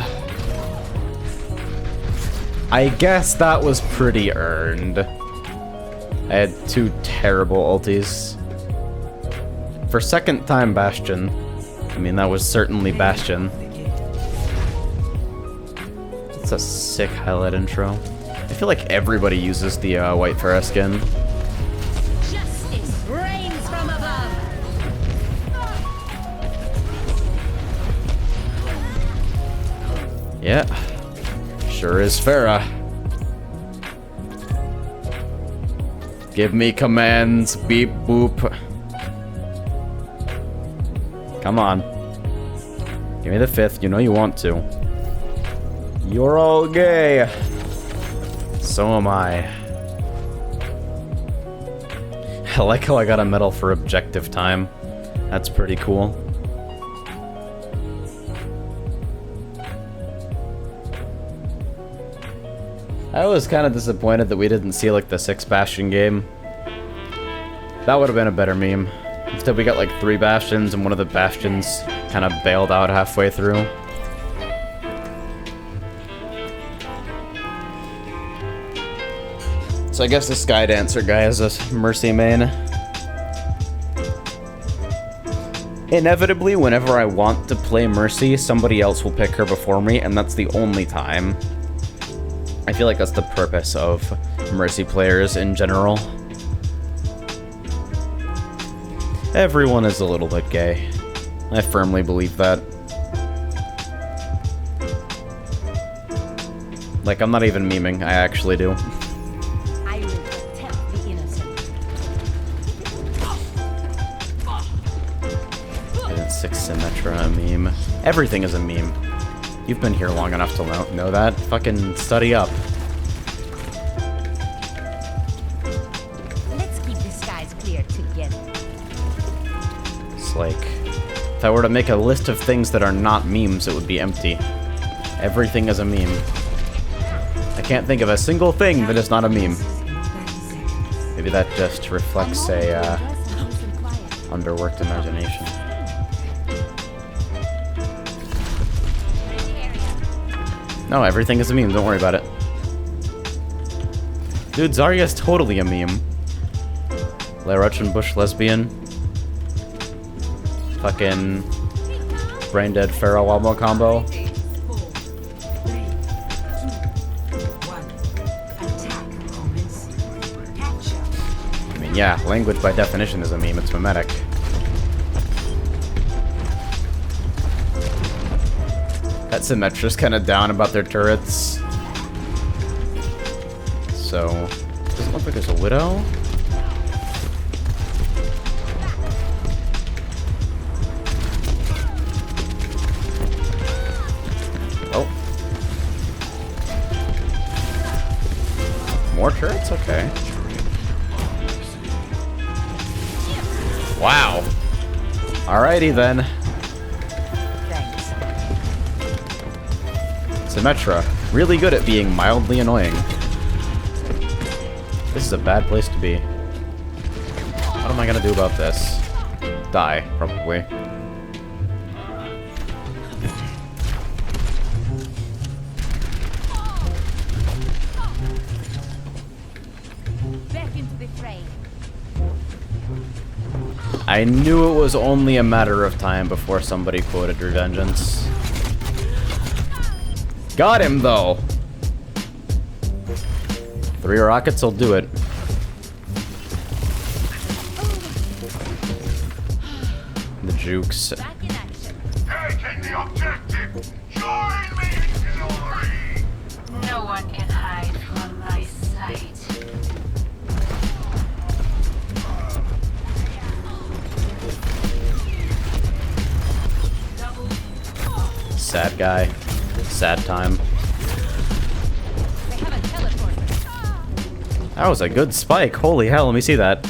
S2: I guess that was pretty earned. I had 2 terrible ultis. For second time Bastion. I mean, that was certainly Bastion. It's a sick highlight intro. I feel like everybody uses the white Pharah skin.
S5: Justice reigns from above.
S2: Yeah. Sure is Pharah. Give me commands, beep boop. Come on. Give me the 5th, you know you want to. You're all gay. So am I. I like how I got a medal for objective time. That's pretty cool. I was kind of disappointed that we didn't see like the 6 Bastion game. That would have been a better meme. Instead we got like 3 Bastions and one of the Bastions kind of bailed out halfway through. So I guess the Sky Dancer guy is a Mercy main. Inevitably, whenever I want to play Mercy, somebody else will pick her before me, and that's the only time. I feel like that's the purpose of Mercy players in general. Everyone is a little bit gay. I firmly believe that. Like, I'm not even memeing, I actually do.
S5: I will protect the innocent.
S2: Isn't 6 Symmetra a meme? Everything is a meme. You've been here long enough to know that. Fucking study up.
S5: Let's keep the skies clear together.
S2: It's like, if I were to make a list of things that are not memes, it would be empty. Everything is a meme. I can't think of a single thing that is not a meme. Maybe that just reflects a underworked imagination. No, everything is a meme, don't worry about it. Dude, Zarya's totally a meme. Laruchan Bush lesbian. Fucking brain dead Pharah Wobble combo. I mean, yeah, language by definition is a meme, it's mimetic. That Symmetra's kind of down about their turrets. So, doesn't look like there's a Widow. Oh. More turrets? Okay. Wow. Alrighty then. Symmetra, really good at being mildly annoying. This is a bad place to be. What am I gonna do about this? Die, probably. I knew it was only a matter of time before somebody quoted Revengeance. Got him, though! 3 rockets will do it. The jukes.
S1: Back in action.
S4: Taking the objective! Join me in glory!
S7: No one can hide from my sight.
S2: Sad guy. Sad time.
S1: They have a teleporter.
S2: That was a good spike. Holy hell, let me see that.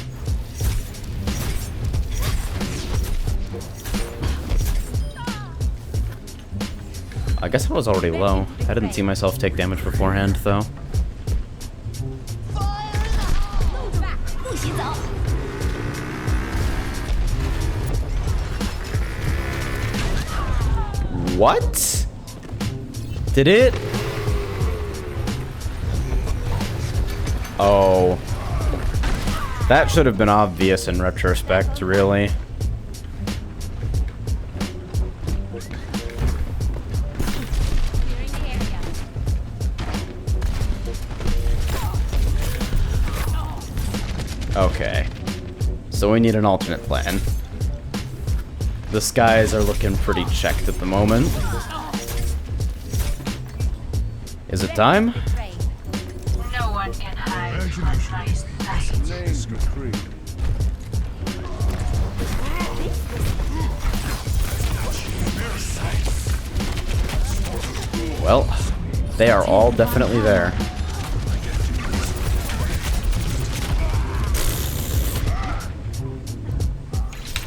S2: I guess I was already low. I didn't see myself take damage beforehand, though. What? Did it? Oh. That should have been obvious in retrospect, really.
S1: Clearing the area.
S2: Okay. So we need an alternate plan. The skies are looking pretty checked at the moment. Is it time?
S1: Rain.
S7: No one can hide from my sight.
S8: Names retrieved.
S2: Well, they are all definitely there.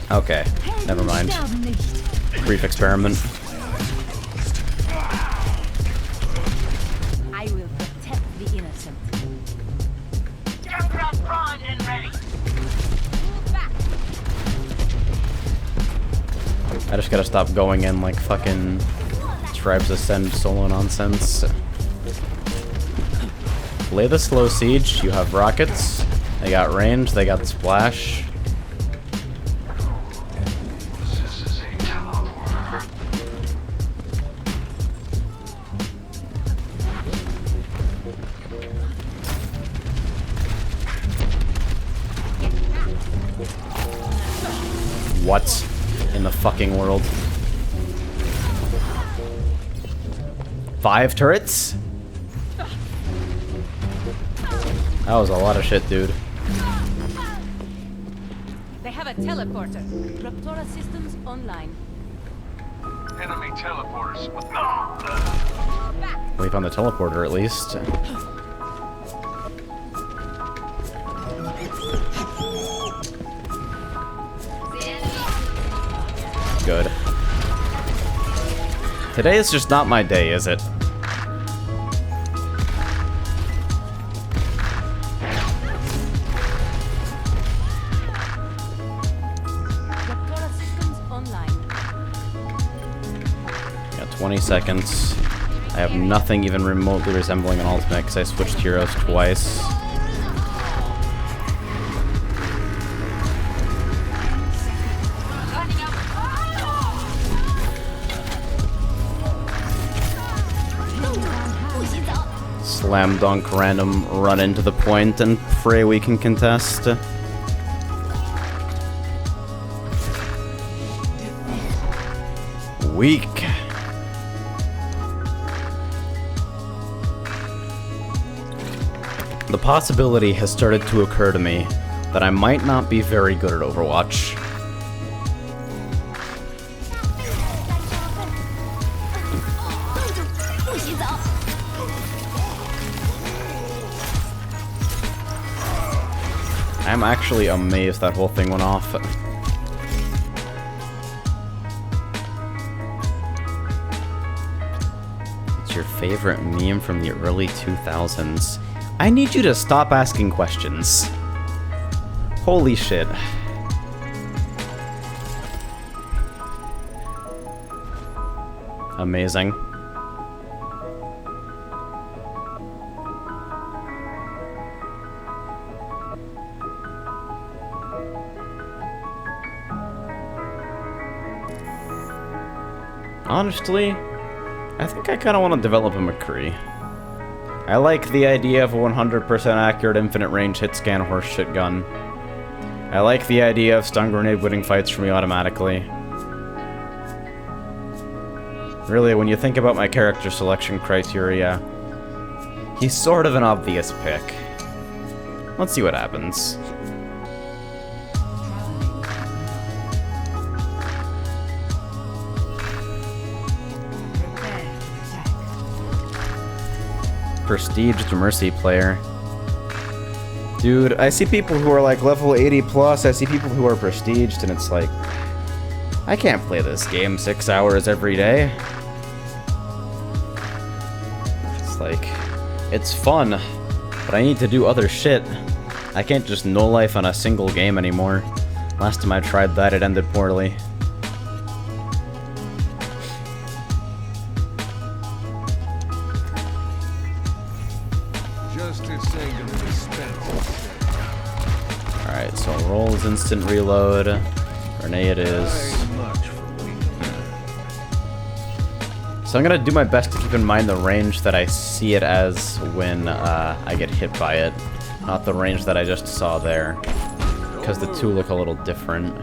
S2: Okay, never mind. Brief experiment.
S1: I will protect the innocent.
S7: Get that primed and ready.
S1: Move back.
S2: I just gotta stop going in like fucking Tribes Ascend solo nonsense. Lay the slow siege. You have rockets. They got range. They got splash.
S4: This is a teleporter.
S2: What in the fucking world? 5 turrets? That was a lot of shit, dude.
S1: They have a teleporter. Raptora systems online.
S4: Enemy teleporters.
S1: Move back.
S2: We found the teleporter at least. Good. Today is just not my day, is it?
S1: Raptora systems online.
S2: Got 20 seconds. I have nothing even remotely resembling an ultimate because I switched heroes twice. Slam dunk random run into the point and pray we can contest. Weak. The possibility has started to occur to me that I might not be very good at Overwatch. I'm actually amazed that whole thing went off. What's your favorite meme from the early 2000s? I need you to stop asking questions. Holy shit. Amazing. Honestly, I think I kind of want to develop a McCree. I like the idea of a 100% accurate infinite range hit scan horseshit gun. I like the idea of stun grenade winning fights for me automatically. Really, when you think about my character selection criteria, he's sort of an obvious pick. Let's see what happens. Prestiged Mercy player. Dude, I see people who are like level 80 plus, I see people who are prestiged, and it's like, I can't play this game 6 hours every day. It's like, it's fun, but I need to do other shit. I can't just no life on a single game anymore. Last time I tried that, it ended poorly. Alright, so roll is instant reload. Grenade is. So I'm gonna do my best to keep in mind the range that I see it as when I get hit by it. Not the range that I just saw there. Because the two look a little different.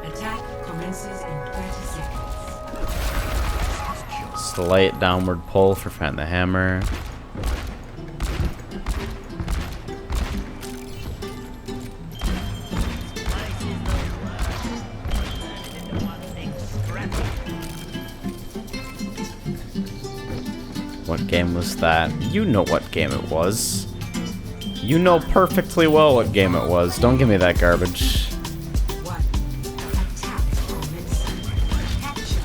S3: Attack commences in 30 seconds.
S2: Slight downward pull for Fan the Hammer. What game was that? You know what game it was. You know perfectly well what game it was. Don't give me that garbage.
S3: One. Attack commencing. Capture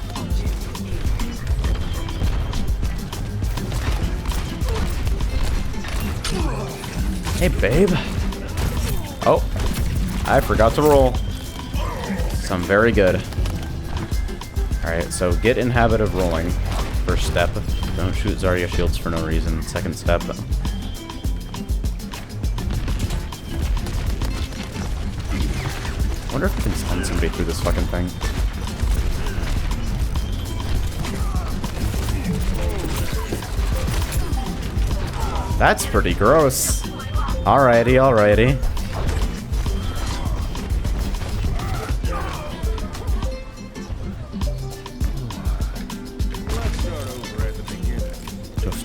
S3: objective
S2: Hey, babe. Oh, I forgot to roll. So I'm very good. Alright, so get in habit of rolling. First step. Don't shoot Zarya shields for no reason. Second step. I wonder if I can stun somebody through this fucking thing. That's pretty gross. Alrighty, alrighty.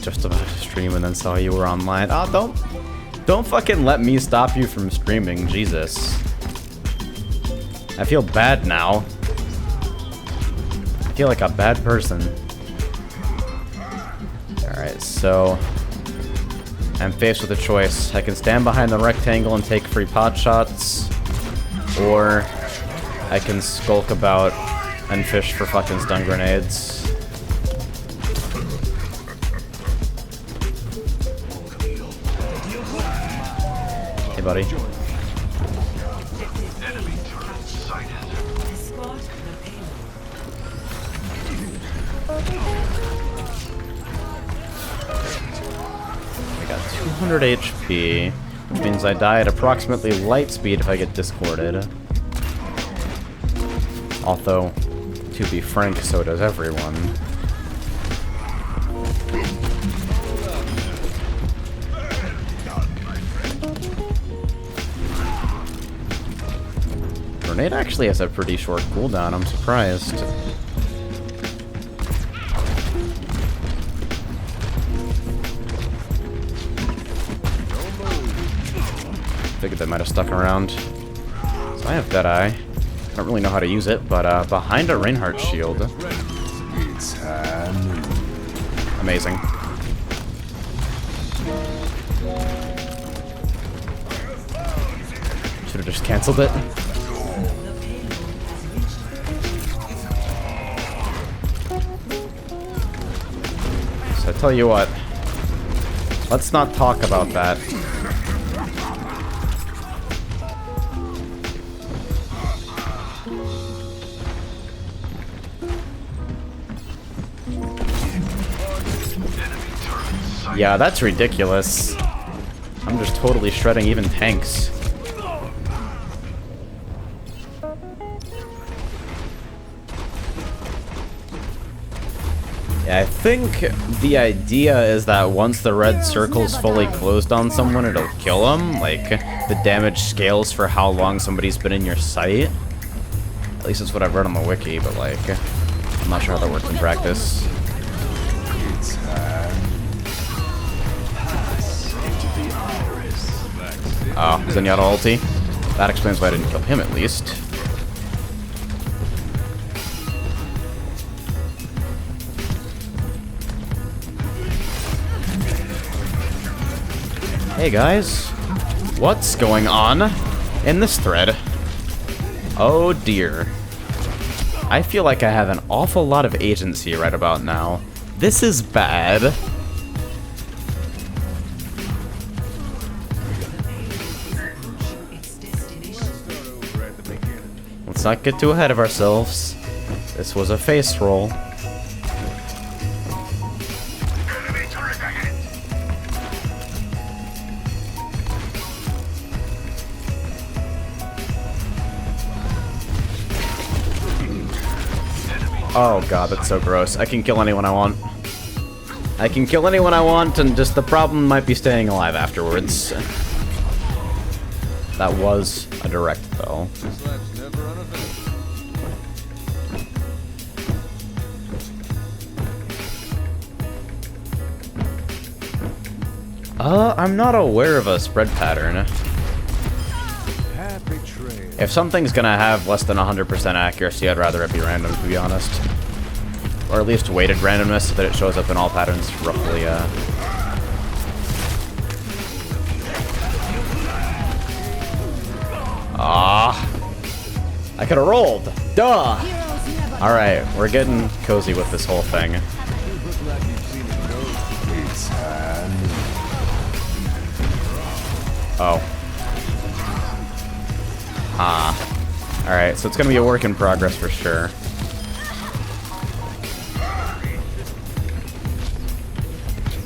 S2: Just about to stream and then saw you were online. Oh, don't fucking let me stop you from streaming, Jesus. I feel bad now. I feel like a bad person. Alright, so I'm faced with a choice. I can stand behind the rectangle and take free pot shots, or I can skulk about and fish for fucking stun grenades. Hey, buddy.
S4: Enemy turret sighted.
S3: escort the payload.
S2: I got 200 HP, which means I die at approximately light speed if I get discorded. Although, to be frank, so does everyone. Grenade actually has a pretty short cooldown, I'm surprised. Figured they might have stuck around. So I have Deadeye. I don't really know how to use it, but behind a Reinhardt shield. Amazing. Should have just canceled it. So I tell you what, let's not talk about that. Yeah, that's ridiculous. I'm just totally shredding even tanks. Yeah, I think the idea is that once the red circle's fully closed on someone, it'll kill them. Like, the damage scales for how long somebody's been in your sight. At least that's what I've read on the wiki, but like, I'm not sure how that works in practice. Oh, Zenyatta ulti? That explains why I didn't kill him, at least. Hey guys, what's going on in this thread? Oh dear. I feel like I have an awful lot of agency right about now. This is bad. Let's not get too ahead of ourselves. This was a face roll.
S4: Enemy turret ahead.
S2: Oh god, that's so gross. I can kill anyone I want. I can kill anyone I want, and just the problem might be staying alive afterwards. That was a direct, though. I'm not aware of a spread pattern. If something's gonna have less than 100% accuracy, I'd rather it be random, to be honest. Or at least weighted randomness, so that it shows up in all patterns roughly, I could've rolled! Duh! Alright, we're getting cozy with this whole thing. Oh. Alright, so it's gonna be a work in progress for sure.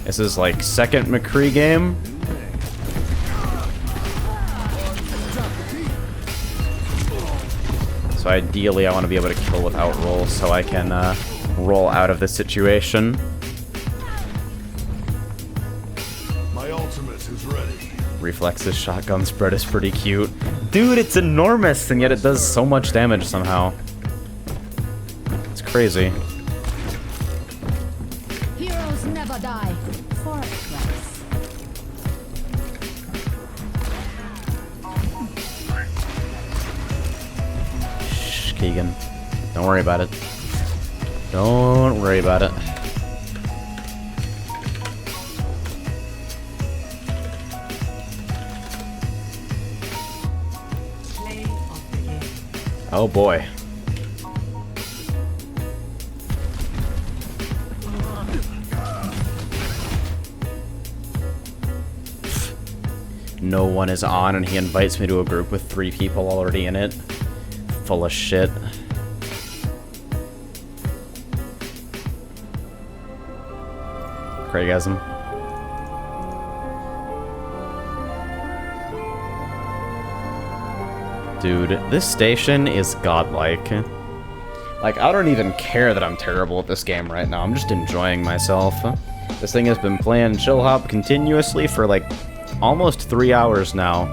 S2: This is like second McCree game. So ideally I want to be able to kill without roll so I can roll out of this situation.
S8: My ultimate is ready.
S2: Reflex's shotgun spread is pretty cute. Dude, it's enormous, and yet it does so much damage somehow. It's crazy.
S5: Heroes never die. For a price.
S2: Shh, Keegan. Don't worry about it. Don't worry about it. Oh boy. No one is on, and he invites me to a group with 3 people already in it. Full of shit. Craigasm. Dude, this station is godlike. Like, I don't even care that I'm terrible at this game right now. I'm just enjoying myself. This thing has been playing Chill Hop continuously for, like, almost 3 hours now.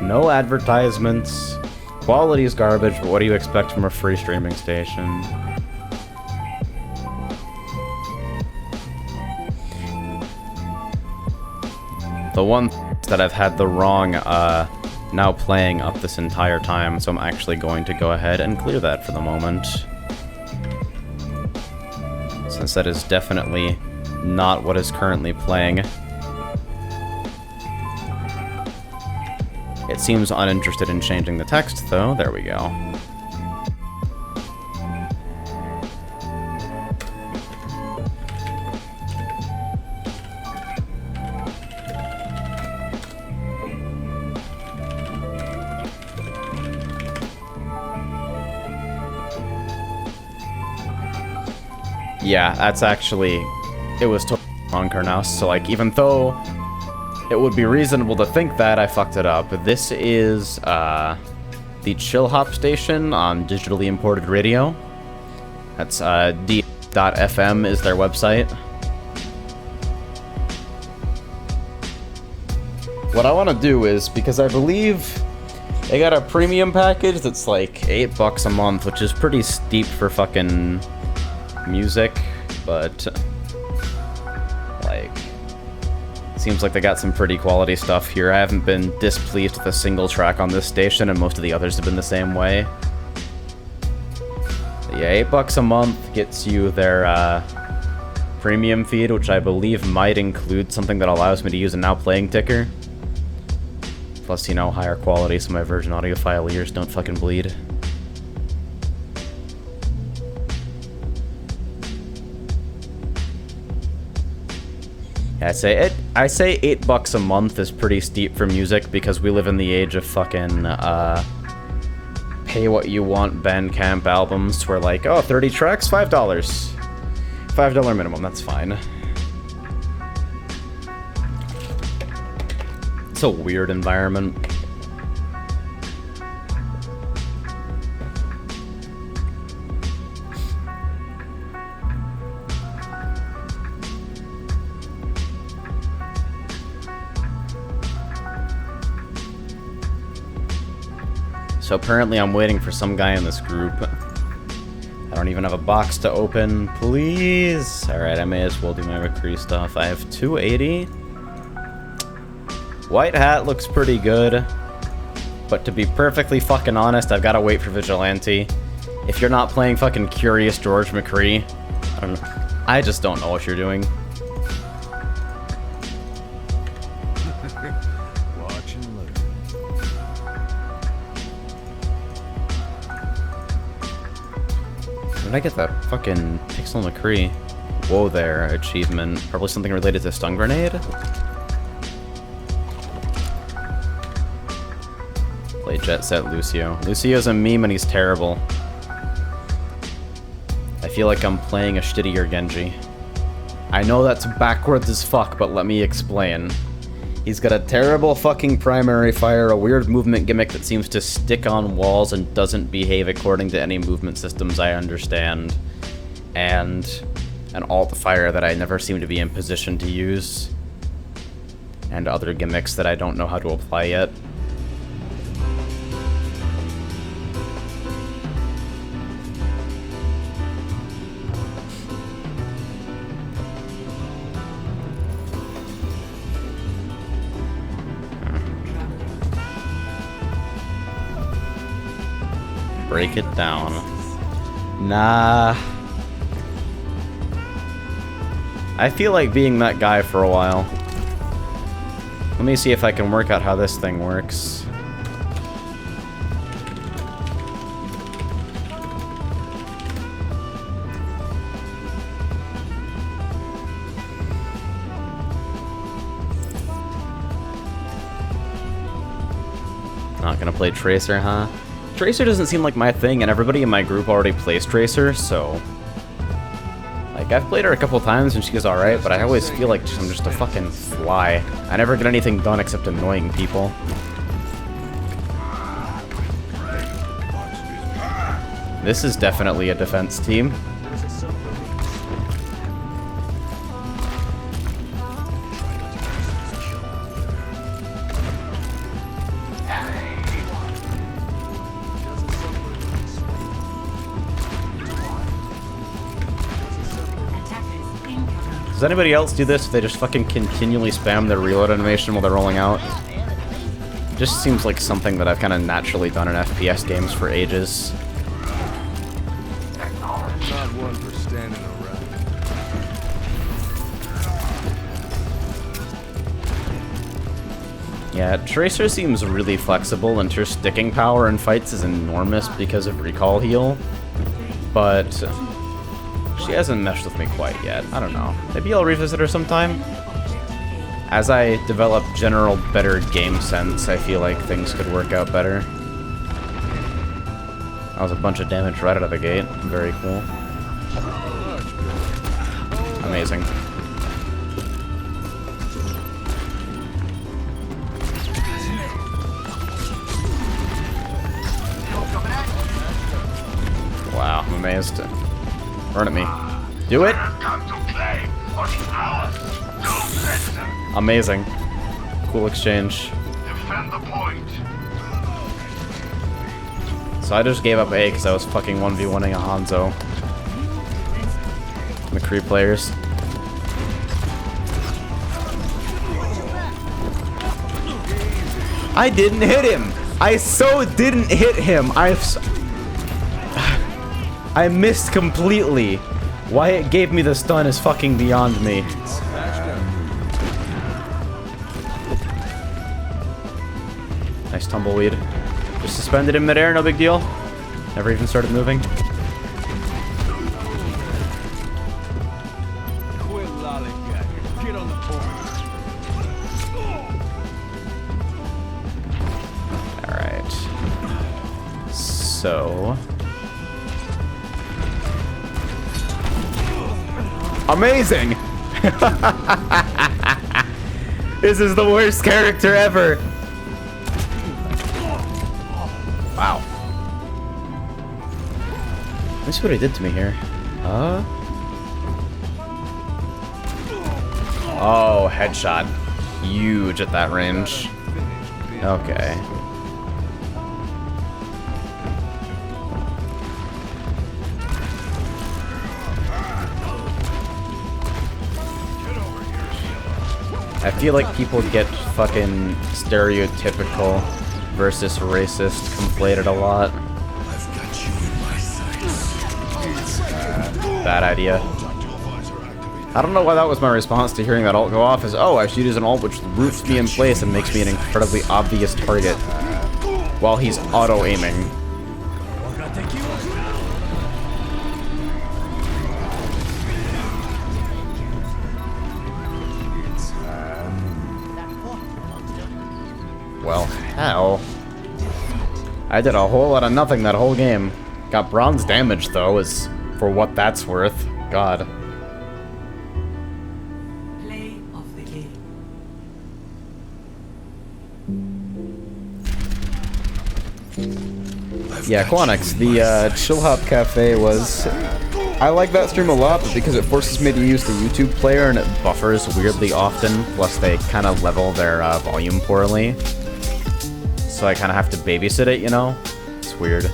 S2: No advertisements. Quality's garbage, but what do you expect from a free streaming station? The one that I've had the wrong, now playing up this entire time, so I'm actually going to go ahead and clear that for the moment. Since that is definitely not what is currently playing. It seems uninterested in changing the text, though. There we go. Yeah, that's actually... It was totally wrong, Karnaus, so like, even though it would be reasonable to think that, I fucked it up. This is, the Chill Hop station on digitally imported radio. That's, Overchill.fm is their website. What I want to do is, because I believe they got a premium package that's like $8 a month, which is pretty steep for fucking music, but like, seems like they got some pretty quality stuff here. I haven't been displeased with a single track on this station, and most of the others have been the same way. But yeah, $8 a month gets you their premium feed, which I believe might include something that allows me to use a now playing ticker. Plus, you know, higher quality so my Virgin audiophile ears don't fucking bleed. Yeah, I say $8 a month is pretty steep for music because we live in the age of fucking pay what you want Bandcamp albums where like, oh, 30 tracks, $5. $5 minimum, that's fine. It's a weird environment. So apparently I'm waiting for some guy in this group. I don't even have a box to open. Please! Alright, I may as well do my McCree stuff. I have 280. White hat looks pretty good. But to be perfectly fucking honest, I've got to wait for Vigilante. If you're not playing fucking Curious George McCree, I don't know. I just don't know what you're doing.
S8: Watch and learn.
S2: Where did I get that fucking Pixel McCree? Whoa there, achievement. Probably something related to Stun Grenade? Play Jet Set Lucio. Lucio's a meme and he's terrible. I feel like I'm playing a shittier Genji. I know that's backwards as fuck, but let me explain. He's got a terrible fucking primary fire, a weird movement gimmick that seems to stick on walls and doesn't behave according to any movement systems I understand, and an alt fire that I never seem to be in position to use, and other gimmicks that I don't know how to apply yet. Break it down. Nah. I feel like being that guy for a while. Let me see if I can work out how this thing works. Not gonna play Tracer, huh? Tracer doesn't seem like my thing, and everybody in my group already plays Tracer, so... Like, I've played her a couple times and she's alright, but I always feel like I'm just a fucking fly. I never get anything done except annoying people. This is definitely a defense team. Does anybody else do this? They just fucking continually spam their reload animation while they're rolling out. Just seems like something that I've kind of naturally done in FPS games for ages.
S8: Not one for standing around.
S2: Yeah, Tracer seems really flexible, and her sticking power in fights is enormous because of recall heal. But she hasn't meshed with me quite yet. I don't know. Maybe I'll revisit her sometime. As I develop general better game sense, I feel like things could work out better. That was a bunch of damage right out of the gate. Very cool. Amazing. Wow, I'm amazed. Run at me. Do it.
S4: Come to claim what's ours. Don't let them.
S2: Amazing. Cool exchange.
S4: Defend the point.
S2: So I just gave up A because I was fucking 1v1ing a Hanzo. McCree players. I didn't hit him! I so didn't hit him! I missed completely. Why it gave me the stun is fucking beyond me. Nice tumbleweed. Just suspended in midair, no big deal. Never even started moving.
S8: Quit lollygagging. Get on the point.
S2: Alright. So... Amazing! This is the worst character ever! Wow. Let me see what he did to me here. Oh, headshot. Huge at that range. Okay. I feel like people get fucking stereotypical versus racist conflated a lot.
S8: I've got you in my sights.
S2: Bad idea. I don't know why that was my response to hearing that ult go off is, oh, I should use an ult which roots me in place and makes me an incredibly obvious target while he's auto-aiming. Well, hell. I did a whole lot of nothing that whole game. Got bronze damage, though, is for what that's worth. God.
S3: Play of the game.
S2: Yeah, Quanix, the Chill Hop Cafe was... I like that stream a lot, but because it forces me to use the YouTube player and it buffers weirdly often, plus they kind of level their volume poorly. So I kind of have to babysit it, you know? It's weird.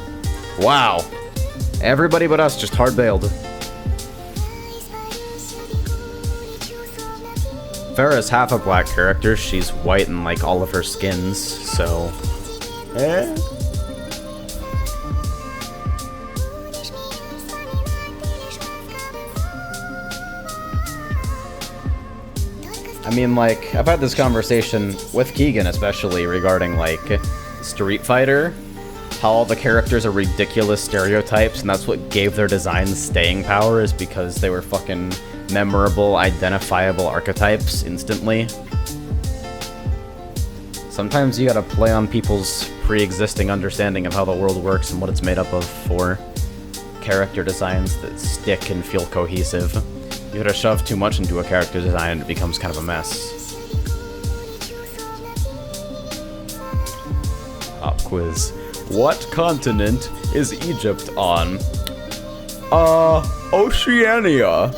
S2: Wow! Everybody but us just hard-bailed. Farrah's half a black character. She's white in, like, all of her skins, so... Eh? I mean, like, I've had this conversation with Keegan, especially, regarding, like, Street Fighter. How all the characters are ridiculous stereotypes, and that's what gave their designs staying power, is because they were fucking memorable, identifiable archetypes instantly. Sometimes you gotta play on people's pre-existing understanding of how the world works and what it's made up of for character designs that stick and feel cohesive. You gotta shove too much into a character design and it becomes kind of a mess. Pop quiz. What continent is Egypt on? Oceania.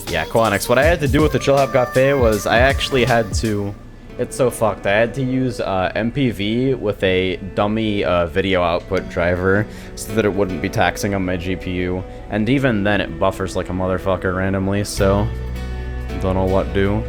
S2: Yeah, Quanix, what I had to do with the Chill Hop Cafe was I actually had to... It's so fucked. I had to use MPV with a dummy video output driver so that it wouldn't be taxing on my GPU. And even then it buffers like a motherfucker randomly, so... Don't know what do.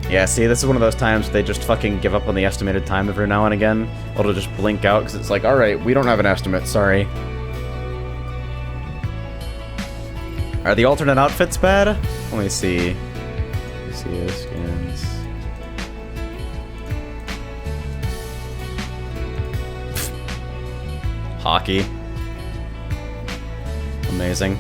S2: Yeah, see, this is one of those times they just fucking give up on the estimated time every now and again. It'll just blink out, because it's like, alright, we don't have an estimate, sorry. Are the alternate outfits bad? Let me see. See his skins. Hockey. Amazing.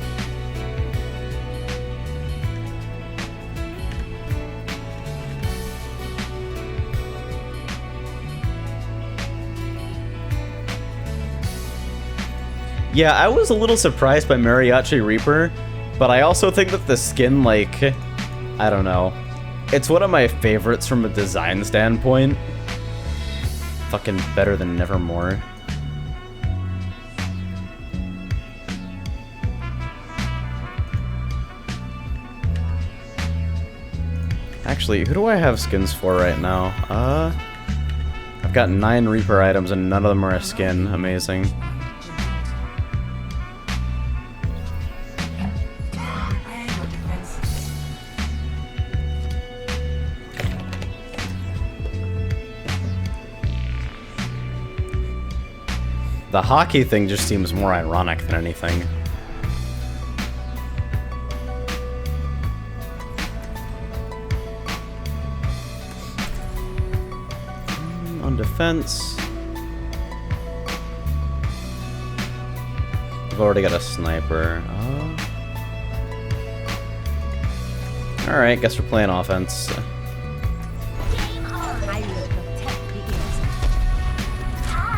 S2: Yeah, I was a little surprised by Mariachi Reaper, but I also think that the skin, like, I don't know. It's one of my favorites from a design standpoint. Fucking better than Nevermore. Actually, who do I have skins for right now? I've got 9 Reaper items and none of them are a skin. Amazing. The hockey thing just seems more ironic than anything. On defense. I've already got a sniper. Alright, guess we're playing offense.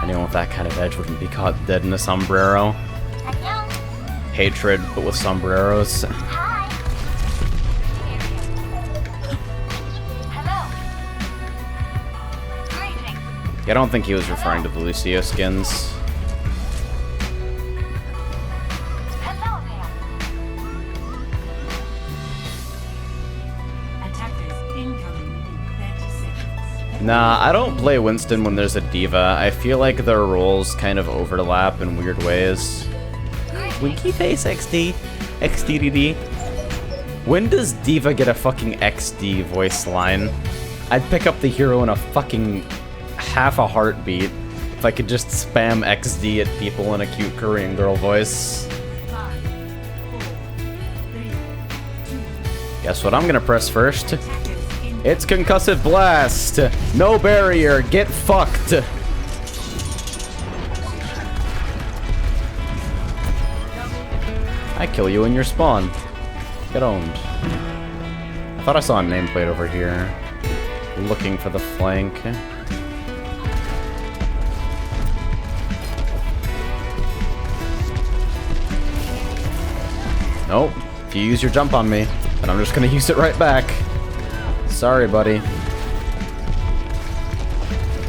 S2: Anyone with that kind of edge wouldn't be caught dead in a sombrero. Hatred, but with sombreros. Yeah, I don't think he was referring to the Lucio skins. Nah, I don't play Winston when there's a diva. I feel like their roles kind of overlap in weird ways. Winky face XD. XDDD. When does diva get a fucking XD voice line? I'd pick up the hero in a fucking half a heartbeat if I could just spam XD at people in a cute Korean girl voice. Guess what I'm gonna press first? It's Concussive Blast! No barrier, get fucked! I kill you in your spawn. Get owned. I thought I saw a nameplate over here. Looking for the flank. Nope. If you use your jump on me, then I'm just gonna use it right back. Sorry, buddy.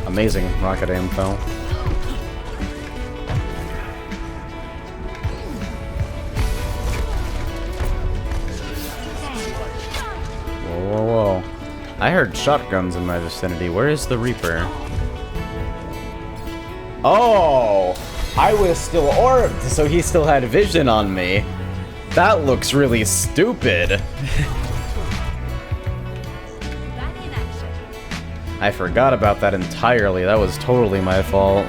S2: Amazing rocket info. Whoa, whoa, whoa. I heard shotguns in my vicinity. Where is the Reaper? Oh! I was still orbed, so he still had vision on me. That looks really stupid. I forgot about that entirely. That was totally my fault.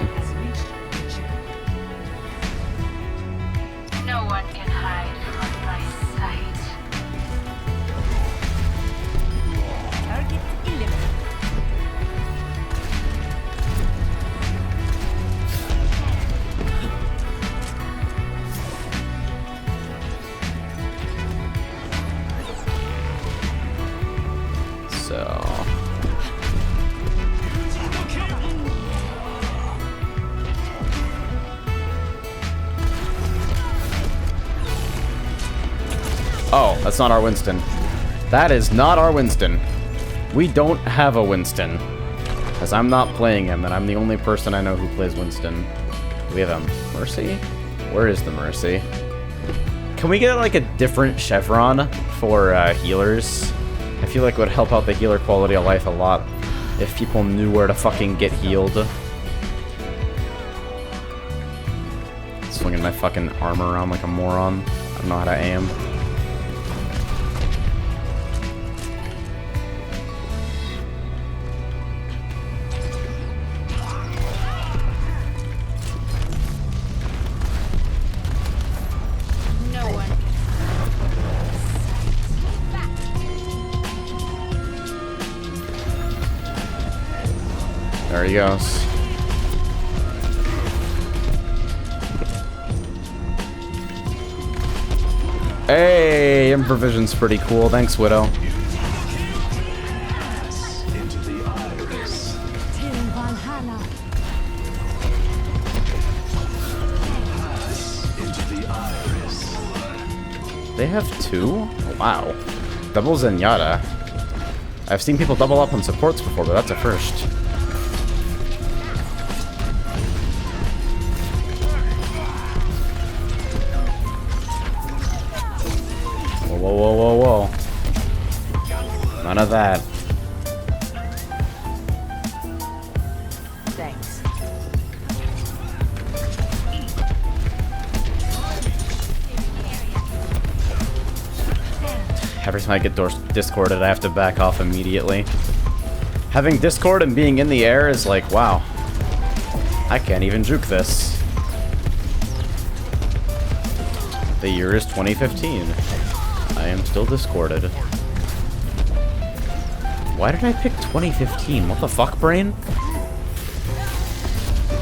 S7: No one can hide from my sight.
S1: Target eliminated.
S2: So... Oh, that's not our Winston. That is not our Winston. We don't have a Winston. Because I'm not playing him, and I'm the only person I know who plays Winston. Do we have a Mercy? Where is the Mercy? Can we get, like, a different chevron for healers? I feel like it would help out the healer quality of life a lot if people knew where to fucking get healed. Swinging my fucking armor around like a moron. I don't know how to aim. There he goes. Hey, improvision's pretty cool. Thanks, Widow.
S8: Into the iris.
S5: Till Valhalla.
S2: they have two? Oh, wow. Double Zenyatta. I've seen people double up on supports before, but that's a first. Whoa, whoa, whoa, whoa, whoa. None of that.
S1: Thanks.
S2: Every time I get discorded, I have to back off immediately. Having Discord and being in the air is like, wow. I can't even juke this. The year is 2015. I am still discorded. Why did I pick 2015? What the fuck, brain?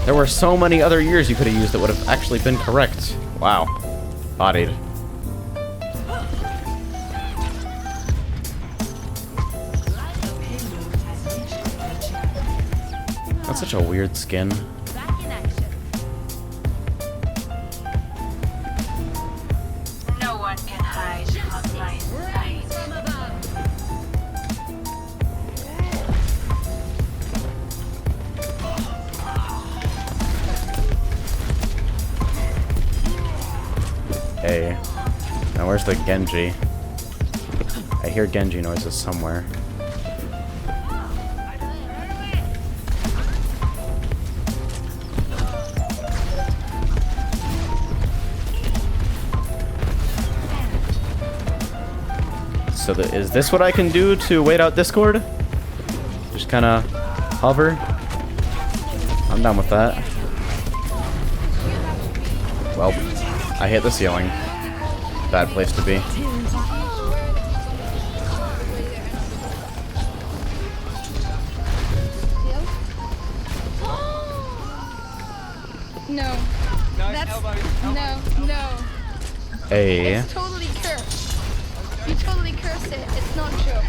S2: There were so many other years you could have used that would have actually been correct. Wow. Bodied. That's such a weird skin.
S1: Back in action.
S7: No one can hide from my sight.
S2: Hey. Now where's the Genji? I hear Genji noises somewhere. So is this what I can do to wait out Discord? Just kind of hover? I'm done with that. Well, I hit the ceiling. Bad place to be.
S9: No. That's no.
S2: Hey.
S9: It's totally cursed. You totally cursed it. It's not true.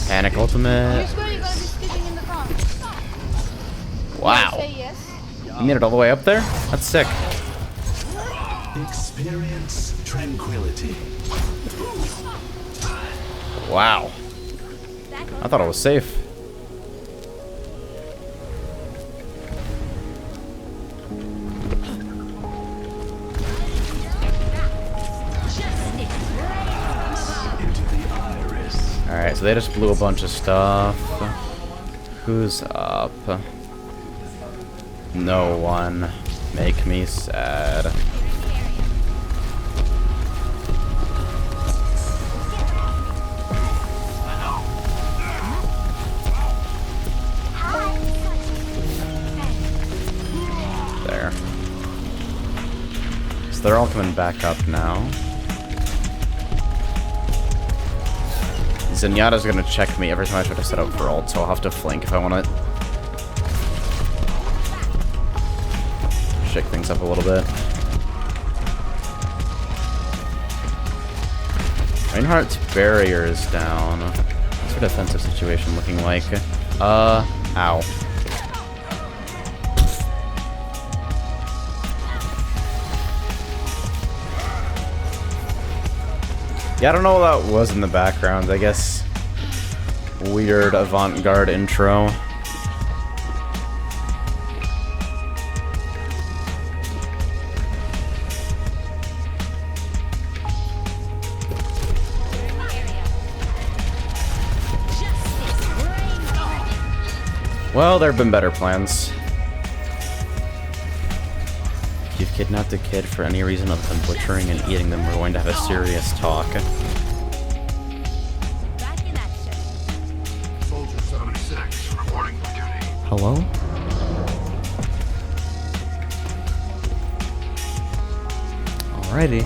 S2: Panic
S9: You
S2: ultimate.
S9: swear you're gonna be sleeping in the car.
S2: Wow.
S9: Say yes.
S2: You made it all the way up there? That's sick.
S8: Experience tranquility.
S2: Wow. I thought it was safe.
S8: Into the iris.
S2: Alright, so they just blew a bunch of stuff. Who's up? No one. Make me sad. There. So they're all coming back up now. Zenyatta's gonna check me every time I try to set up for ult, so I'll have to flank if I want to shake things up a little bit. Reinhardt's barrier is down. What's her defensive situation looking like? Ow. Yeah, I don't know what that was in the background. I guess weird avant-garde intro. Well, there have been better plans. If you've kidnapped a kid for any reason other than butchering and eating them, we're going to have a serious talk.
S1: Back in action.
S4: Soldier 76, reporting for duty.
S2: Hello? Alrighty.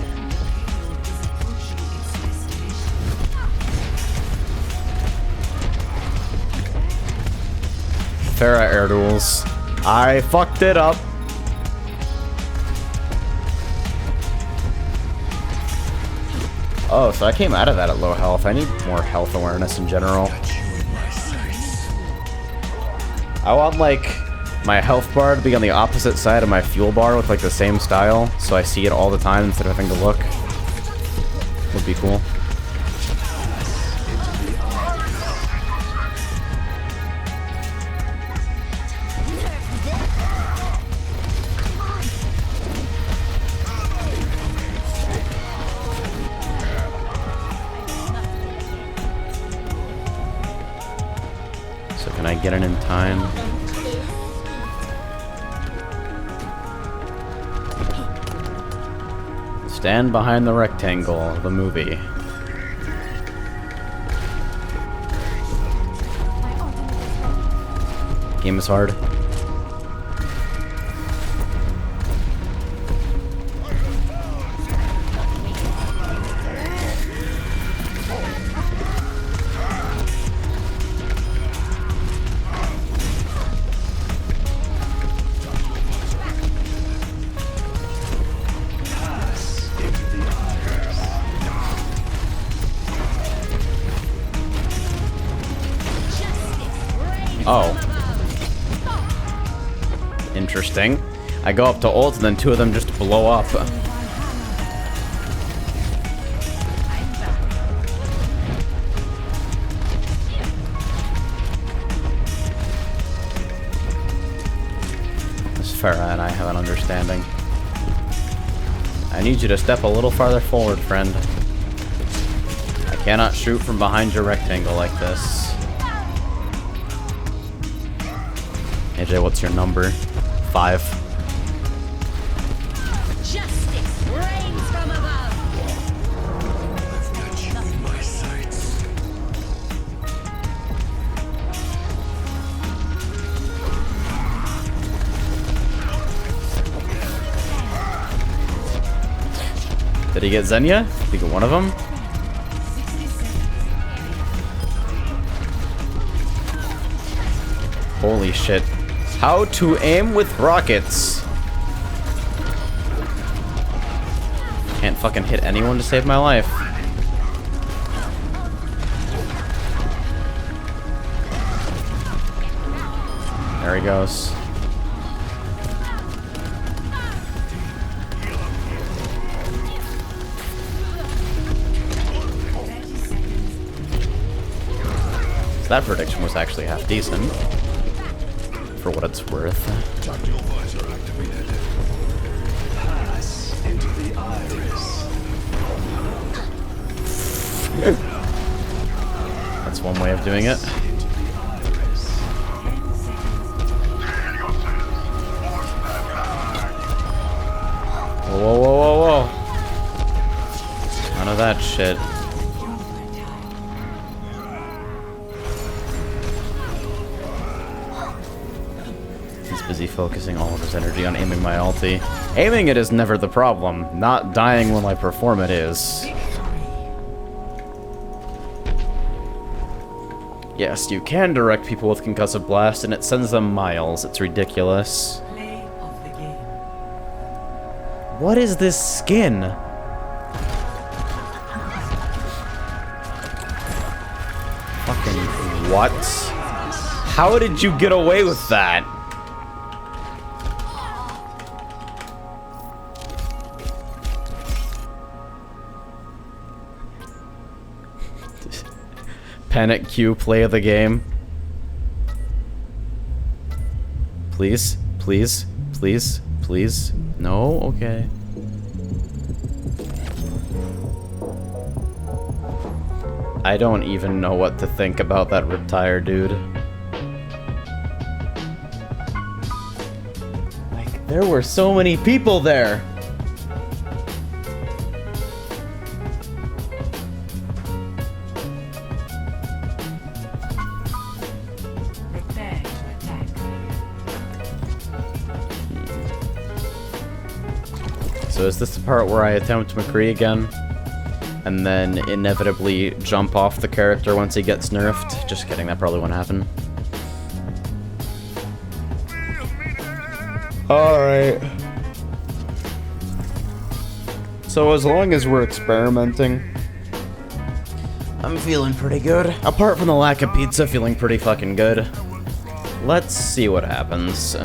S2: Farah air duels. I fucked it up. Oh, so I came out of that at low health. I need more health awareness in general. I want, like, my health bar to be on the opposite side of my fuel bar with like the same style, so I see it all the time instead of having to look. Would be cool. So can I get it in time? Stand behind the rectangle, the movie. Game is hard. Oh. Interesting. I go up to ult and then two of them just blow up. This Farah and I have an understanding. I need you to step a little farther forward, friend. I cannot shoot from behind your rectangle like this. AJ, what's your number? 5.
S5: Justice reigns from above.
S8: I've got you in my sights.
S2: Did he get Xenia? Did he get one of them? Holy shit. How to aim with rockets. Can't fucking hit anyone to save my life. There he goes. So that prediction was actually half decent. For what it's worth.
S8: Tactical visor activated. Pass into the iris.
S2: That's one way of doing it.
S8: Into the iris.
S2: Whoa, whoa, whoa, whoa, whoa. None of that shit. Busy focusing all of his energy on aiming my ulti. Aiming it is never the problem. Not dying when I perform it is. Yes, you can direct people with concussive blast and it sends them miles. It's ridiculous.
S3: Play of the game.
S2: What is this skin? Fucking what? How did you get away with that? Panic Q, play of the game. Please, please, please, please. No? Okay. I don't even know what to think about that retired dude. Like, there were so many people there.
S3: Prepare to attack.
S2: So is this the part where I attempt McCree again? And then inevitably jump off the character once he gets nerfed? Just kidding, that probably won't happen. Alright. So as long as we're experimenting, I'm feeling pretty good. Apart from the lack of pizza, feeling pretty fucking good. Let's see what happens.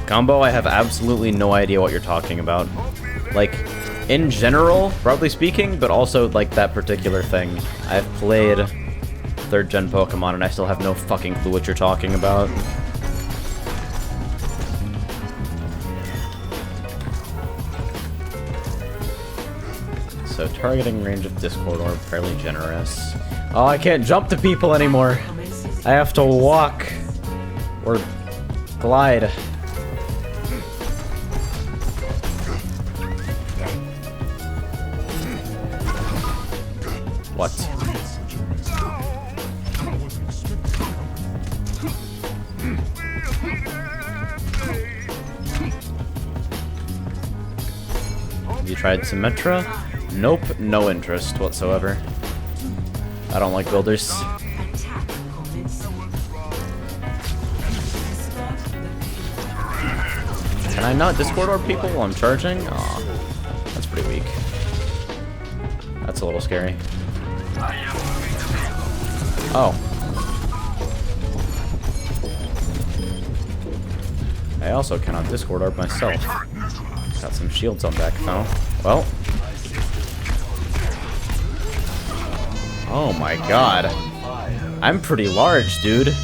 S2: Combo, I have absolutely no idea what you're talking about. Like, in general, broadly speaking, but also, like, that particular thing. I've played 3rd gen Pokemon and I still have no fucking clue what you're talking about. So, targeting range of Discord Orb, fairly generous. Oh, I can't jump to people anymore! I have to walk. Or glide. What? Have you tried Symmetra? Nope, no interest whatsoever. I don't like builders. Can I not Discord Orb people while I'm charging? Aw, that's pretty weak. That's a little scary. Oh. I also cannot Discord Orb myself. Got some shields on deck now. Well. Oh my god. I'm pretty large, dude.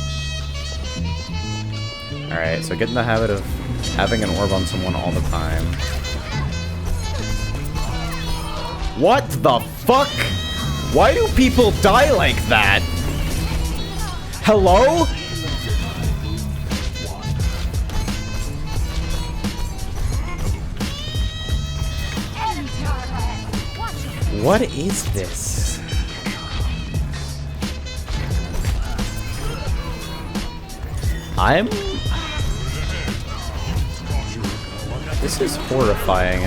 S2: Alright, so get in the habit of having an orb on someone all the time. What the fuck? Why do people die like that? Hello? What is this? This is horrifying.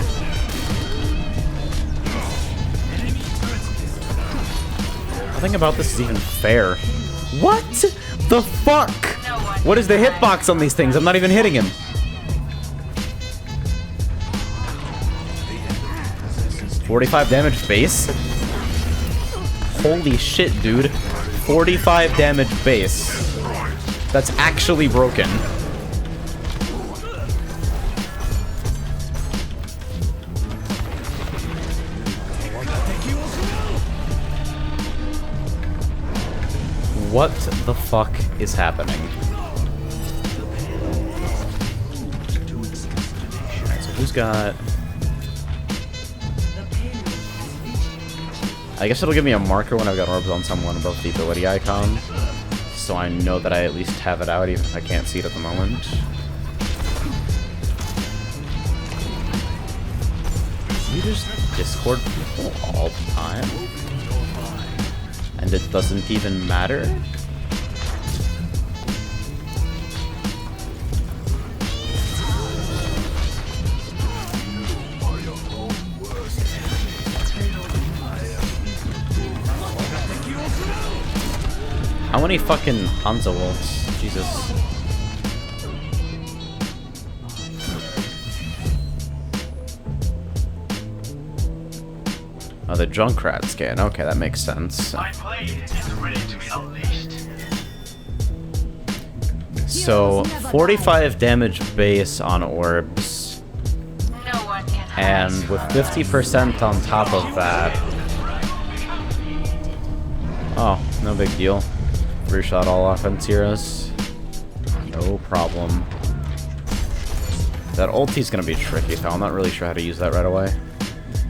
S2: Nothing about this is even fair. What the fuck? What is the hitbox on these things? I'm not even hitting him. $45 damage base? Holy shit, dude. 45 damage base. That's actually broken. What the fuck is happening? Alright, so who's got... I guess it'll give me a marker when I've got orbs on someone above the ability icon. So I know that I at least have it out, even if I can't see it at the moment. You just Discord people all the time? And it doesn't even matter? How many fucking Hanzo ults? Jesus. Oh, the Junkrat skin. Okay, that makes sense.
S4: My blade is ready to be unleashed.
S2: So, 45 damage base on orbs.
S7: No one can hide.
S2: And with 50% on top of that. Oh, no big deal. 3-shot all offense heroes. No problem. That ulti's gonna be tricky, though. I'm not really sure how to use that right away.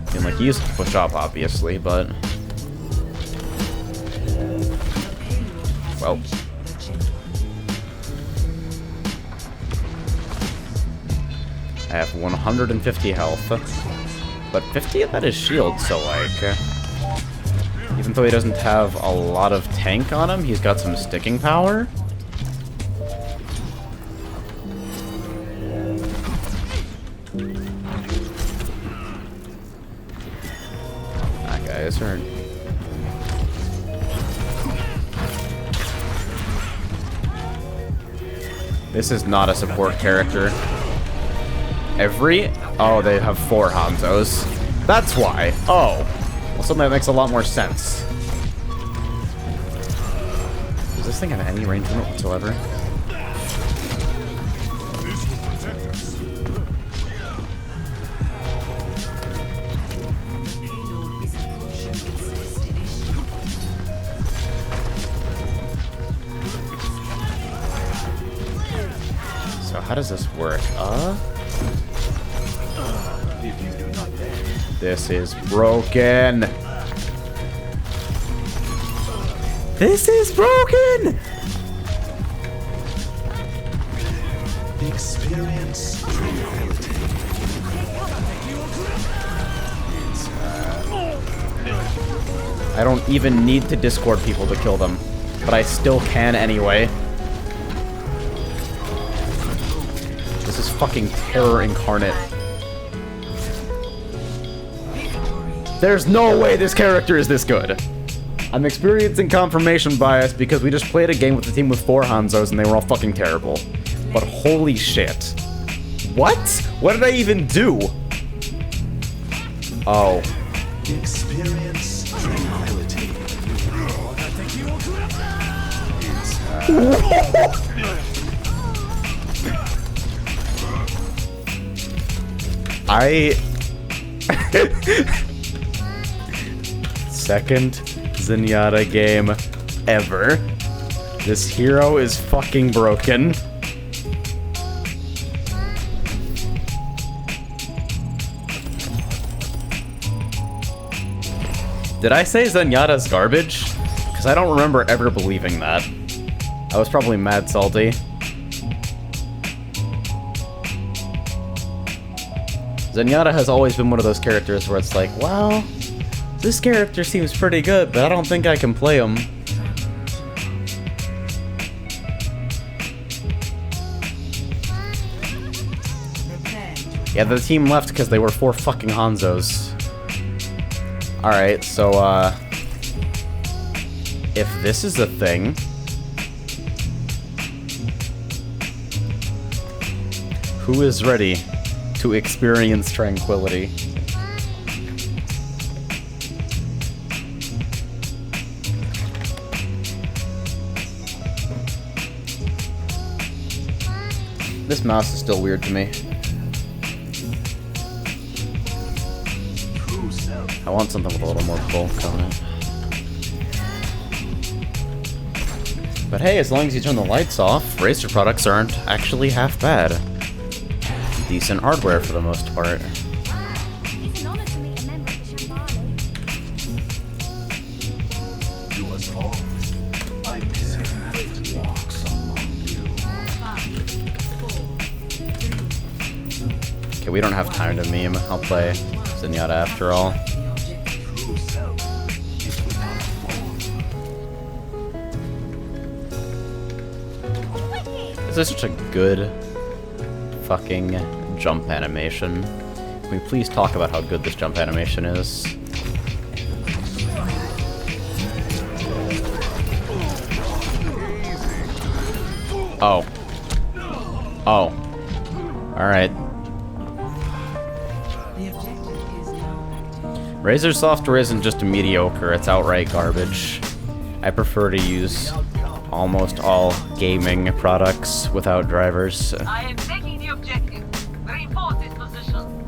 S2: I mean, like, use push up, obviously, but... Well. I have 150 health. But 50 of that is shield, so, like... Even though he doesn't have a lot of tank on him, he's got some sticking power. That guy is hurt. This is not a support character. Every Oh, they have 4 Hanzos. That's why. Oh. Well, suddenly that makes a lot more sense. Does this thing have any range in it whatsoever?
S8: This will protect us.
S3: Payload is approaching its destination.
S2: So how does this work?
S8: If you do not dance,
S2: This is broken. This is broken!
S8: experience tranquility.
S2: I don't even need to Discord people to kill them, but I still can anyway. This is fucking terror incarnate. There's no way this character is this good. I'm experiencing confirmation bias because we just played a game with a team with 4 Hanzos and they were all fucking terrible. But holy shit. What? What did I even do? Oh.
S8: Experience tranquility.
S2: I... Second Zenyatta game ever. This hero is fucking broken. Did I say Zenyatta's garbage? Because I don't remember ever believing that. I was probably mad salty. Zenyatta has always been one of those characters where it's like, well, this character seems pretty good, but I don't think I can play him. Yeah, the team left because they were 4 fucking Hanzos. Alright, so, if this is a thing... Who is ready to experience tranquility? This mouse is still weird to me. I want something with a little more bulk on it. But hey, as long as you turn the lights off, Razer products aren't actually half bad. Decent hardware for the most part.
S7: It's an honor to meet a member of the Shambhala.
S8: To us all, I miss him that walks among you.
S2: Okay, we don't have time to meme. I'll play Zenyatta after all.
S8: True self is without form.
S2: This is such a good fucking jump animation. Can we please talk about how good this jump animation is? Oh. Oh. Alright.
S3: The objective is now active.
S2: Razer software isn't just mediocre, it's outright garbage. I prefer to use almost all gaming products without drivers.
S1: I am taking the objective. Reinforce this position.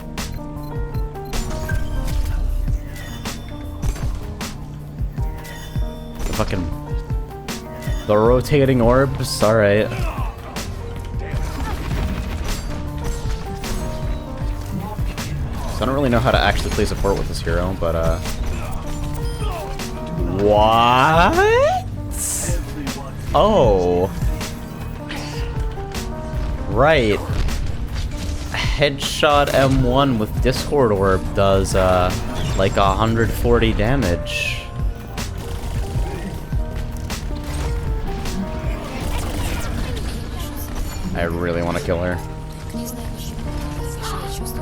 S2: The fucking... The rotating orbs, alright. So I don't really know how to actually play support with this hero, but what? Oh. Right. Headshot M1 with Discord Orb does, like 140 damage. I really want to kill her.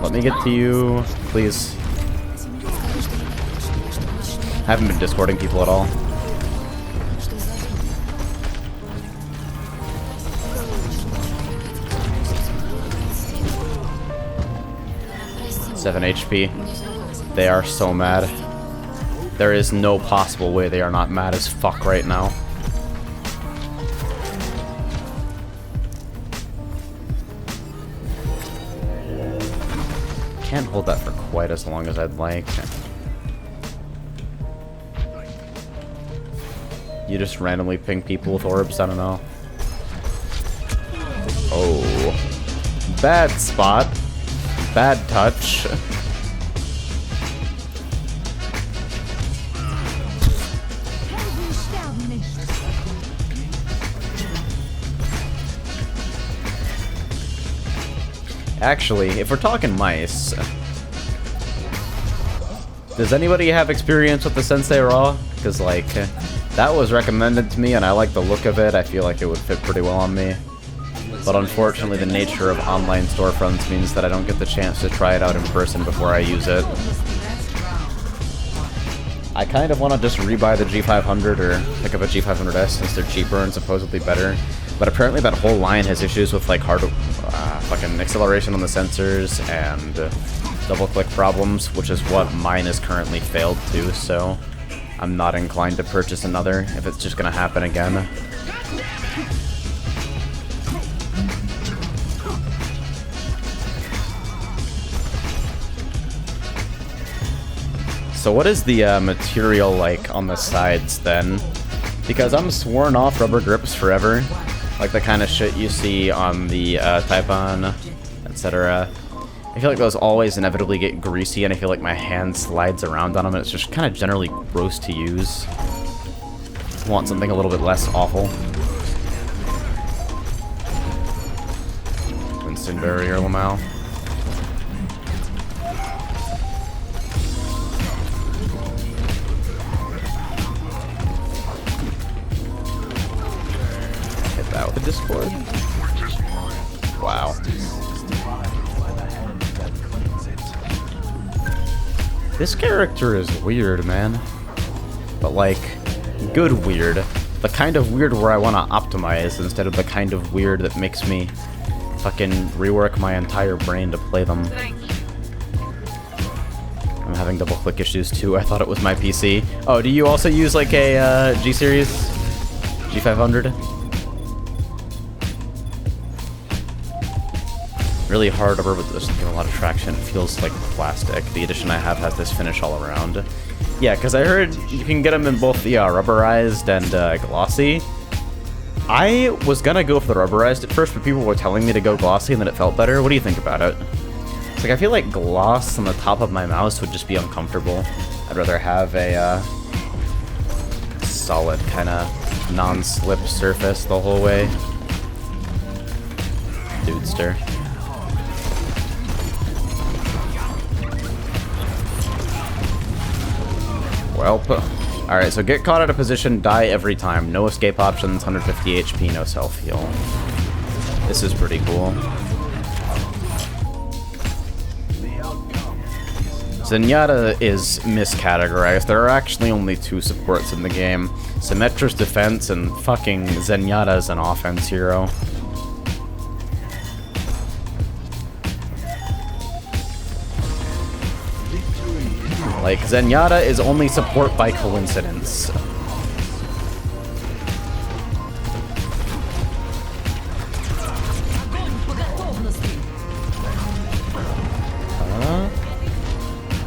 S2: Let me get to you, please. I haven't been Discording people at all. 7 HP. They are so mad. There is no possible way they are not mad as fuck right now. Can't hold that for quite as long as I'd like. You just randomly ping people with orbs? I don't know. Oh. Bad spot. Bad touch. Actually, if we're talking mice, does anybody have experience with the Sensei Raw? Because, like, that was recommended to me and I like the look of it. I feel like it would fit pretty well on me. But unfortunately, the nature of online storefronts means that I don't get the chance to try it out in person before I use it. I kind of want to just rebuy the G500 or pick up a G500S since they're cheaper and supposedly better. But apparently that whole line has issues with, like, fucking acceleration on the sensors and double-click problems, which is what mine is currently failed to, so I'm not inclined to purchase another if it's just gonna happen again. So what is the material like on the sides then? Because I'm sworn off rubber grips forever. Like the kind of shit you see on the Taipan, etc. I feel like those always inevitably get greasy, and I feel like my hand slides around on them, and it's just kind of generally gross to use. Want something a little bit less awful. Winston Barrier Lamau. With the Discord. Wow. This character is weird, man. But like, good weird. The kind of weird where I want to optimize instead of the kind of weird that makes me fucking rework my entire brain to play them. I'm having double click issues too. I thought it was my PC. Oh, do you also use like a G-Series? G500? Really hard rubber, but doesn't get a lot of traction. It feels like plastic. The edition I have has this finish all around. Yeah, because I heard you can get them in both the rubberized and glossy. I was gonna go for the rubberized at first, but people were telling me to go glossy and that it felt better. What do you think about it? It's like I feel like gloss on the top of my mouse would just be uncomfortable. I'd rather have a solid kind of non-slip surface the whole way. Dudester. Welp. Alright, so get caught at a position, die every time. No escape options, 150 HP, no self-heal. This is pretty cool. Zenyatta is miscategorized. There are actually only two supports in the game. Symmetra's defense and fucking Zenyatta's an offense hero. Like, Zenyatta is only support by coincidence.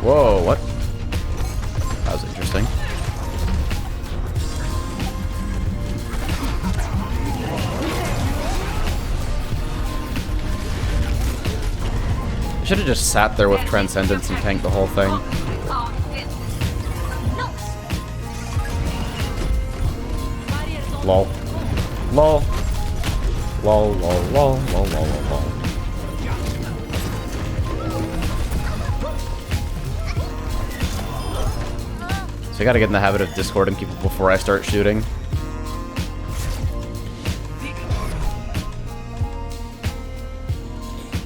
S2: Whoa, what? That was interesting. I should have just sat there with Transcendence and tanked the whole thing. Lol. Lol. Lol, lol, lol, lol, lol, lol. So I gotta get in the habit of discording people before I start shooting.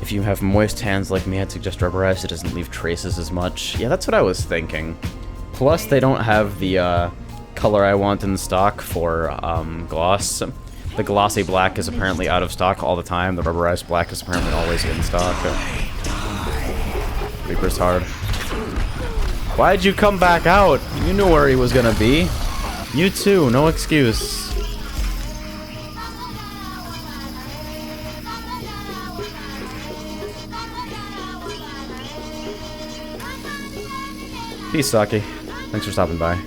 S2: If you have moist hands like me, I'd suggest rubberized. It doesn't leave traces as much. Yeah, that's what I was thinking. Plus, they don't have the, color I want in stock for gloss. The glossy black is apparently out of stock all the time. The rubberized black is apparently always in stock. We Reaper's hard. Why'd you come back out? You knew where he was gonna be. You too, no excuse. Peace, Saki. Thanks for stopping by.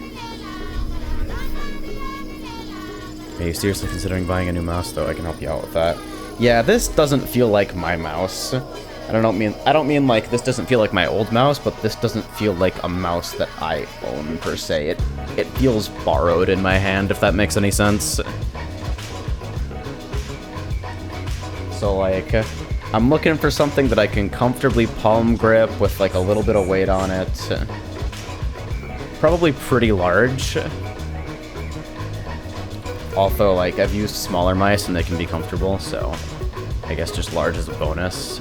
S2: Are you seriously considering buying a new mouse, though? I can help you out with that. Yeah, this doesn't feel like my mouse. I don't mean like this doesn't feel like my old mouse, but this doesn't feel like a mouse that I own per se. It feels borrowed in my hand, if that makes any sense. So like, I'm looking for something that I can comfortably palm grip with like a little bit of weight on it. Probably pretty large. Although, like, I've used smaller mice and they can be comfortable, so I guess just large is a bonus.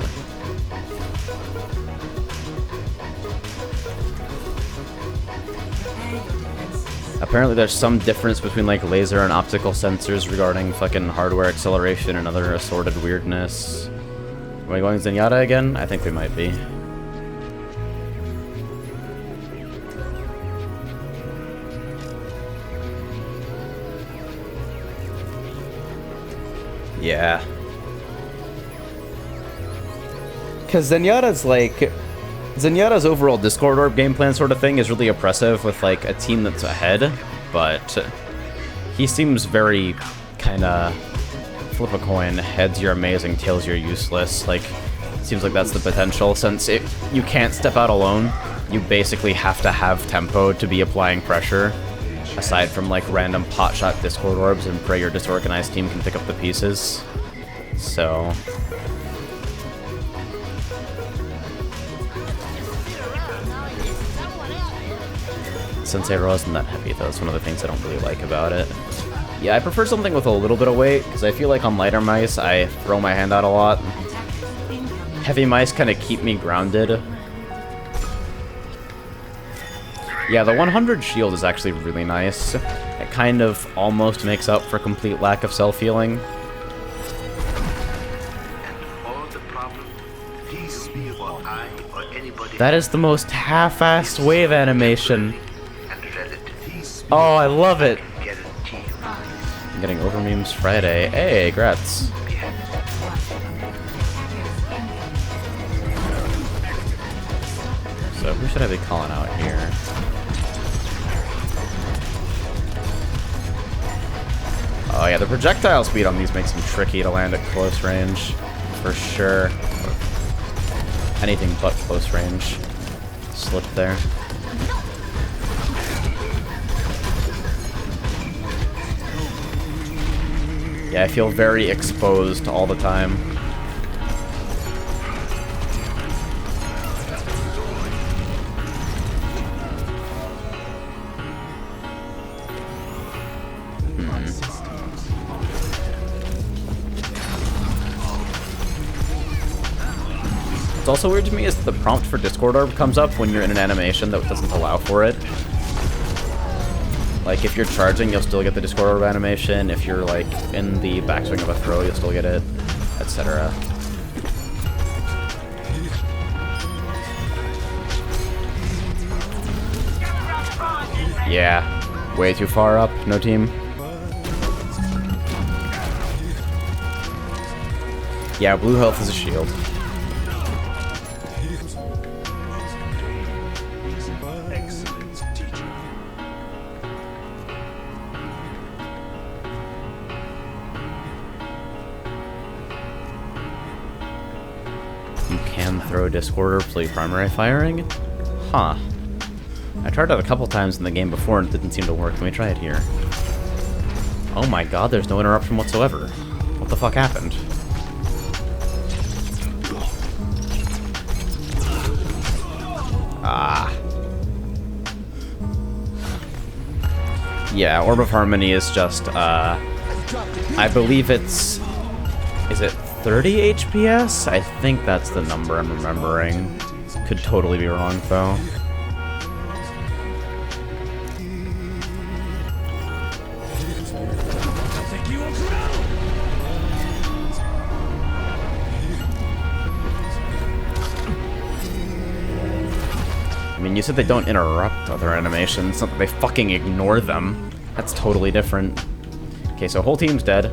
S2: Apparently there's some difference between, like, laser and optical sensors regarding fucking hardware acceleration and other assorted weirdness. Are we going Zenyatta again? I think we might be. Yeah. Because Zenyatta's like... Zenyatta's overall Discord Orb game plan sort of thing is really oppressive with like a team that's ahead, but he seems very kind of flip a coin, heads you're amazing, tails you're useless. Like, seems like that's the potential, since you can't step out alone. You basically have to have tempo to be applying pressure. Aside from like random potshot Discord orbs and pray your disorganized team can pick up the pieces. So Sensei Row isn't that heavy though, it's one of the things I don't really like about it. Yeah, I prefer something with a little bit of weight, because I feel like on lighter mice I throw my hand out a lot. Heavy mice kind of keep me grounded. Yeah, the 100 shield is actually really nice. It kind of almost makes up for complete lack of self-healing. That is the most half-assed wave animation. Oh, I love it. I'm getting over memes Friday. Hey, grats. So who should I be calling out here? Oh yeah, the projectile speed on these makes them tricky to land at close range, for sure. Anything but close range. Slip there. Yeah, I feel very exposed all the time. What's also weird to me is that the prompt for Discord Orb comes up when you're in an animation that doesn't allow for it. Like, if you're charging, you'll still get the Discord Orb animation. If you're, like, in the backswing of a throw, you'll still get it, etc. Yeah, way too far up, no team. Yeah, blue health is a shield. Throw Discord Orb till you're primary firing? Huh. I tried it a couple times in the game before and it didn't seem to work. Let me try it here. Oh my god, there's no interruption whatsoever. What the fuck happened? Ah. Yeah, Orb of Harmony is just, I believe it's... Is it 30 HPS? I think that's the number I'm remembering. Could totally be wrong, though. you said they don't interrupt other animations, not that they fucking ignore them. That's totally different. Okay, so whole team's dead.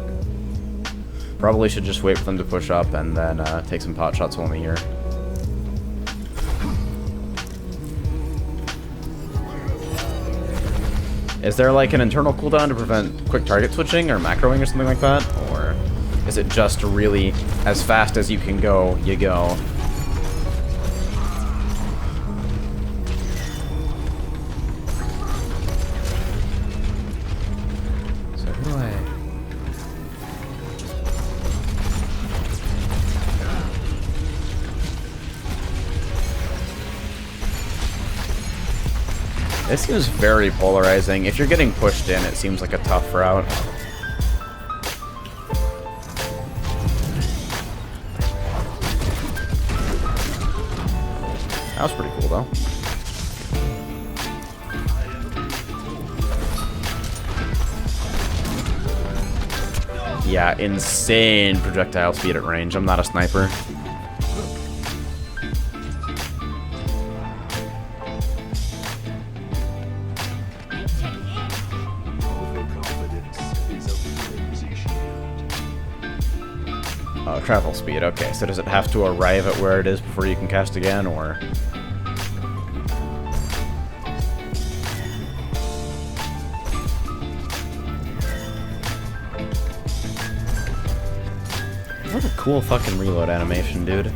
S2: Probably should just wait for them to push up and then take some pot shots while I'm here. Is there like an internal cooldown to prevent quick target switching or macroing or something like that? Or is it just really as fast as you can go, you go? So who do I... This seems very polarizing. If you're getting pushed in, it seems like a tough route. That was pretty cool, though. Yeah, insane projectile speed at range. I'm not a sniper. Oh, travel speed. Okay, so does it have to arrive at where it is before you can cast again, or...? What a cool fucking reload animation, dude.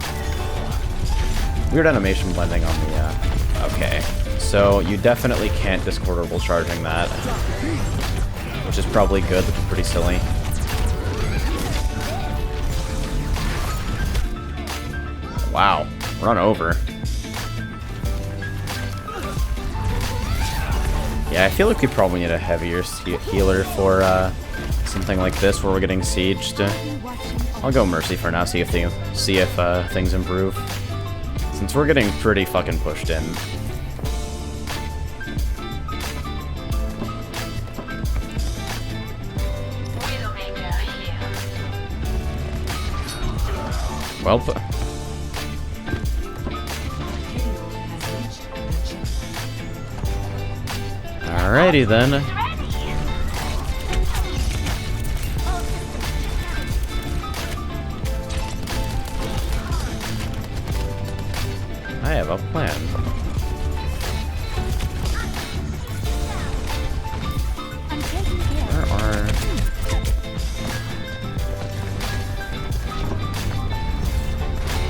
S2: Weird animation blending on the, Okay, so you definitely can't Discord orbital charging that. Which is probably good, which is pretty silly. Wow, run over. Yeah, I feel like we probably need a heavier healer for something like this where we're getting sieged. I'll go Mercy for now, see if things improve. Since we're getting pretty fucking pushed in. Well, alrighty then. I have a plan. Where are...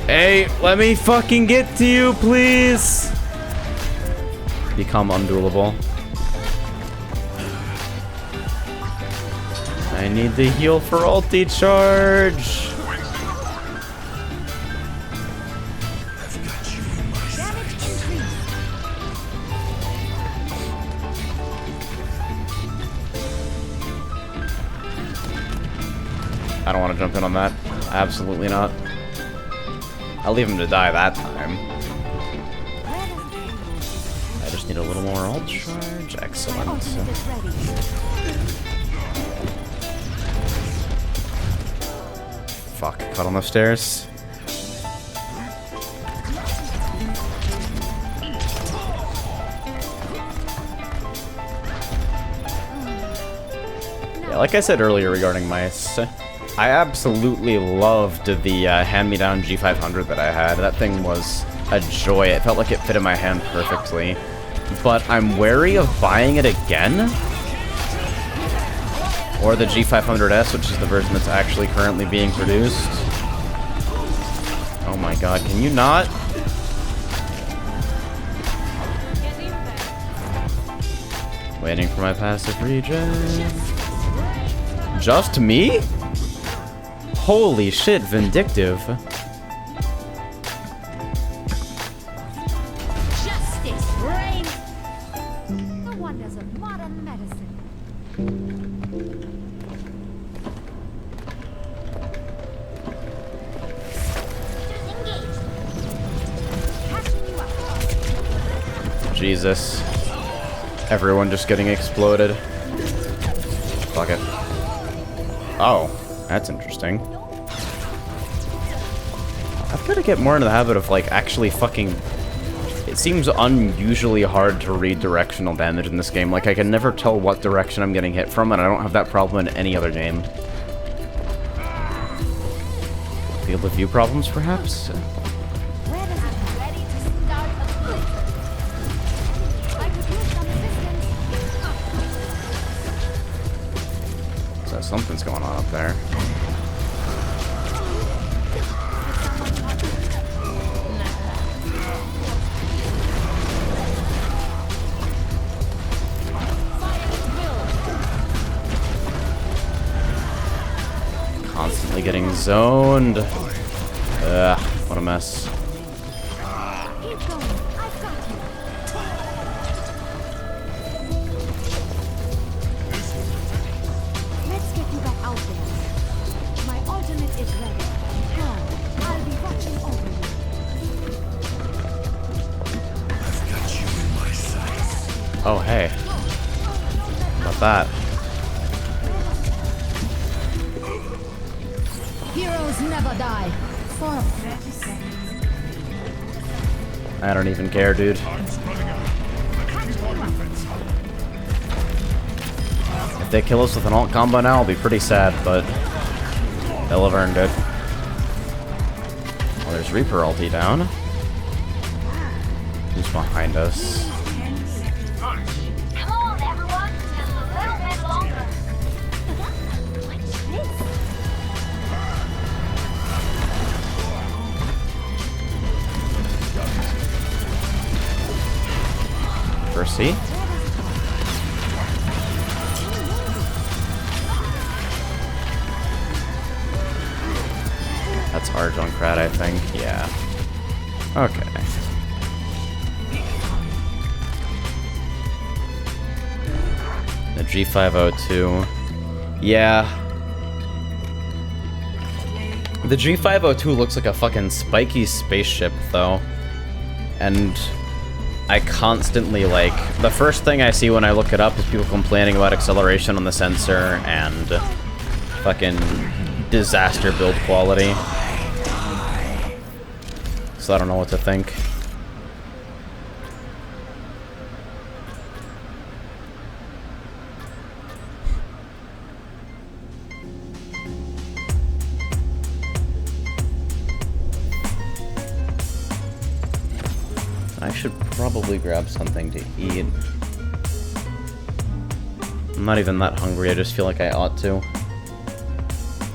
S2: Hey, let me fucking get to you, please! Become unduelable. I need the heal for ulti charge! I don't want to jump in on that. Absolutely not. I'll leave him to die that time. I just need a little more ult charge. Excellent. Fuck, caught on the stairs. Yeah, like I said earlier regarding mice, I absolutely loved the hand-me-down G500 that I had. That thing was a joy. It felt like it fit in my hand perfectly. But I'm wary of buying it again. Or the G500S, which is the version that's actually currently being produced. Oh my god, can you not? Waiting for my passive regen. Just me? Holy shit, vindictive.
S5: Justice reigns. The wonders of modern medicine.
S2: Jesus. Everyone just getting exploded. Fuck it. Oh, that's interesting. I've got to get more into the habit of, like, actually fucking It seems unusually hard to read directional damage in this game. Like, I can never tell what direction I'm getting hit from, and I don't have that problem in any other game. Field of view problems, perhaps?
S5: Where is it? Ready to start a fight. I could use some assistance.
S2: So something's going on up there. Constantly getting zoned. Ugh, what a mess.
S5: Keep going. I've got you. Let's get you back out there. My ultimate is ready. Come, I'll be watching over you.
S8: I've got you in my sights.
S2: Oh, hey. How about that?
S5: Heroes never die. For a
S2: I don't even care, dude. If they kill us with an alt combo now, I'll be pretty sad, but they'll have earned it. Well, there's Reaper ulti down. Who's behind us?
S7: Come on, everyone. Just a little bit longer.
S2: Mercy. That's our Junkrat, I think. Yeah. Okay. The G502. Yeah. The G502 looks like a fucking spiky spaceship, though. And I constantly, like, the first thing I see when I look it up is people complaining about acceleration on the sensor and fucking disaster build quality. So I don't know what to think. I should probably grab something to eat. I'm not even that hungry, I just feel like I ought to.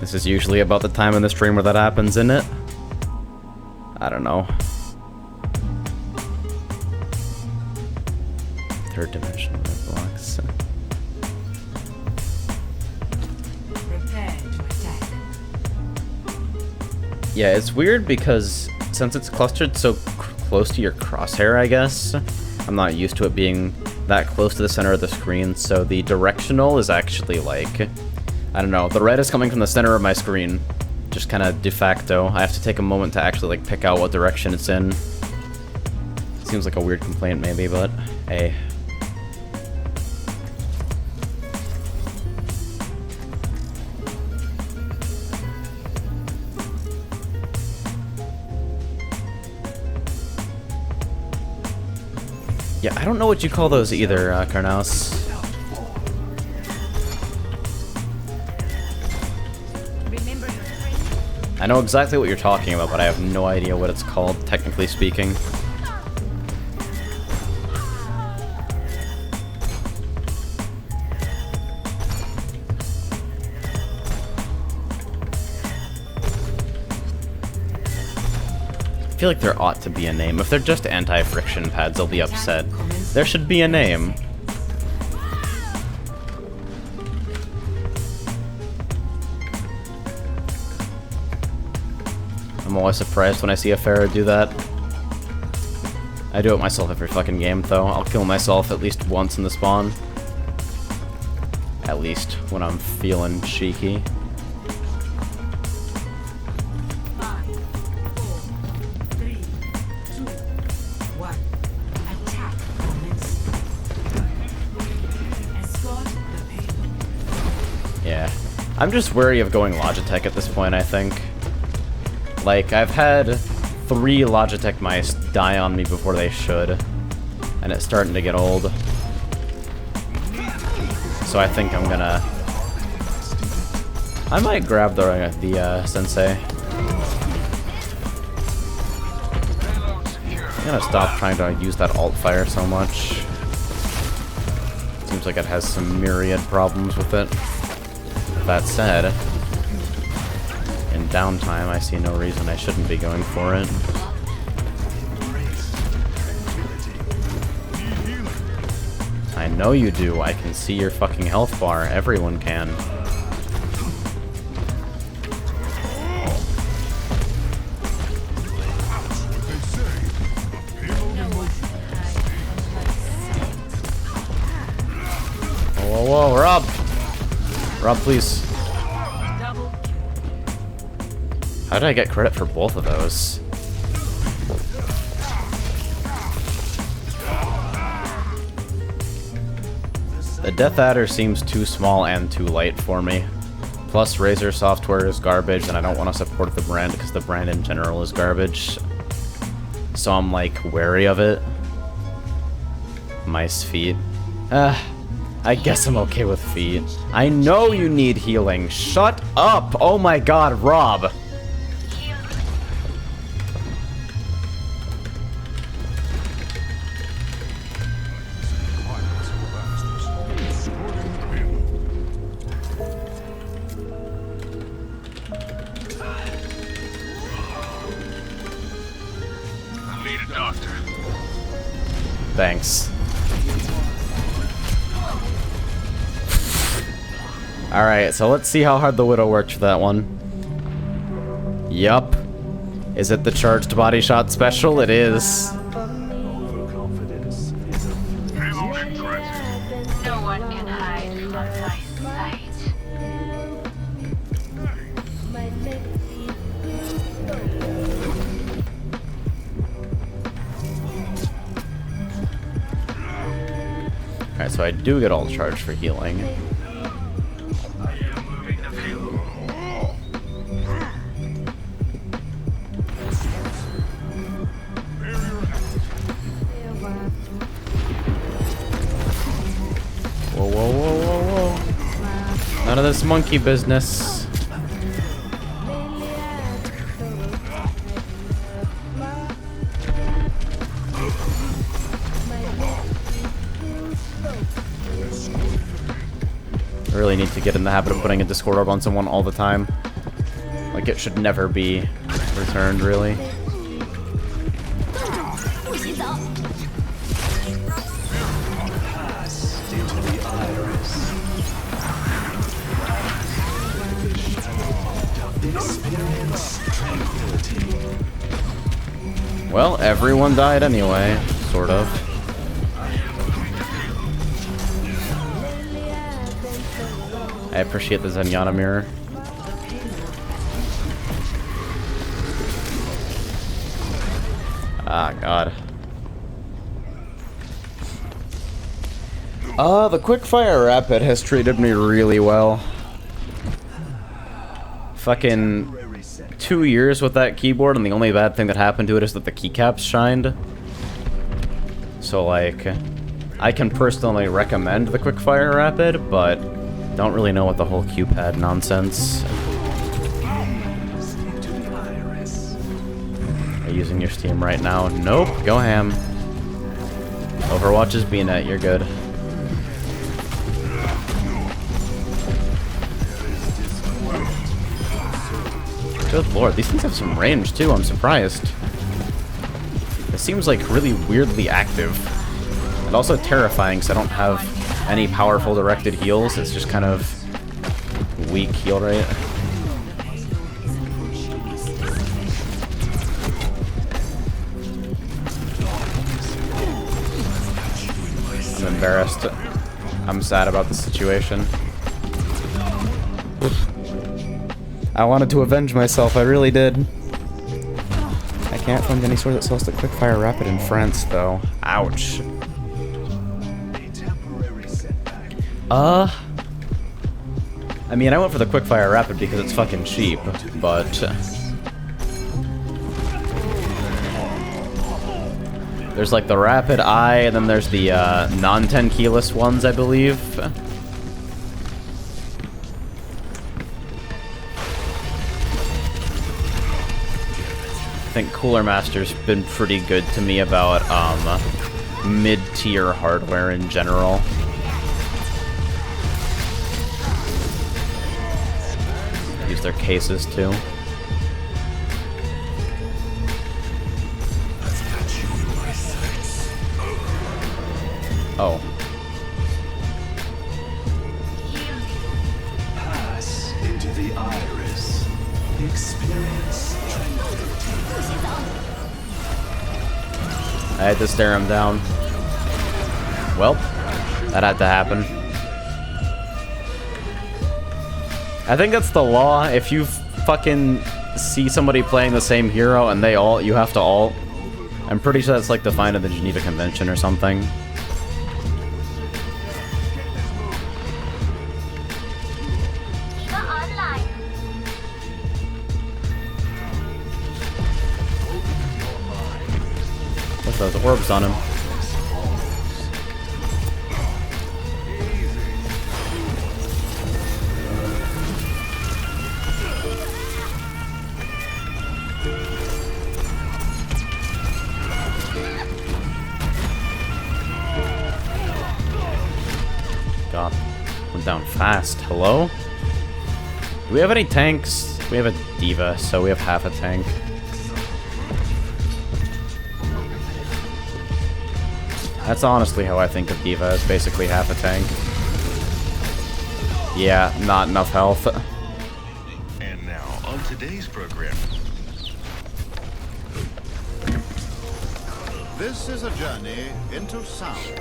S2: This is usually about the time in the stream where that happens, isn't it? I don't know. Third dimensional blocks.
S3: Prepare to attack.
S2: Yeah, it's weird because since it's clustered so close to your crosshair, I guess, I'm not used to it being that close to the center of the screen, so the directional is actually like, I don't know, the red is coming from the center of my screen, just kind of de facto. I have to take a moment to actually like pick out what direction it's in. Seems like a weird complaint maybe, but hey. Yeah, I don't know what you call those either, Karnaus.
S1: Remember your friend?
S2: I know exactly what you're talking about, but I have no idea what it's called, technically speaking. I feel like there ought to be a name. If they're just anti-friction pads, I'll be upset. There should be a name. I'm always surprised when I see a Pharaoh do that. I do it myself every fucking game, though. I'll kill myself at least once in the spawn. At least when I'm feeling cheeky.
S3: 5, 4, 3, 2, 1. Attack commence. Escort the payload.
S2: Yeah. I'm just wary of going Logitech at this point, I think. Like, I've had 3 Logitech mice die on me before they should. And it's starting to get old. So I think I'm gonna... I might grab the sensei. I'm gonna stop trying to use that alt fire so much. Seems like it has some myriad problems with it. That said, in downtime, I see no reason I shouldn't be going for it. I know you do. I can see your fucking health bar. Everyone can. Whoa, whoa, Rob! Rob, please. How did I get credit for both of those? The Death Adder seems too small and too light for me. Plus, Razer software is garbage, and I don't want to support the brand because the brand in general is garbage. So I'm, like, wary of it. Mice feet. I guess I'm okay with feet. I know you need healing. Shut up! Oh my god, Rob!
S4: I need a doctor.
S2: Thanks. Alright, so let's see how hard the Widow worked for that one. Yup. Is it the charged body shot special? It is.
S8: Overconfidence is a
S4: Payload in transit.
S7: No one can hide from my sight.
S2: Alright, so I do get all charged for healing.
S4: Moving the payload.
S2: Whoa, whoa, whoa, whoa, whoa. None of this monkey business. I really need to get in the habit of putting a Discord orb on someone all the time. Like, it should never be returned, really. Well, everyone died anyway, sort of. I appreciate the Zenyatta mirror. Ah, God. The quickfire rapid has treated me really well. Fucking 2 years with that keyboard, and the only bad thing that happened to it is that the keycaps shined. So, like, I can personally recommend the quickfire rapid, but don't really know what the whole Q-pad nonsense. Are you using your Steam right now? Nope, go ham. Overwatch is BNet, you're good. Good lord, these things have some range too, I'm surprised. It seems like really weirdly active. And also terrifying because I don't have any powerful directed heals, it's just kind of weak heal rate. I'm embarrassed. I'm sad about the situation. I wanted to avenge myself, I really did. I can't find any sword that sells the quickfire rapid in France, though. Ouch. I mean, I went for the quickfire rapid because it's fucking cheap, but There's like the rapid eye, and then there's the non-10 keyless ones, I believe. I think Cooler Master's been pretty good to me about mid-tier hardware in general. Use their cases too. Oh.
S8: Pass into the iris. Experience tranquility.
S2: I had to stare him down. Well, that had to happen. I think that's the law. If you fucking see somebody playing the same hero and they ult, you have to ult. I'm pretty sure that's like defined in the Geneva Convention or something.
S7: Eva online.
S2: What's those orbs on him? God, went down fast. Hello? Do we have any tanks? We have a D.Va, so we have half a tank. That's honestly how I think of D.Va, as basically half a tank. Yeah, not enough health.
S8: And now, on today's program.
S10: This is a journey into sound.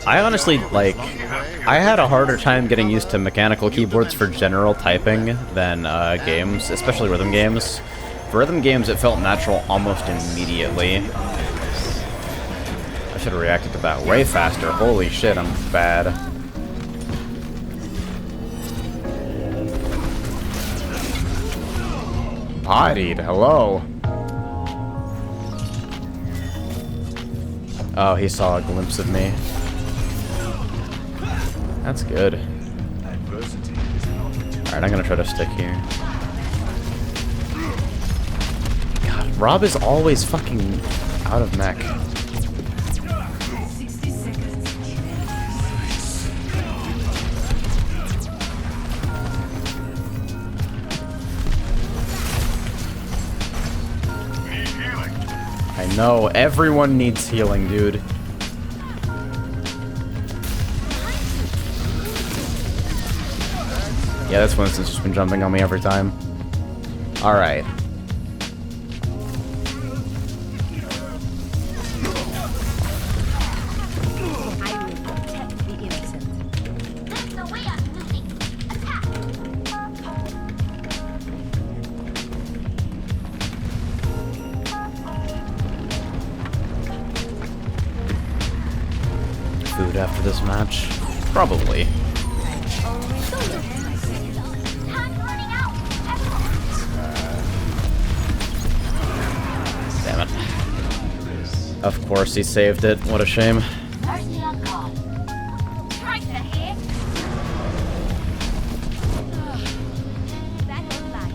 S2: I honestly, like, I had a harder time getting used to mechanical keyboards for general typing than games, especially rhythm games. For rhythm games, it felt natural almost immediately. I should have reacted to that way faster. Holy shit, I'm bad. Bodied, hello. Oh, he saw a glimpse of me. That's good. Alright, I'm gonna try to stick here. God, Rob is always fucking out of mech. I know, everyone needs healing, dude. Yeah, this Winston's just been jumping on me every time. Alright.
S5: I will protect the innocent.
S7: That's the way I'm moving. Attack.
S2: Food after this match? Probably.
S7: Time's running out.
S2: Damn it. Of course he saved it. What a shame.
S7: Mercy on God. Right here.
S5: That was life.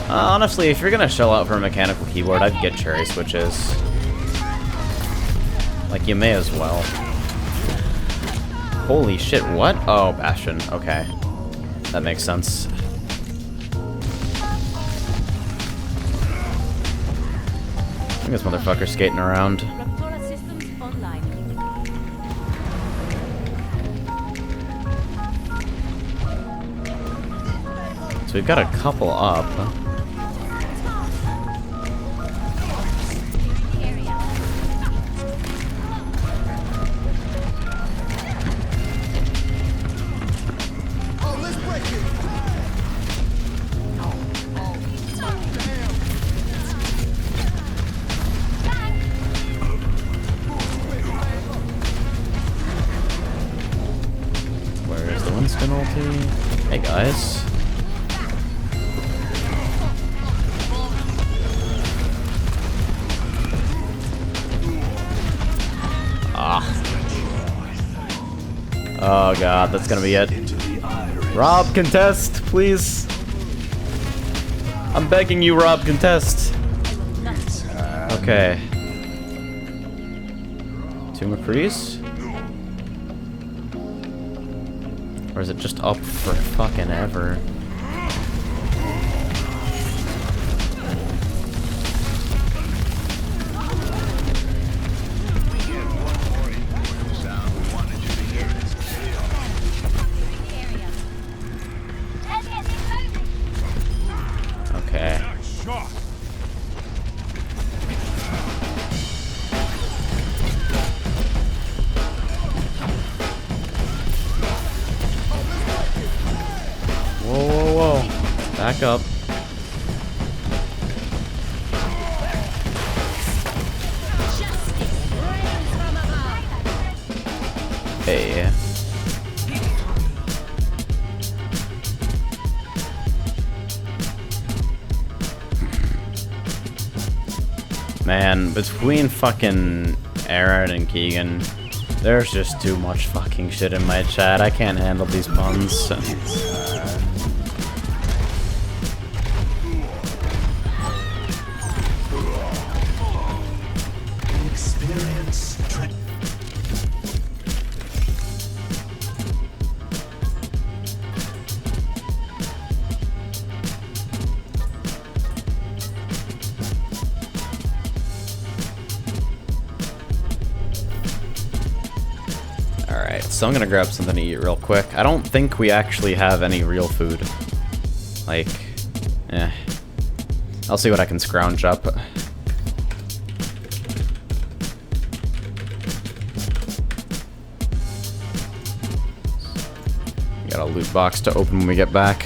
S2: Honestly, if you're gonna shell out for a mechanical keyboard, I'd get cherry switches. Like, you may as well. Holy shit, what? Oh, Bastion. Okay. That makes sense. I think this motherfucker's skating around.
S5: Raptora systems online.
S2: So we've got a couple up. Where is the Winston ulti? Hey guys. Oh god, that's gonna be it. Rob, contest, please. I'm begging you, Rob, contest. Okay. 2 McCrees? Or is it just up for fucking ever? Okay. Whoa, whoa, whoa. Back up. Hey. Man, between fucking Aaron and Keegan, there's just too much fucking shit in my chat. I can't handle these puns. Alright, so I'm gonna grab something to eat real quick. I don't think we actually have any real food. Like, I'll see what I can scrounge up. Got a loot box to open when we get back.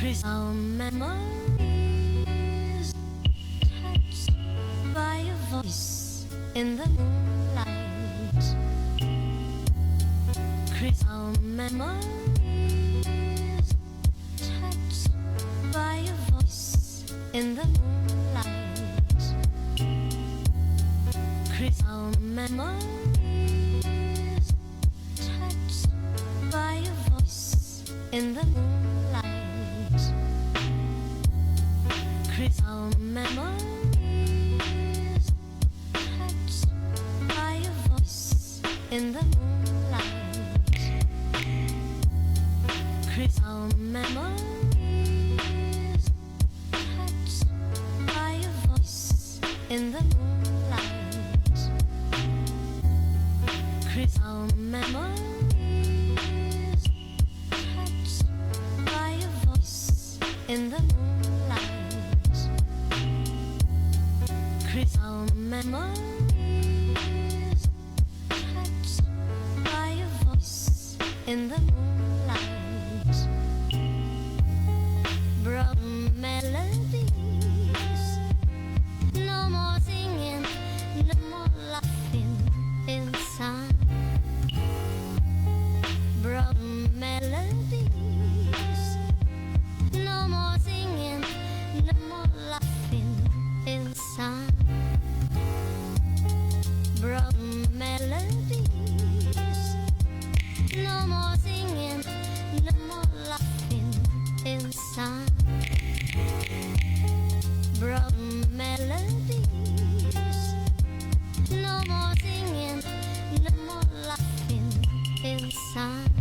S5: Our memories touched by a voice in the moonlight. Our memories touched by a voice in the moonlight. Our memories touched by a voice in the moonlight. Our memories touched by a voice in the moonlight. Our memories touched by a voice in the moonlight. Our memories touched by a voice in the moonlight. Our memories touched by a voice in the moonlight. Broken melodies, no more singing, no more laughing inside. Broken melodies, no more singing, no more laughing inside. Broken melodies, no more singing, no more laughing inside. Broken melodies, no more singing, no more laughing inside.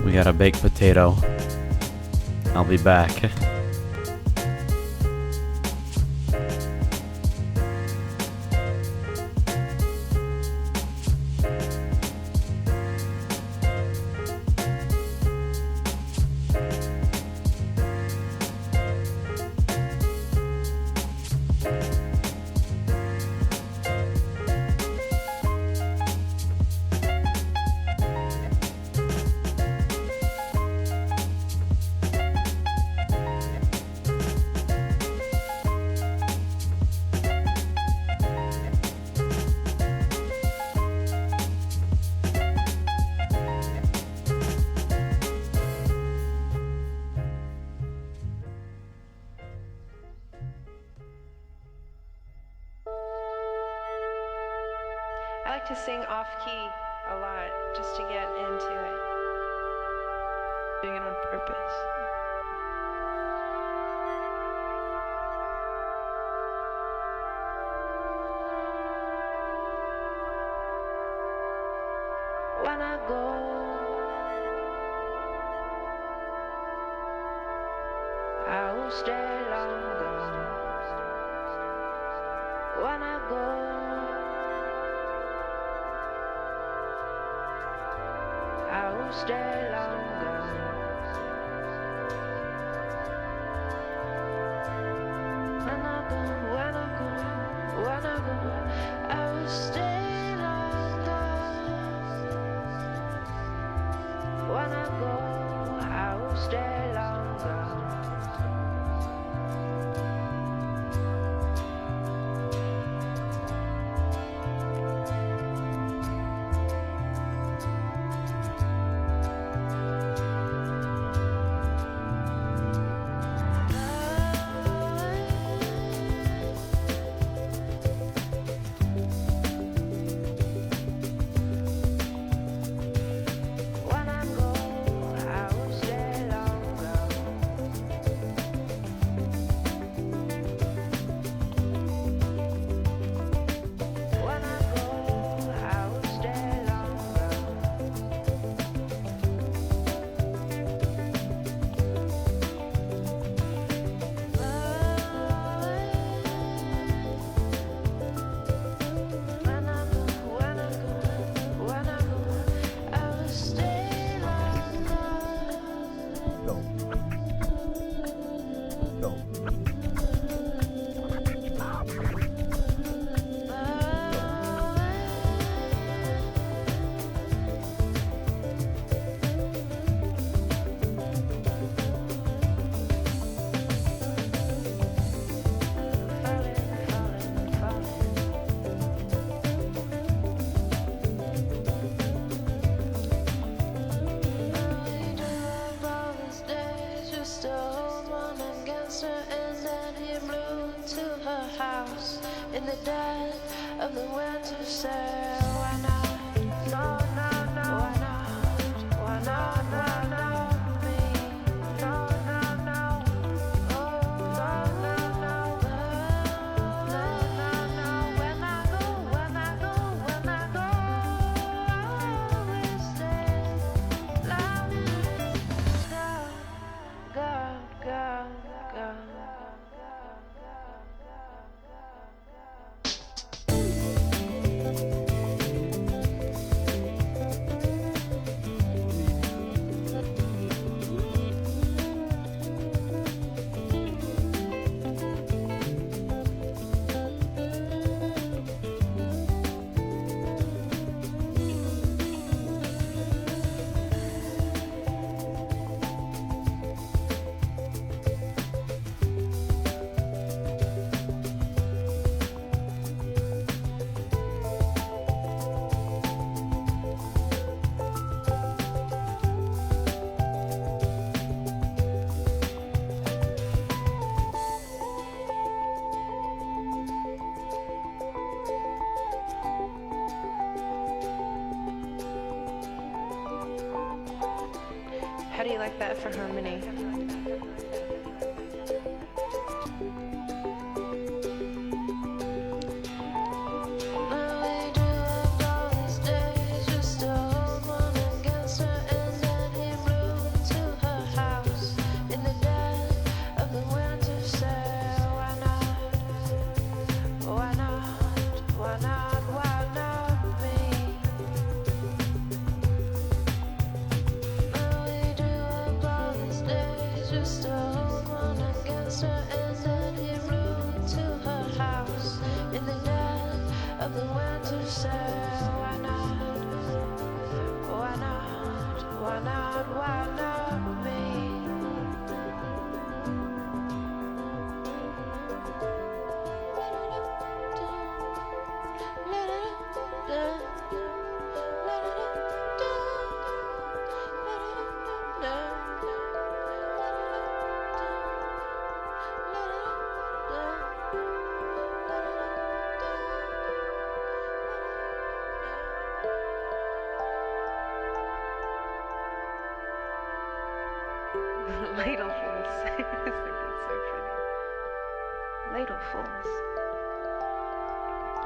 S2: We got a baked potato. I'll be back.
S11: I like to sing off key a lot just to get into it. Doing it on purpose. When I go, I will stay longer. When I go, I will stay longer. When I go, when I go, when I go, I will stay longer. When I go, I will stay longer. In the dead of the winter sale, why not? No, no, no. Why not? Why not? Why not me? No, no, no. Oh, no, no, no. No, no, no. When I go, when I go, when I go, I will stay long. Go, go, go, go. How do you like that for harmony? not me?
S3: Ladlefuls. I think that's so funny. Ladlefuls.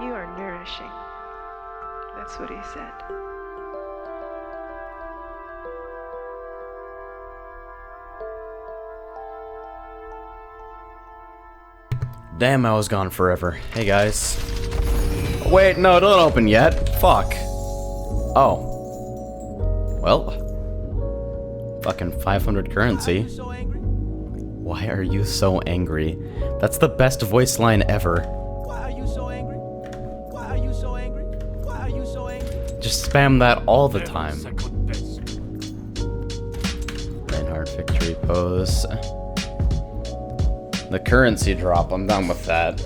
S3: You are nourishing. That's what he said.
S2: Damn, I was gone forever. Hey guys. Wait, no, don't open yet. Fuck. Oh. Well. Fucking 500 currency. Why are you so angry? That's the best voice line ever.
S12: Why are you so angry? Why are you so angry? Why are you so angry?
S2: Just spam that all the time. Reinhardt victory pose. The currency drop, I'm done with that.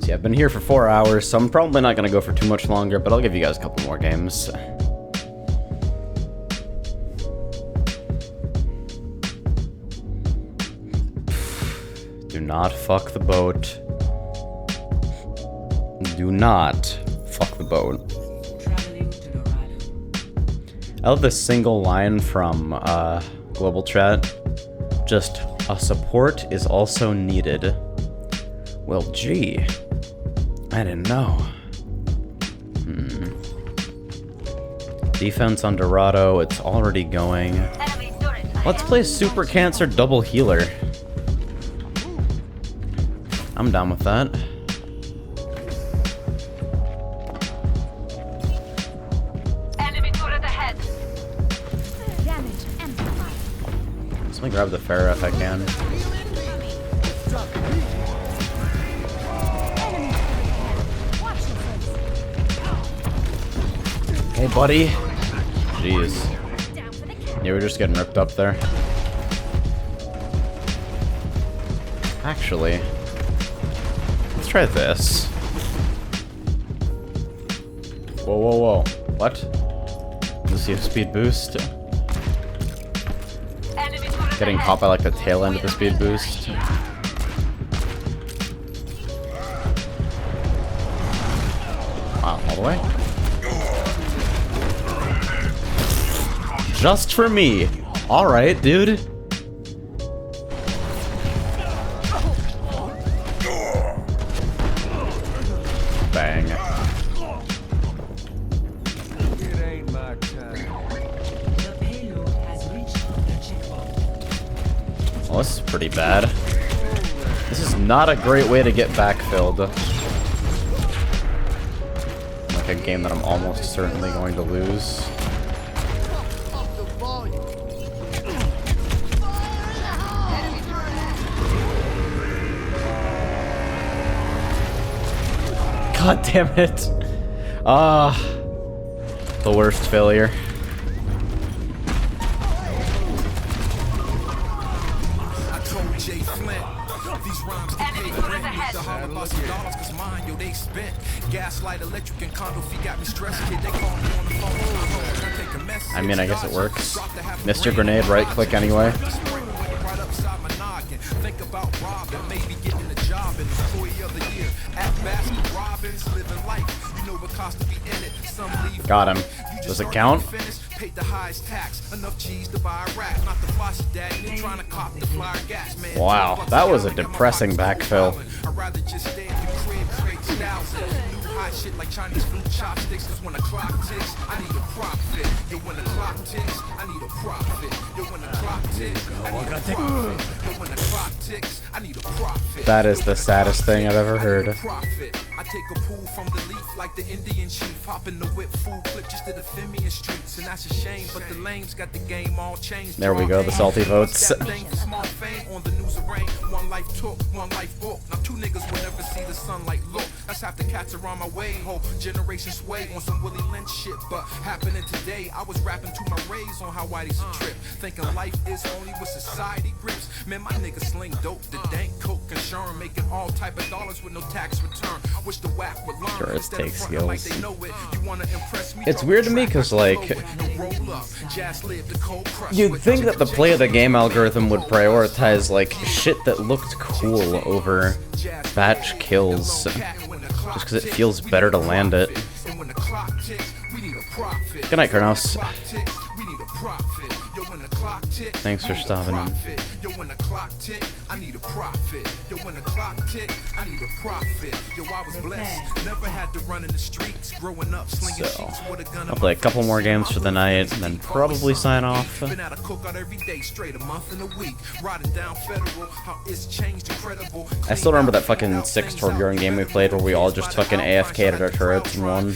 S2: See, I've been here for 4 hours, so I'm probably not gonna go for too much longer, but I'll give you guys a couple more games. Do not fuck the boat. Do not fuck the boat. I love this single line from Global Chat. Just, a support is also needed. Well, gee. I didn't know. Defense on Dorado, it's already going. Let's play Super Cancer Double Healer. I'm down with that.
S7: Enemy turret ahead.
S5: Damage amplified.
S2: Let me grab the Pharah if I can. Hey, buddy. Jeez. You were just getting ripped up there. Actually, let's try this. Whoa, whoa, whoa. What? Does he have speed boost? Getting caught by like the tail end of the speed boost. Wow, all the way? Just for me. Alright, dude. Bang.
S12: It ain't my time.
S2: Well, this is pretty bad. This is not a great way to get backfilled. Like a game that I'm almost certainly going to lose. God damn it. The worst failure. I mean, I guess it works. Mr. Grenade, right click anyway.
S13: Think about robbing, maybe getting a job in employee of the year at Baskin Robbins, living life. You know what costs to be in it. Some leave.
S2: Got him. Does it count?
S13: Paid the highest tax, enough cheese to buy a rack, not the boss dad. You're trying to cop the flyer gas, man.
S2: Wow, that was a depressing backfill.
S13: I'd rather just stay in the crib, create styles. Hot shit like Chinese food chopsticks, cause when the clock ticks, I need a profit. Yo, when the clock ticks, I need a profit. Yo, when the clock ticks, I need a profit. Yo, when the clock ticks, I need a profit.
S2: That is the saddest thing I've ever heard.
S13: I I take a pool from the leaf like the Indian chief. Hop in the whip, full clip just to defend me in streets. And that's a shame, but the lames got the game all changed.
S2: There we go, the salty votes.
S13: Small fame on the news of rain. One life took, one life book. Now two niggas will never see the sunlight. Look, that's half the cats around my way. Whole generation sway on some Willie Lynch shit. But happening today, I was rapping to my rays on how Whitey's a trip. Thinking life is only what society grips. Man, my niggas sling dope, the dank coke and Sherm, making all type of dollars with no tax return. Wish the whack would learn.
S2: Sure, it takes skills.
S13: Like they know it. You wanna impress me?
S2: It's weird to me because, like, you'd think that the play of the game algorithm would prioritize, like, shit that looked cool over batch kills, just because it feels better to land it. Good night, Kronos. Thanks for stopping in. I need a profit. Yo, when the clock tick, I need a profit. Yo, I was blessed. Never had to run in the streets. Growing up, slinging sheets with a gun. I'll play a couple more games for the night, and then probably sign off.
S13: Been out of cookout every day, straight a month and a week. Riding down Federal, how it's changed incredible.
S2: I still remember that fucking 6 Torbjorn game we played where we all just fucking AFK'd at our turrets and won.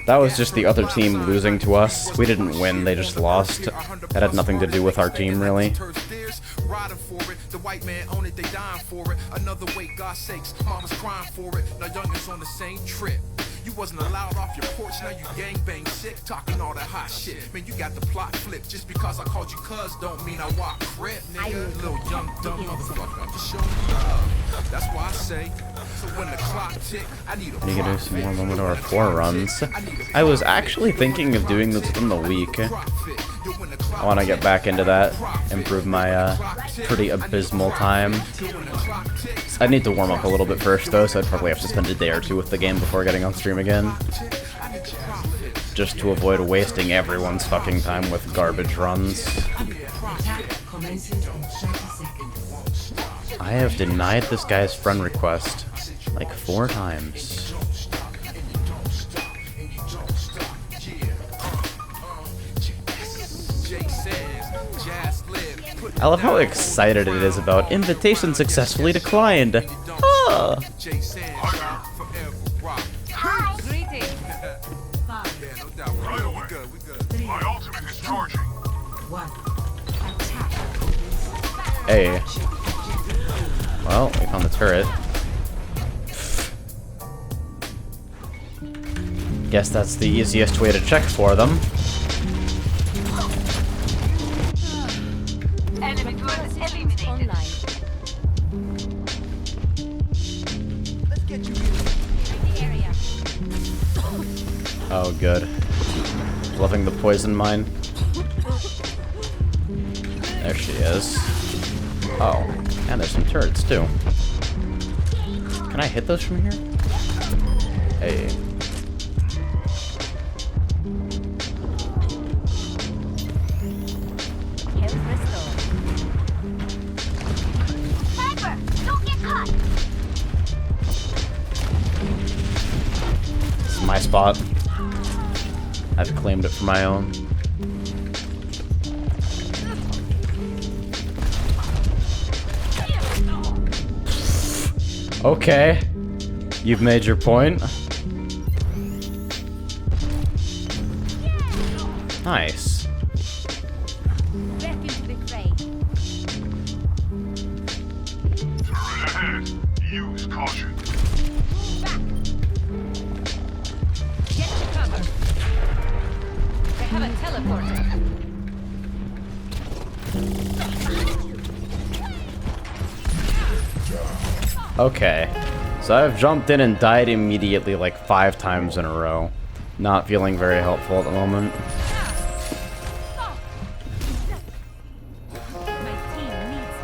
S2: That was just the other team losing to us. We didn't win, they just lost. That had nothing to do with our team, really.
S13: Riding for it, the white man own it, they dying for it. Another way, God's sakes, mama's crying for it. Now youngins on the same trip. You wasn't allowed off your porch, now you gangbang sick, talking all that hot shit. Man, you got the plot flipped. Just because I called you cuz don't mean I walk crip, nigga. Little young dumb motherfucker, I'm just showing you love. That's why I say, so when the clock tick, I need a
S2: You can do some more Momodora 4 runs. I was actually thinking of doing this within the week. I want to get back into that, improve my pretty abysmal time. I need to warm up a little bit first though, so I'd probably have to spend a day or two with the game before getting on stream again. Just to avoid wasting everyone's fucking time with garbage runs. I have denied this guy's friend request like 4 times. I love how excited it is about invitation successfully declined. Ah.
S1: Hi. Greetings.
S4: Right away. My ultimate is charging.
S2: Hey. Well, we found the turret. Guess that's the easiest way to check for them. Oh, good. Loving the poison mine. There she is. Oh, and there's some turrets too. Can I hit those from here? Hey.
S7: Sniper, don't get caught.
S2: This is my spot. I've claimed it for my own. Okay. You've made your point. Nice.
S5: Back into the fray.
S4: Turret ahead. Use caution.
S1: Get to cover. They have a teleporter.
S2: Okay. So I've jumped in and died immediately like 5 times in a row. Not feeling very helpful at the moment.
S5: My team needs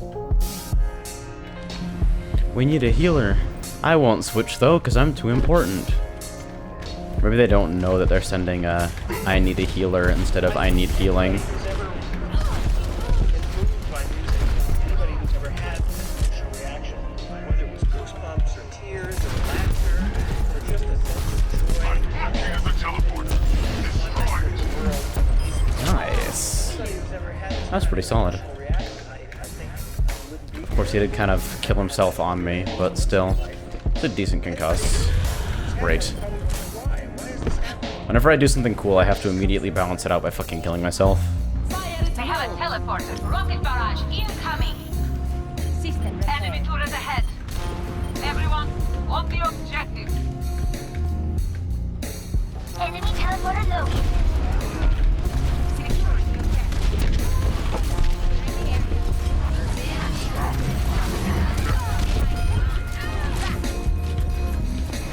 S5: me.
S2: We need a healer. I won't switch though, because I'm too important. Maybe they don't know that they're sending a I need a healer instead of I need healing. Nice. That's pretty solid. Of course, he did kind of kill himself on me, but still, it's a decent concuss. Great. Whenever I do something cool, I have to immediately balance it out by fucking killing myself.
S7: They have a teleporter. Rocket barrage incoming.
S1: System
S7: Enemy
S1: repair.
S7: turret ahead. Everyone, on the objective. Enemy teleporter located.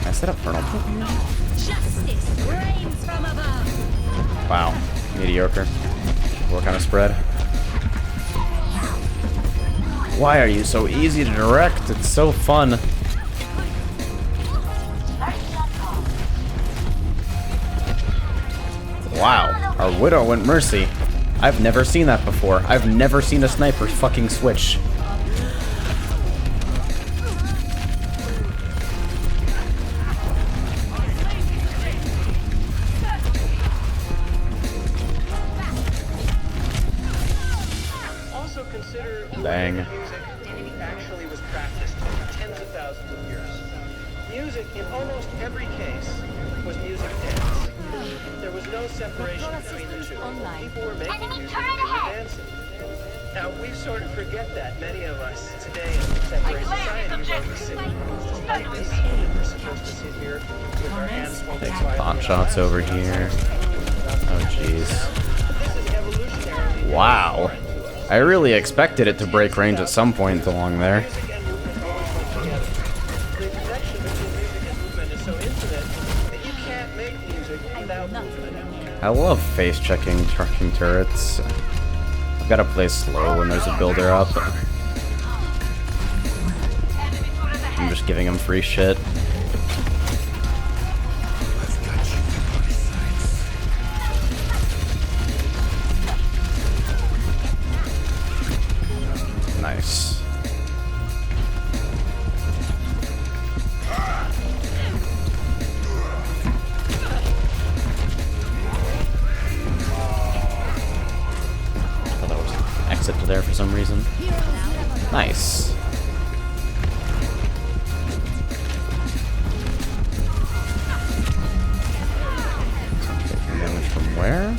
S2: I set up Vernal Pit here?
S5: Justice reigns from above.
S2: Wow. Mediocre. What kind of spread? Why are you so easy to direct? It's so fun. Wow. Our Widow went Mercy. I've never seen that before. I've never seen a sniper fucking switch.
S14: Also consider
S2: Bang.
S14: music actually was practiced for tens of thousands of years. Music, in almost every case, was music dance. There was no separation between the two. People were making music and they were dancing. Now, we sort of forget that, many of us today in contemporary society, where we sit like this, and we're supposed to sit here with our hands folded quietly.
S2: Pot shots over here. Oh, jeez. Wow. I really expected it to break range at some point along there. I love face-checking trucking turrets. I've got to play slow when there's a builder up. I'm just giving him free shit. Nice. Oh, that was an exit to there for some reason. Nice. Taking damage from where?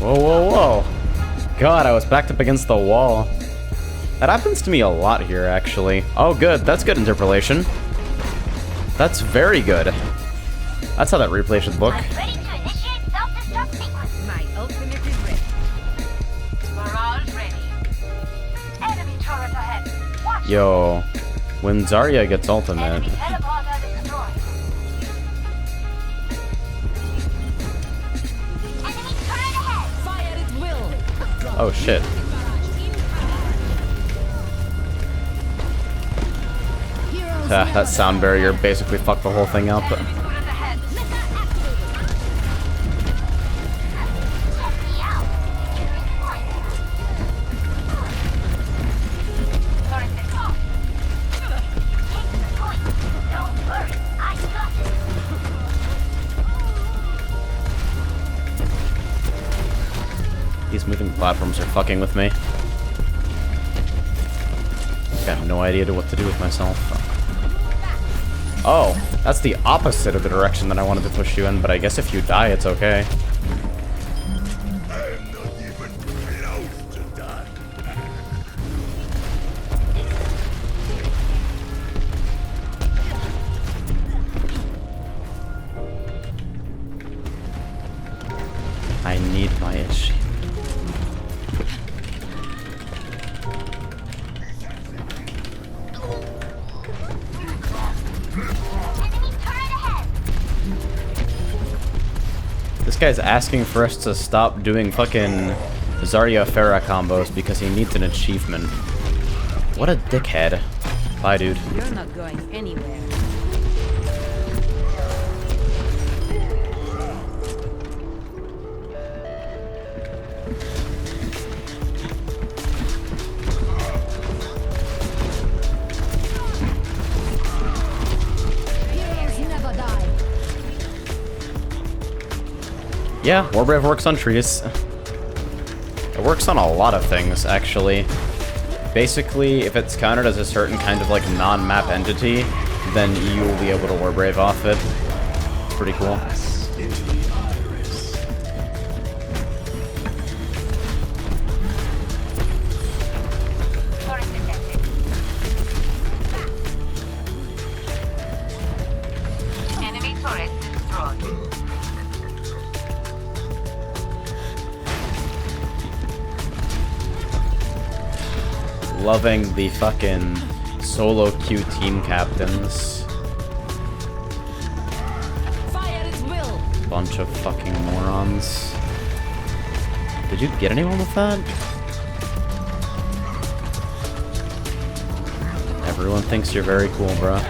S2: Whoa, whoa, whoa. God, I was backed up against the wall. That happens to me a lot here, actually. Oh, good. That's good interpolation. That's very good. That's how that replay should look.
S7: Ready to initiate self-destruct sequence.
S1: My ultimate is ready.
S7: Barrage ready. Enemy turret ahead. Watch.
S2: Yo, when Zarya gets ultimate...
S7: Enemy teleporter destroyed. Enemy turret ahead.
S5: Fire at will.
S2: Oh, shit. That sound barrier basically fucked the whole thing up. These moving platforms are fucking with me. Got no idea what to do with myself. Oh, that's the opposite of the direction that I wanted to push you in, but I guess if you die, it's okay.
S8: I'm not even close to done.
S2: I need my issue. This guy's asking for us to stop doing fucking Zarya Farah combos because he needs an achievement. What a dickhead. Bye, dude.
S1: You're not going anywhere.
S2: Yeah, Warbrave works on trees. It works on a lot of things, actually. Basically, if it's counted as a certain kind of like non-map entity, then you will be able to Warbrave off it. Pretty cool.
S7: Enemy turret destroyed.
S2: Loving the fucking solo queue team captains.
S5: Fire at will.
S2: Bunch of fucking morons. Did you get anyone with that? Everyone thinks you're very cool, bro.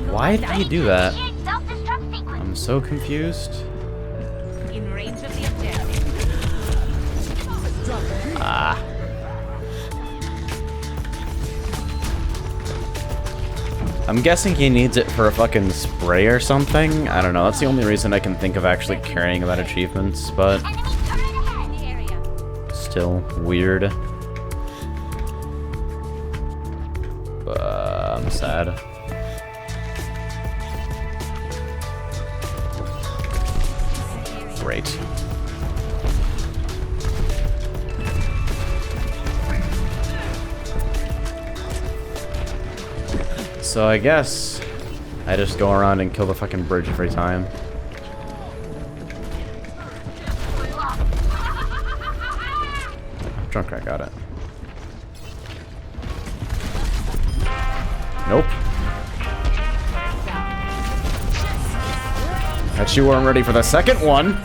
S2: Why did he do that? I'm so confused.
S1: In range of the objective.
S2: Ah. I'm guessing he needs it for a fucking spray or something. I don't know. That's the only reason I can think of actually caring about achievements, but still weird. I'm sad. Great. So I guess I just go around and kill the fucking bridge every time. Drunk crack, got it. Nope. Bet you weren't ready for the second one.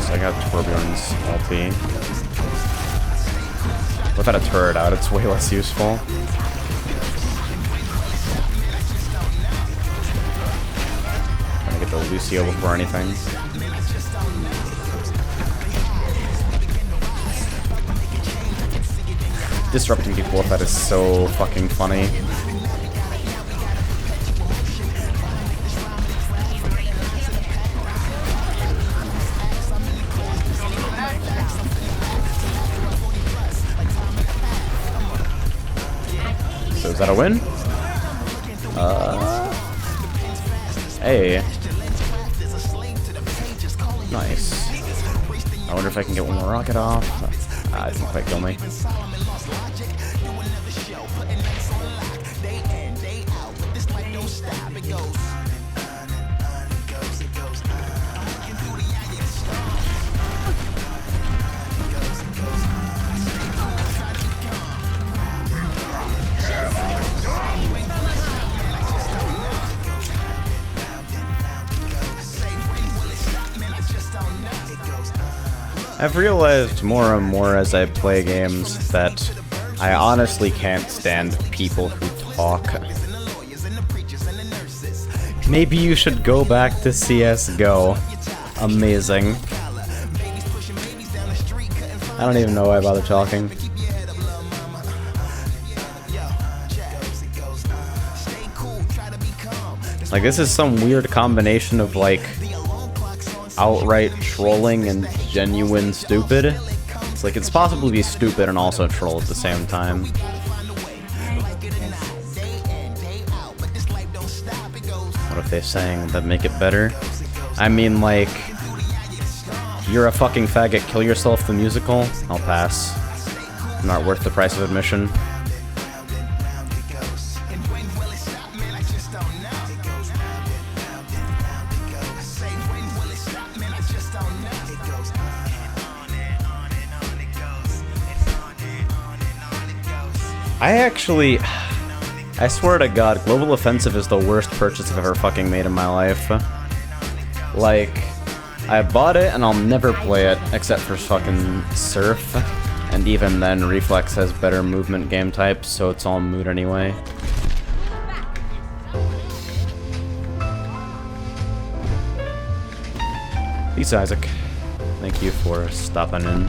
S2: So I got Torbjorn's ulti. Without a turret out, it's way less useful. Trying to get the Lucio before anything. Disrupting people with that is so fucking funny. So is that a win? Hey. Nice. I wonder if I can get one more rocket off. Ah, it didn't quite kill me. I've realized more and more as I play games that I honestly can't stand people who talk. Maybe you should go back to CSGO. Amazing. I don't even know why I bother talking. Like, this is some weird combination of, like, outright trolling and genuine stupid. It's like, it's possible to be stupid and also troll at the same time. What if they're saying that make it better? I mean, like, you're a fucking faggot, kill yourself the musical? I'll pass. Not worth the price of admission. I swear to God, Global Offensive is the worst purchase I've ever fucking made in my life. Like, I bought it and I'll never play it except for fucking Surf, and even then Reflex has better movement game types, so it's all moot anyway. Peace, Isaac. Thank you for stopping in.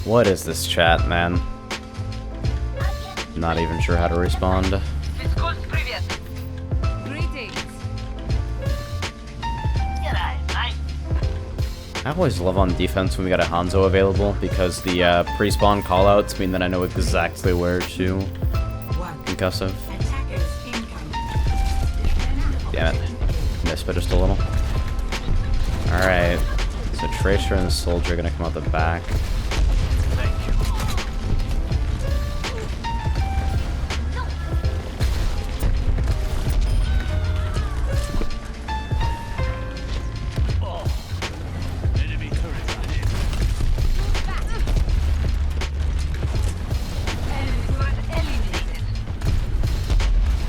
S2: What is this chat, man? Not even sure how to respond.
S1: Greetings.
S2: I always love on defense when we got a Hanzo available because the pre-spawn callouts mean that I know exactly where to concussive. Damn it. Missed by just a little. Alright. So Tracer and the Soldier are gonna come out the back.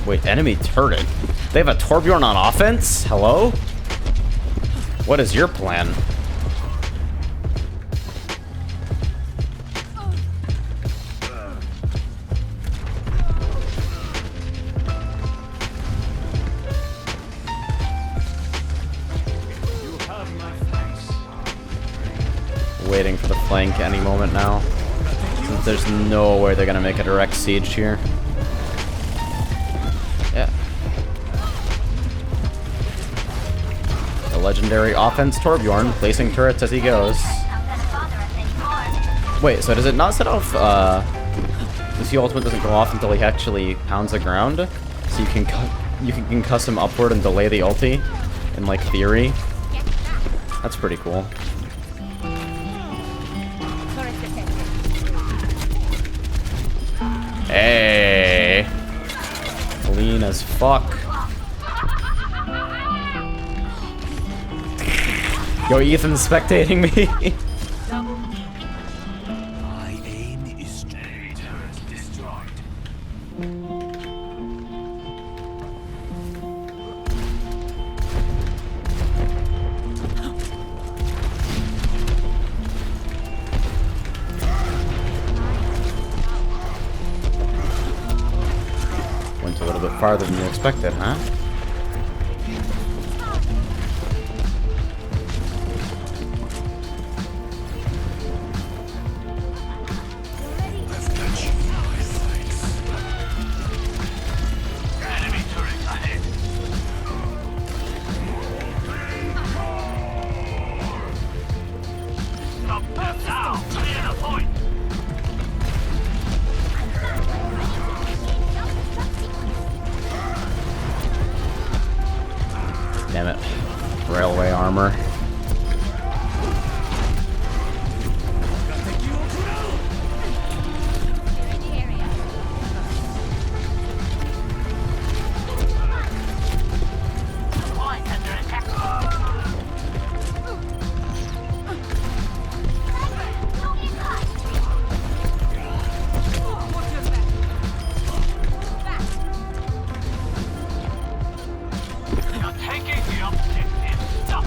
S2: Wait, enemy turret? They have a Torbjorn on offense? Hello? What is your plan? Waiting for the flank any moment now. Since there's no way they're gonna make a direct siege here. Yeah. The legendary offense Torbjorn, placing turrets as he goes. Wait, so does it not set off, this ultimate doesn't go off until he actually pounds the ground? So you can concuss him upward and delay the ulti, in like theory? That's pretty cool. Hey! Lean as fuck. Yo, Ethan's spectating me.
S8: My aim is turret destroyed.
S2: Went a little bit farther than you expected, huh?
S4: Enemy turret ahead. Stop them now. Clear the point.
S2: Damn it. Railway armor.
S4: Point under attack. You're taking the objective. Stop.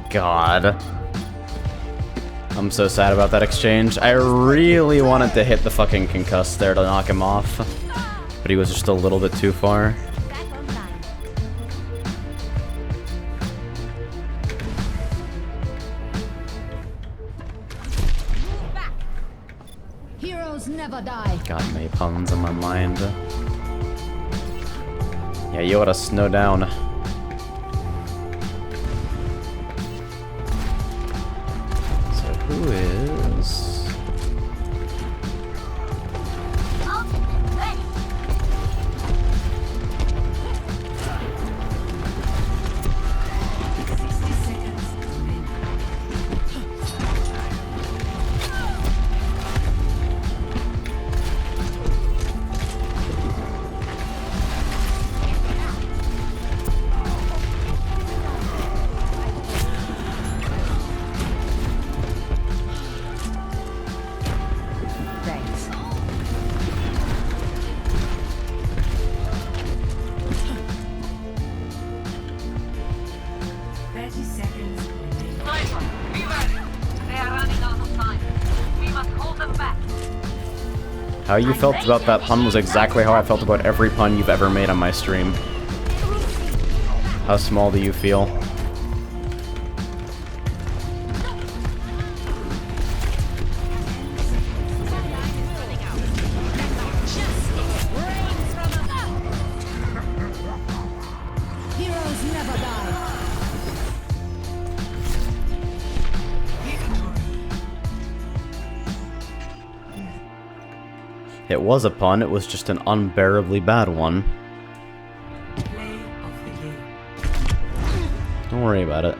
S2: God. I'm so sad about that exchange. I really wanted to hit the fucking concuss there to knock him off. But he was just a little bit too far.
S5: Heroes never die.
S2: Got many puns on my mind. Yeah, you oughta snow down. So who is... How you felt about that pun was exactly how I felt about every pun you've ever made on my stream. How small do you feel?
S5: Heroes never die.
S2: It was a pun, it was just an unbearably bad one. Don't worry about it.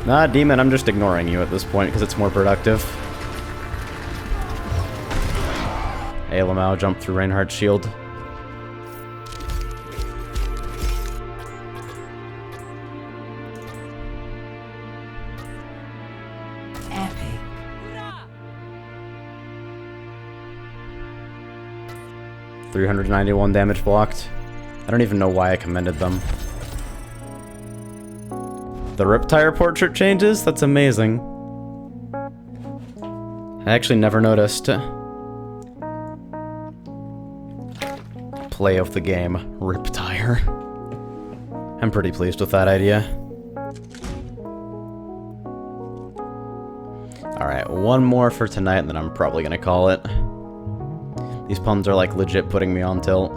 S2: Nah, Demon, I'm just ignoring you at this point because it's more productive. Hey, Lamau, jump through Reinhardt's shield.
S1: Epic.
S2: 391 damage blocked. I don't even know why I commended them. The Riptire portrait changes? That's amazing. I actually never noticed. Play of the game, Riptire. I'm pretty pleased with that idea. Alright, one more for tonight and then I'm probably gonna call it. These puns are like legit putting me on tilt.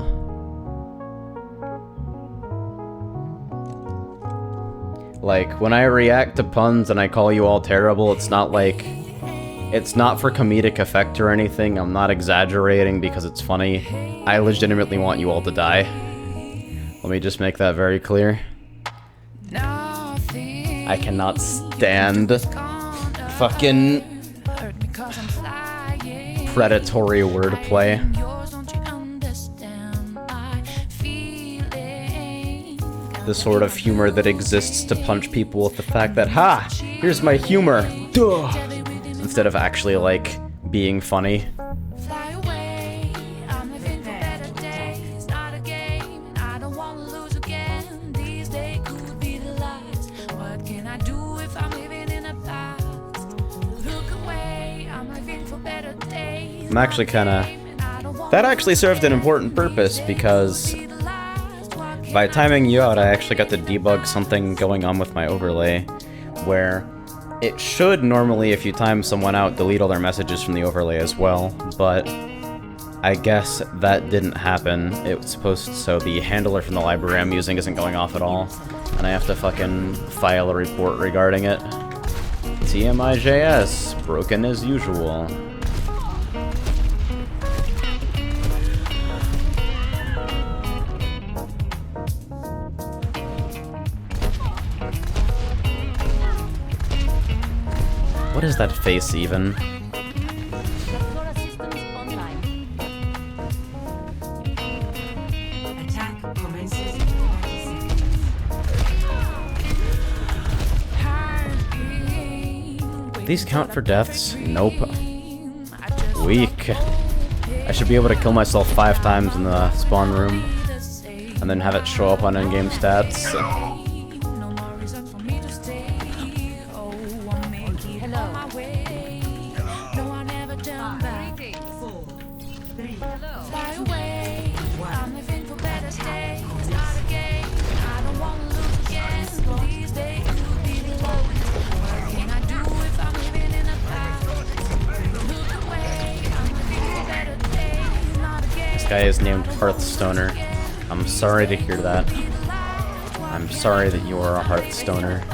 S2: Like, when I react to puns and I call you all terrible, it's not like... It's not for comedic effect or anything, I'm not exaggerating because it's funny. I legitimately want you all to die. Let me just make that very clear. I cannot stand fucking predatory wordplay. The sort of humor that exists to punch people with the fact that, ha! Here's my humor! Duh! Instead of actually, like, being funny. I'm actually kinda... That actually served an important purpose, because by timing you out, I actually got to debug something going on with my overlay, where it should normally, if you time someone out, delete all their messages from the overlay as well, but I guess that didn't happen. It was supposed to, so the handler from the library I'm using isn't going off at all, and I have to fucking file a report regarding it. TMIJS, broken as usual. What is that face even? These count for deaths? Nope. Weak. I should be able to kill myself 5 times in the spawn room, and then have it show up on in-game stats. This guy is named Hearthstoner. I'm sorry to hear that. I'm sorry that you are a Hearthstoner.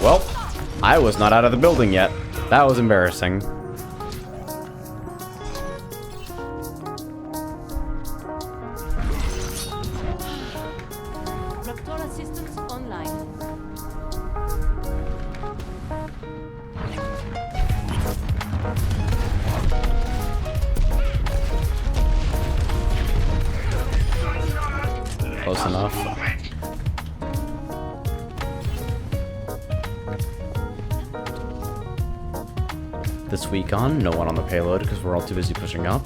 S2: Well, I was not out of the building yet. That was embarrassing. Close enough. This week on, no one on the payload because we're all too busy pushing up.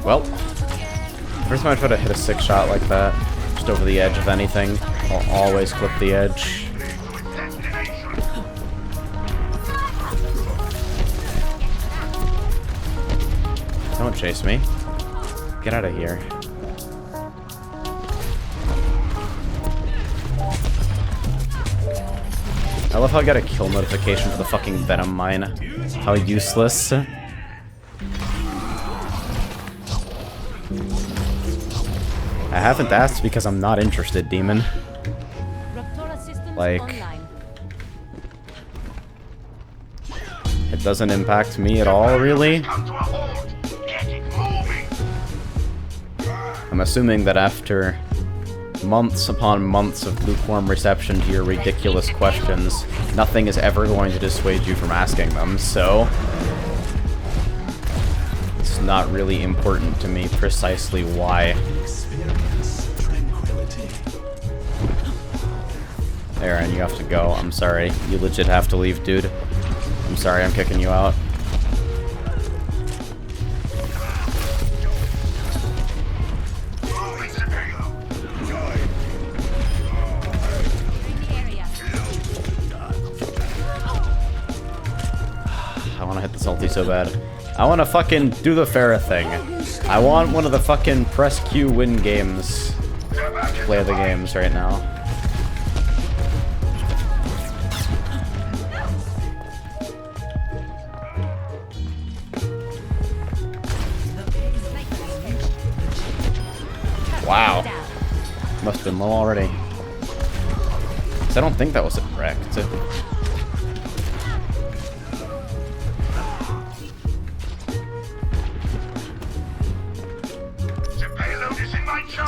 S2: Well, every time I try to hit a 6-shot like that, just over the edge of anything, I'll always clip the edge. Don't chase me. Get out of here. I love how I got a kill notification for the fucking Venom mine. How useless. I haven't asked because I'm not interested, demon. Like, it doesn't impact me at all, really. I'm assuming that after months upon months of lukewarm reception to your ridiculous questions, nothing is ever going to dissuade you from asking them, so it's not really important to me precisely why. Aaron, you have to go. I'm sorry. You legit have to leave, dude. I'm sorry, I'm kicking you out. I want to hit the salty so bad. I want to fucking do the Farah thing. I want one of the fucking press Q win games. Play the games right now. Wow. Must have been low already. 'Cause I don't think that was a wrecked.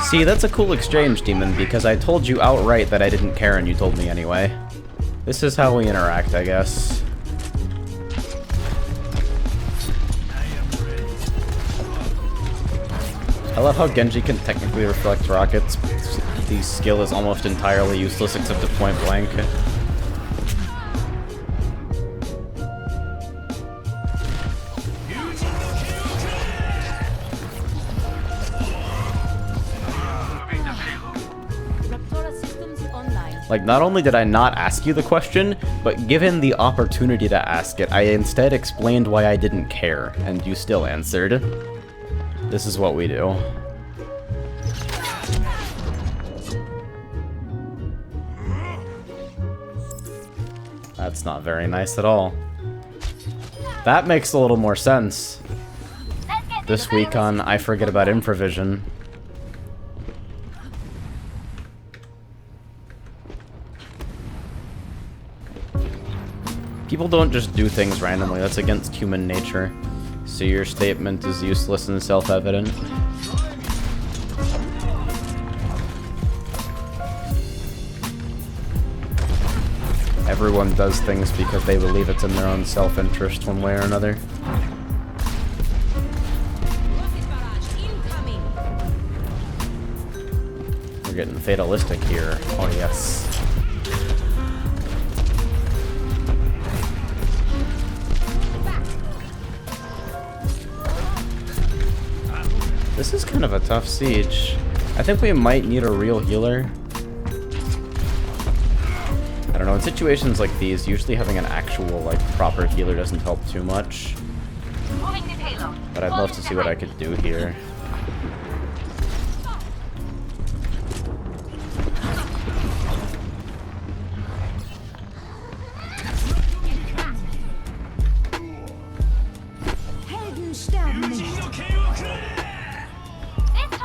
S2: See, that's a cool exchange, Demon, because I told you outright that I didn't care and you told me anyway. This is how we interact, I guess. I love how Genji can technically reflect rockets. The skill is almost entirely useless except at point blank. Like, not only did I not ask you the question, but given the opportunity to ask it, I instead explained why I didn't care, and you still answered. This is what we do. That's not very nice at all. That makes a little more sense. This week on I Forget About Improvision. People don't just do things randomly, that's against human nature. So your statement is useless and self-evident. Everyone does things because they believe it's in their own self-interest one way or another. We're getting fatalistic here. Oh yes. This is kind of a tough siege. I think we might need a real healer. I don't know, in situations like these, usually having an actual, like, proper healer doesn't help too much. But I'd love to see what I could do here.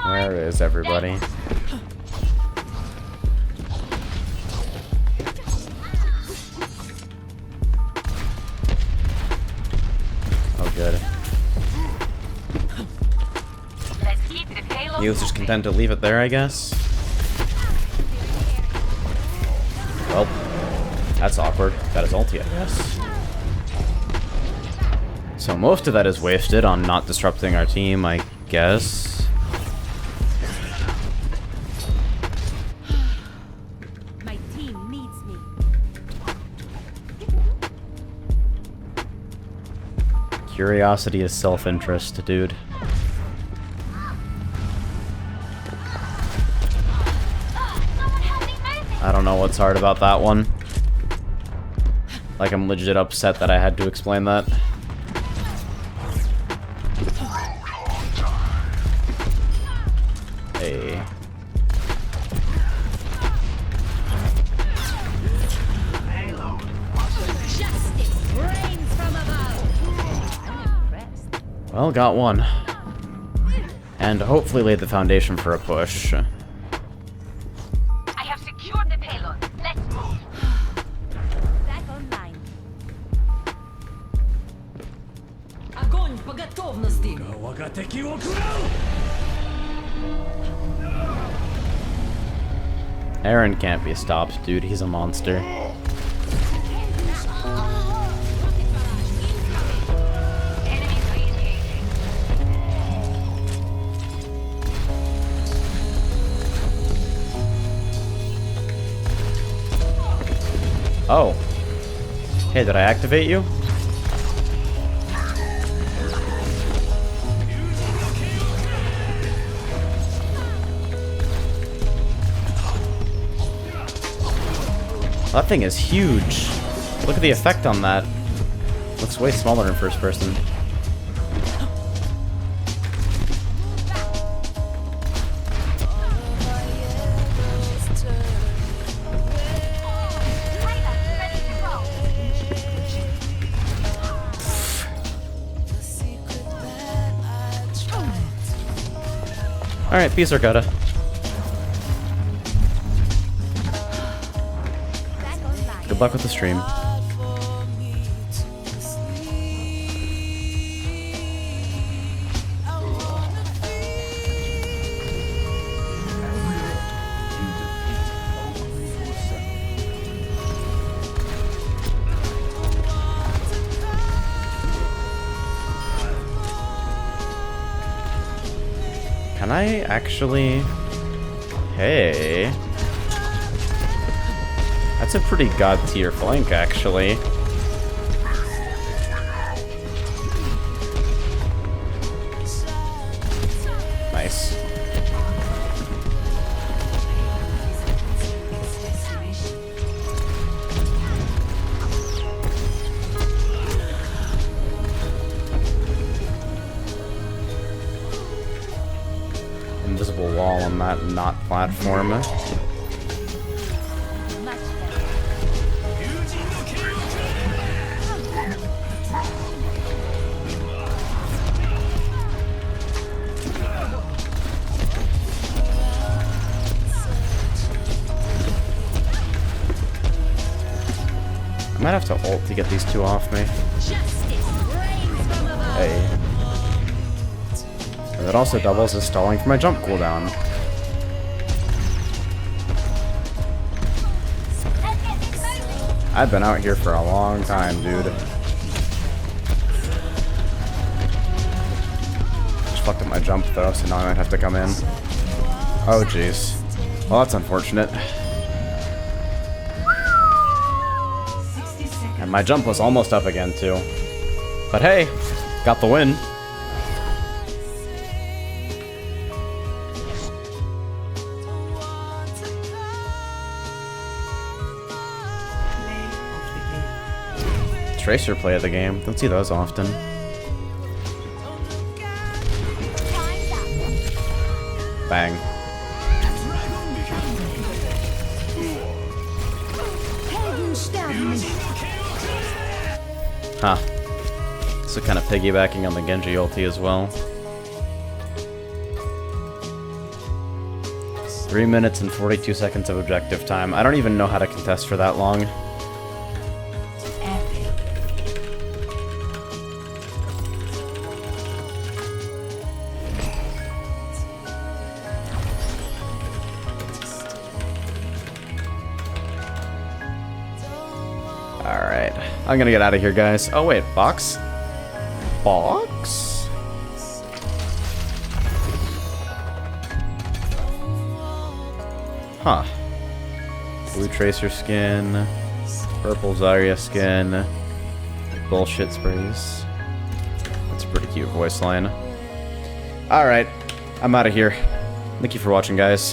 S2: Where is everybody? Oh, good. He was just content to leave it there, I guess. Well, that's awkward. Got his ulti, I guess. So most of that is wasted on not disrupting our team, I guess. Curiosity is self-interest, dude. I don't know what's hard about that one. Like, I'm legit upset that I had to explain that. Hey.
S5: Justice reigns from above.
S1: I'm impressed.
S2: Well, got one. And hopefully laid the foundation for a push.
S7: I have secured the payload. Let's move.
S1: Back online.
S5: Огонь по готовности.
S2: Aaron can't be stopped, dude. He's a monster. Oh. Hey, did I activate you? That thing is huge. Look at the effect on that. Looks way smaller in first person. Alright, peace, Arcata. Good luck with the stream. Can I actually... Hey... That's a pretty god tier flank, actually. Nice. Invisible wall on that not platform. I might have to ult to get these two off me. Hey. And that also doubles as stalling for my jump cooldown. I've been out here for a long time, dude. Just fucked up my jump though, so now I might have to come in. Oh jeez. Well, that's unfortunate. And my jump was almost up again, too. But hey, got the win. Tracer play of the game. Don't see those often. Bang. Huh. So kind of piggybacking on the Genji ulti as well. 3 minutes and 42 seconds of objective time. I don't even know how to contest for that long. Alright. I'm gonna get out of here, guys. Oh, wait. Box? Box? Huh. Blue Tracer skin. Purple Zarya skin. Bullshit sprays. That's a pretty cute voice line. Alright. I'm out of here. Thank you for watching, guys.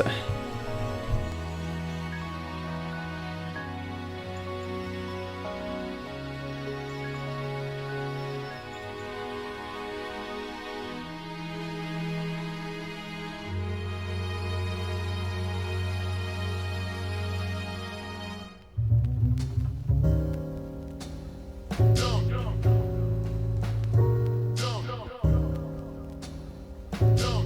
S8: No.